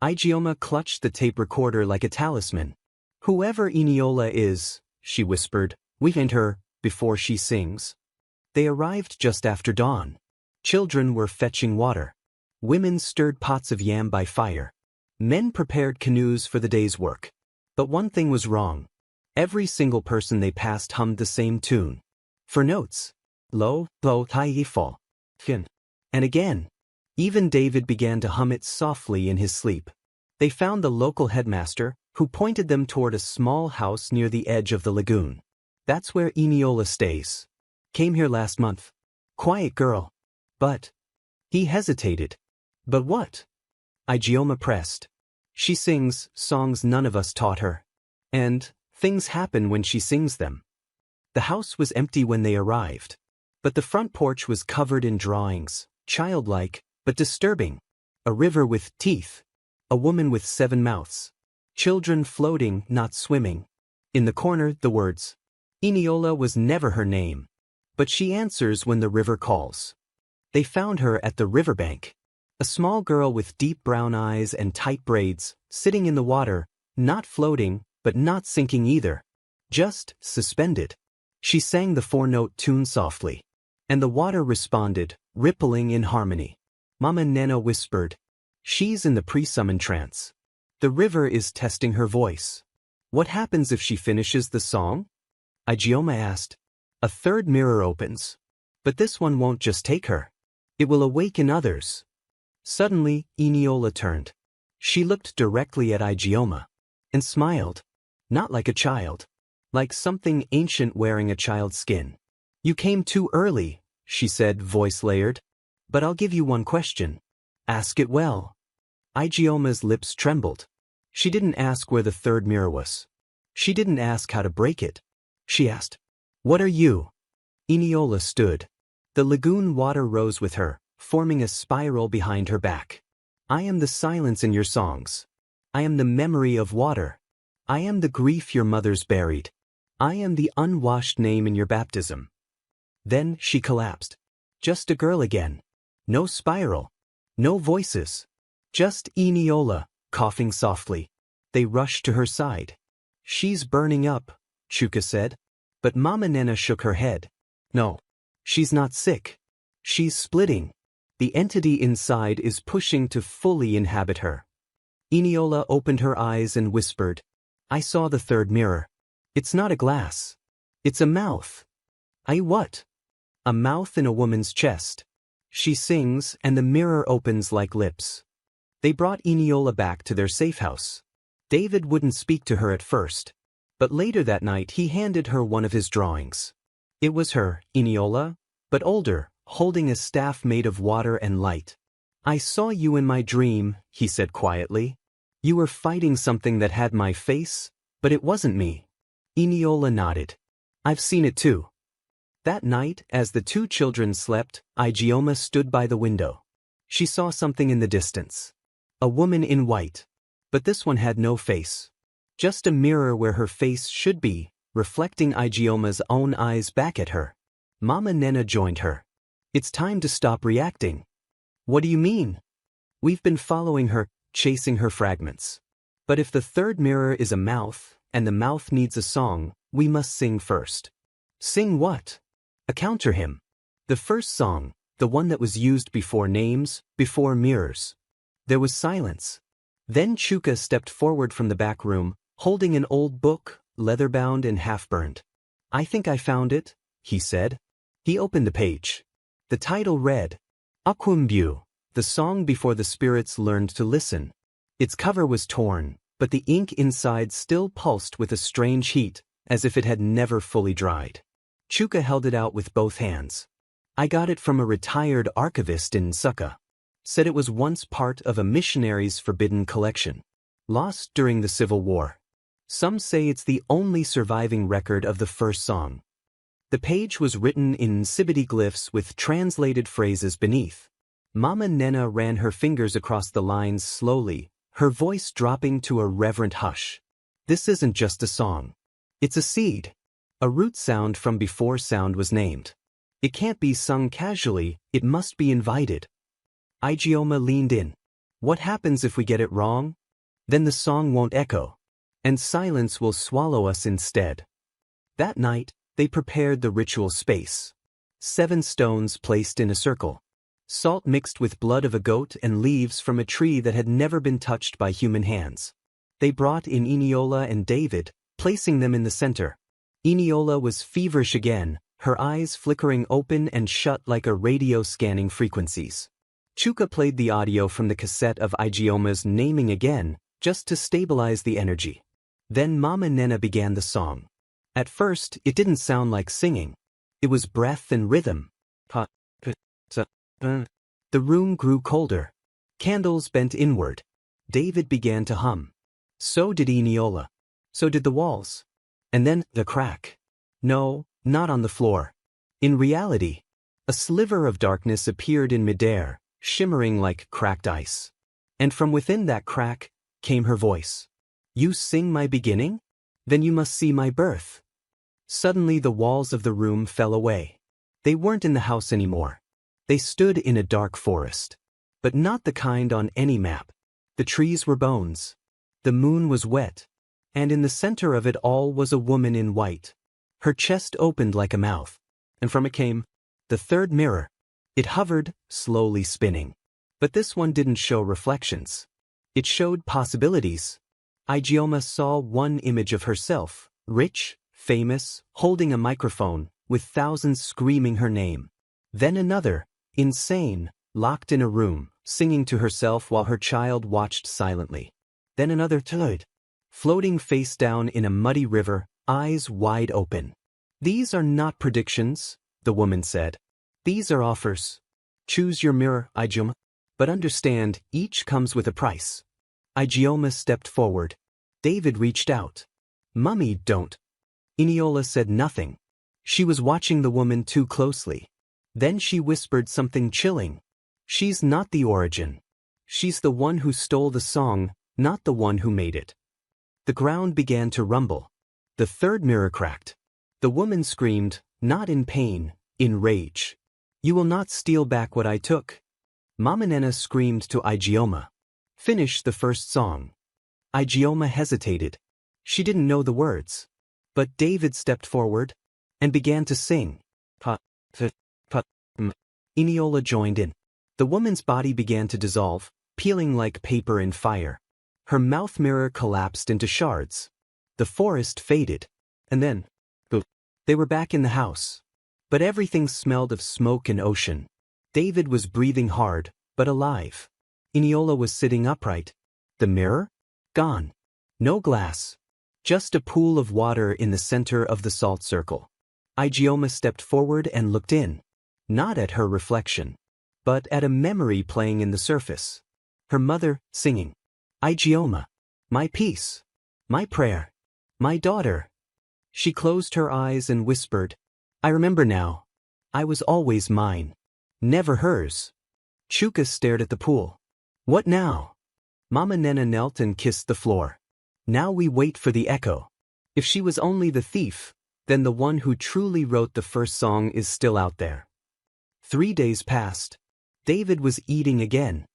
Igioma clutched the tape recorder like a talisman. Whoever Iniola is, she whispered, we find her, before she sings. They arrived just after dawn. Children were fetching water. Women stirred pots of yam by fire. Men prepared canoes for the day's work. But one thing was wrong. Every single person they passed hummed the same tune. For notes. Lo, lo, taifo. Fin. And again. Even David began to hum it softly in his sleep. They found the local headmaster, who pointed them toward a small house near the edge of the lagoon. That's where Iniola stays. Came here last month. Quiet girl. But. He hesitated. But what? Igioma pressed. She sings songs none of us taught her. And things happen when she sings them. The house was empty when they arrived. But the front porch was covered in drawings, childlike, but disturbing. A river with teeth. A woman with 7 mouths. Children floating, not swimming. In the corner, the words. Iniola was never her name. But she answers when the river calls. They found her at the riverbank. A small girl with deep brown eyes and tight braids, sitting in the water, not floating, but not sinking either. Just suspended. She sang the 4-note tune softly. And the water responded, rippling in harmony. Mama Nena whispered. She's in the pre-summon trance. The river is testing her voice. What happens if she finishes the song? Igioma asked. A third mirror opens. But this one won't just take her. It will awaken others. Suddenly, Iniola turned. She looked directly at Igioma. And smiled. Not like a child. Like something ancient wearing a child's skin. You came too early, she said, voice layered. But I'll give you one question. Ask it well. Igioma's lips trembled. She didn't ask where the third mirror was. She didn't ask how to break it. She asked, What are you? Iniola stood. The lagoon water rose with her, forming a spiral behind her back. I am the silence in your songs. I am the memory of water. I am the grief your mother's buried. I am the unwashed name in your baptism. Then she collapsed. Just a girl again. No spiral. No voices. Just Iniola, coughing softly. They rushed to her side. She's burning up, Chuka said. But Mama Nena shook her head. No. She's not sick. She's splitting. The entity inside is pushing to fully inhabit her. Iniola opened her eyes and whispered. I saw the third mirror. It's not a glass. It's a mouth. What? A mouth in a woman's chest. She sings and the mirror opens like lips. They brought Iniola back to their safe house. David wouldn't speak to her at first. But later that night he handed her one of his drawings. It was her, Iniola, but older, holding a staff made of water and light. "I saw you in my dream," he said quietly. "You were fighting something that had my face, but it wasn't me." Eniola nodded. "I've seen it too." That night, as the two children slept, Igioma stood by the window. She saw something in the distance. A woman in white. But this one had no face. Just a mirror where her face should be, reflecting Igioma's own eyes back at her. Mama Nena joined her. "It's time to stop reacting." "What do you mean?" "We've been following her, chasing her fragments. But if the third mirror is a mouth, and the mouth needs a song, we must sing first." "Sing what?" "A counter hymn. The first song, the one that was used before names, before mirrors." There was silence. Then Chuka stepped forward from the back room, holding an old book, leather-bound and half-burned. "I think I found it," he said. He opened the page. The title read, Akwumbu, the song before the spirits learned to listen. Its cover was torn, but the ink inside still pulsed with a strange heat, as if it had never fully dried. Chuka held it out with both hands. "I got it from a retired archivist in Nsukka. Said it was once part of a missionary's forbidden collection. Lost during the Civil War. Some say it's the only surviving record of the first song." The page was written in Nsibidi glyphs with translated phrases beneath. Mama Nena ran her fingers across the lines slowly, her voice dropping to a reverent hush. "This isn't just a song. It's a seed. A root sound from before sound was named. It can't be sung casually, it must be invited." Igioma leaned in. "What happens if we get it wrong? Then the song won't echo. And silence will swallow us instead." That night, they prepared the ritual space. 7 stones placed in a circle. Salt mixed with blood of a goat and leaves from a tree that had never been touched by human hands. They brought in Eniola and David, placing them in the center. Eniola was feverish again, her eyes flickering open and shut like a radio scanning frequencies. Chuka played the audio from the cassette of Igioma's naming again, just to stabilize the energy. Then Mama Nena began the song. At first, it didn't sound like singing. It was breath and rhythm. The room grew colder. Candles bent inward. David began to hum. So did Eniola. So did the walls. And then, the crack. No, not on the floor. In reality, a sliver of darkness appeared in midair, shimmering like cracked ice. And from within that crack, came her voice. "You sing my beginning? Then you must see my birth." Suddenly the walls of the room fell away. They weren't in the house anymore. They stood in a dark forest. But not the kind on any map. The trees were bones. The moon was wet. And in the center of it all was a woman in white. Her chest opened like a mouth. And from it came the third mirror. It hovered, slowly spinning. But this one didn't show reflections. It showed possibilities. Igioma saw one image of herself, rich, famous, holding a microphone, with thousands screaming her name. Then another, insane, locked in a room, singing to herself while her child watched silently. Then another third, floating face down in a muddy river, eyes wide open. "These are not predictions," the woman said. "These are offers. Choose your mirror, Igioma. But understand, each comes with a price." Igioma stepped forward. David reached out. "Mummy, don't." Eniola said nothing. She was watching the woman too closely. Then she whispered something chilling. "She's not the origin. She's the one who stole the song, not the one who made it." The ground began to rumble. The third mirror cracked. The woman screamed, not in pain, in rage. "You will not steal back what I took." Mama Nena screamed to Igioma. "Finish the first song." Igioma hesitated. She didn't know the words. But David stepped forward and began to sing. Eniola joined in. The woman's body began to dissolve, peeling like paper in fire. Her mouth mirror collapsed into shards. The forest faded. And then, poof, they were back in the house. But everything smelled of smoke and ocean. David was breathing hard, but alive. Eniola was sitting upright. The mirror? Gone. No glass. Just a pool of water in the center of the salt circle. Igioma stepped forward and looked in. not at her reflection, but at a memory playing in the surface. Her mother, singing, Igioma, my peace, my prayer, my daughter. She closed her eyes and whispered, I remember now. I was always mine. Never hers. Chuka stared at the pool. What now? Mama Nena knelt and kissed the floor. Now we wait for the echo. If she was only the thief, then the one who truly wrote the first song is still out there. 3 days passed. David was eating again.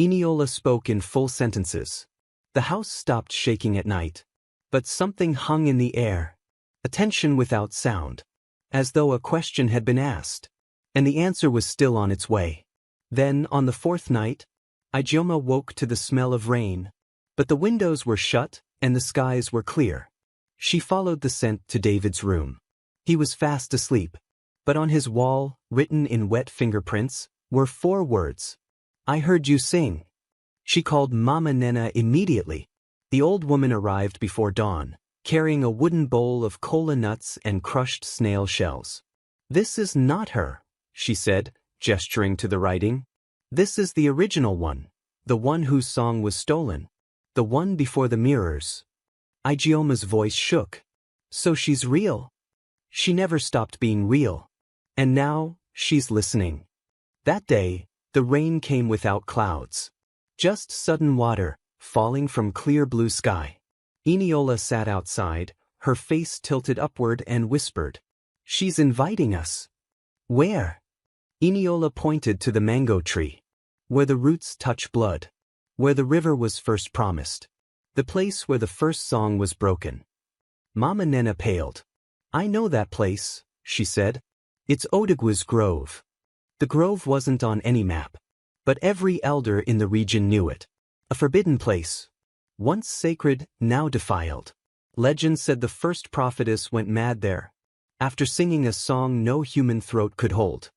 Eniola spoke in full sentences. The house stopped shaking at night. But something hung in the air. A tension without sound. As though a question had been asked. And the answer was still on its way. Then, on the 4th night, Igioma woke to the smell of rain. But the windows were shut, and the skies were clear. She followed the scent to David's room. He was fast asleep. But on his wall, written in wet fingerprints, were 4 words. I heard you sing. She called Mama Nena immediately. The old woman arrived before dawn, carrying a wooden bowl of cola nuts and crushed snail shells. This is not her, she said, gesturing to the writing. This is the original one, the one whose song was stolen, the one before the mirrors. Igioma's voice shook. So she's real. She never stopped being real. And now, she's listening. That day, the rain came without clouds. Just sudden water, falling from clear blue sky. Eniola sat outside, her face tilted upward and whispered, She's inviting us. Where? Eniola pointed to the mango tree. Where the roots touch blood. Where the river was first promised. The place where the first song was broken. Mama Nena paled. I know that place, she said. It's Odigwa's Grove. The grove wasn't on any map. But every elder in the region knew it. A forbidden place. Once sacred, now defiled. Legend said the first prophetess went mad there. After singing a song no human throat could hold.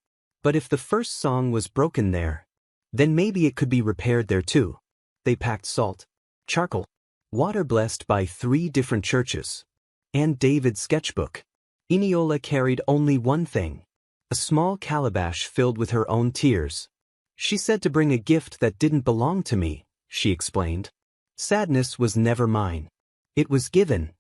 But if the first song was broken there, then maybe it could be repaired there too. They packed salt, charcoal, water blessed by 3 different churches, and David's sketchbook. Eniola carried only one thing. A small calabash filled with her own tears. She said to bring a gift that didn't belong to me, she explained. Sadness was never mine. It was given.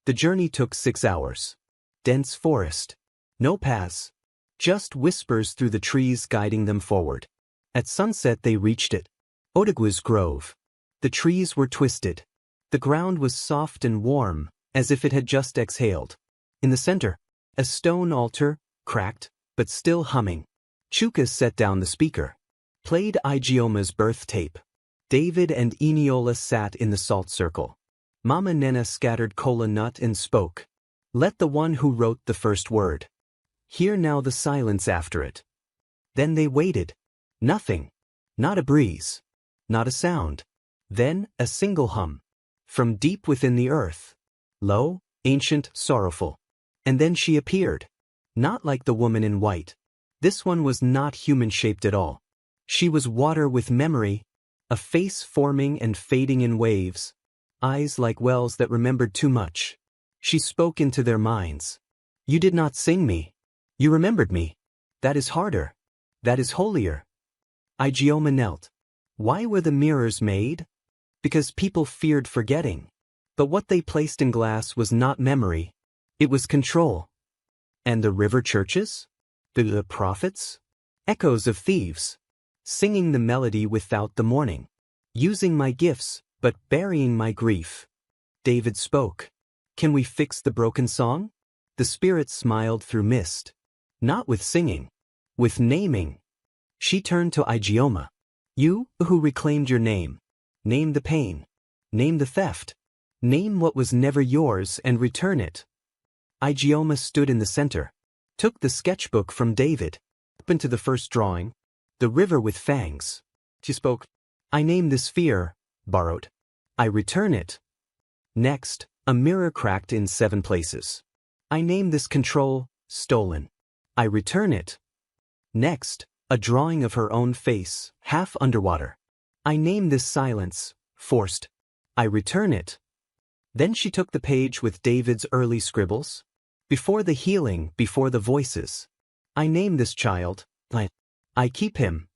The journey took 6 hours. Dense forest. No paths. Just whispers through the trees guiding them forward. At sunset they reached it. Odigwa's Grove. The trees were twisted. The ground was soft and warm, as if it had just exhaled. In the center, a stone altar, cracked, but still humming. Chuka set down the speaker. Played Igioma's birth tape. David and Eniola sat in the salt circle. Mama Nena scattered cola nut and spoke. Let the one who wrote the first word. Hear now the silence after it. Then they waited. Nothing. Not a breeze. Not a sound. Then a single hum. From deep within the earth. Low, ancient, sorrowful. And then she appeared. Not like the woman in white. This one was not human-shaped at all. She was water with memory, a face forming and fading in waves, eyes like wells that remembered too much. She spoke into their minds. You did not sing me. You remembered me. That is harder. That is holier. Igioma knelt. Why were the mirrors made? Because people feared forgetting. But what they placed in glass was not memory. It was control. And the river churches? The prophets? Echoes of thieves. Singing the melody without the mourning. Using my gifts, but burying my grief. David spoke. Can we fix the broken song? The spirit smiled through mist. Not with singing. With naming. She turned to Igioma. You, who reclaimed your name. Name the pain. Name the theft. Name what was never yours and return it. Igioma stood in the center. Took the sketchbook from David. Opened to the first drawing. The river with fangs. She spoke. I name this fear, borrowed. I return it. Next, a mirror cracked in 7 places. I name this control, stolen. I return it. Next, a drawing of her own face, half underwater. I name this silence, forced. I return it. Then she took the page with David's early scribbles. Before the healing, before the voices. I name this child, I keep him.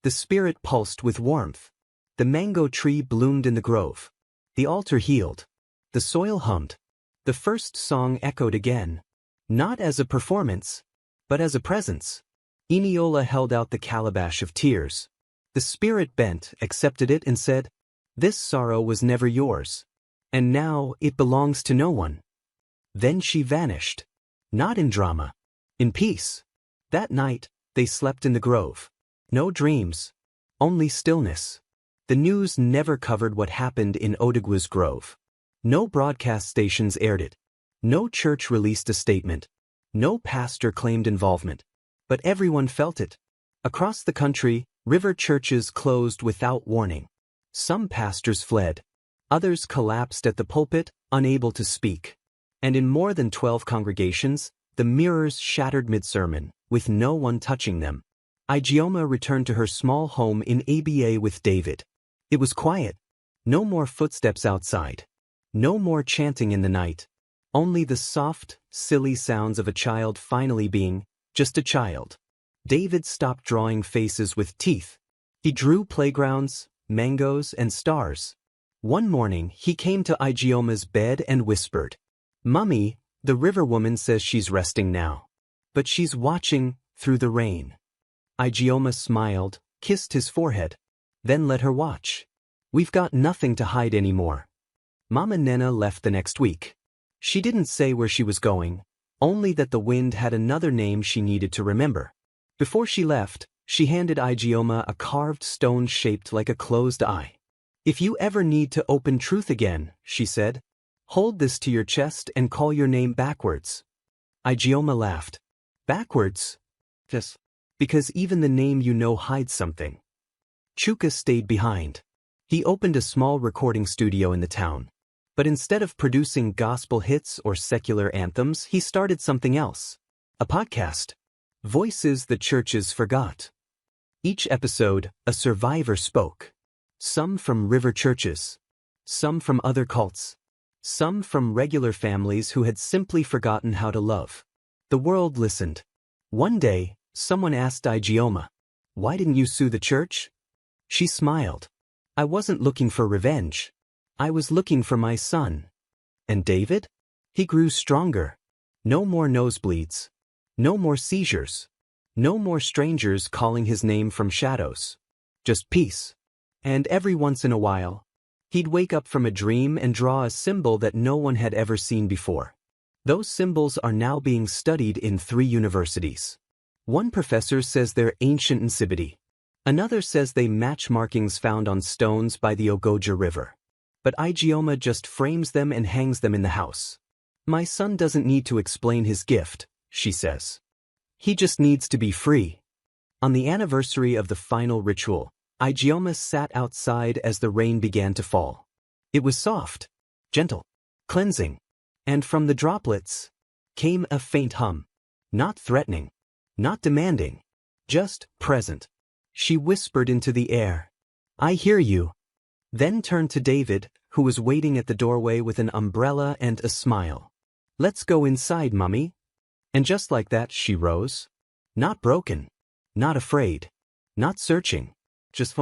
The spirit pulsed with warmth. The mango tree bloomed in the grove. The altar healed. The soil hummed. The first song echoed again. Not as a performance, but as a presence. Eniola held out the calabash of tears. The spirit bent, accepted it, and said, "This sorrow was never yours. And now it belongs to no one." Then she vanished. Not in drama. In peace. That night, they slept in the grove. No dreams. Only stillness. The news never covered what happened in Odegwa's grove. No broadcast stations aired it. No church released a statement. No pastor claimed involvement. But everyone felt it. Across the country, river churches closed without warning. Some pastors fled. Others collapsed at the pulpit, unable to speak. And in more than 12 congregations, the mirrors shattered mid-sermon, with no one touching them. Ijeoma returned to her small home in Aba with David. It was quiet. No more footsteps outside. No more chanting in the night. Only the soft, silly sounds of a child finally being just a child. David stopped drawing faces with teeth. He drew playgrounds, mangoes, and stars. One morning, he came to Ijeoma's bed and whispered, "Mummy, the river woman says she's resting now. But she's watching through the rain." Ijeoma smiled, kissed his forehead, then let her watch. "We've got nothing to hide anymore." Mama Nena left the next week. She didn't say where she was going, only that the wind had another name she needed to remember. Before she left, she handed Ijeoma a carved stone shaped like a closed eye. "If you ever need to open truth again," she said, "hold this to your chest and call your name backwards." Ijeoma laughed. "Backwards?" "Yes. Because even the name you know hides something." Chuka stayed behind. He opened a small recording studio in the town. But instead of producing gospel hits or secular anthems, he started something else. A podcast. Voices the churches forgot. Each episode, a survivor spoke. Some from river churches. Some from other cults. Some from regular families who had simply forgotten how to love. The world listened. One day, someone asked Ijeoma, "Why didn't you sue the church?" She smiled. "I wasn't looking for revenge. I was looking for my son." And David? He grew stronger. No more nosebleeds. No more seizures. No more strangers calling his name from shadows. Just peace. And every once in a while, he'd wake up from a dream and draw a symbol that no one had ever seen before. Those symbols are now being studied in 3 universities. One professor says they're ancient Nsibiti. Another says they match markings found on stones by the Ogoja River. But Ijeoma just frames them and hangs them in the house. "My son doesn't need to explain his gift," she says. "He just needs to be free." On the anniversary of the final ritual, Ijeoma sat outside as the rain began to fall. It was soft, gentle, cleansing, and from the droplets came a faint hum. Not threatening, not demanding, just present. She whispered into the air, "I hear you." Then turned to David, who was waiting at the doorway with an umbrella and a smile. "Let's go inside, Mummy." And just like that, she rose. Not broken. Not afraid. Not searching. Just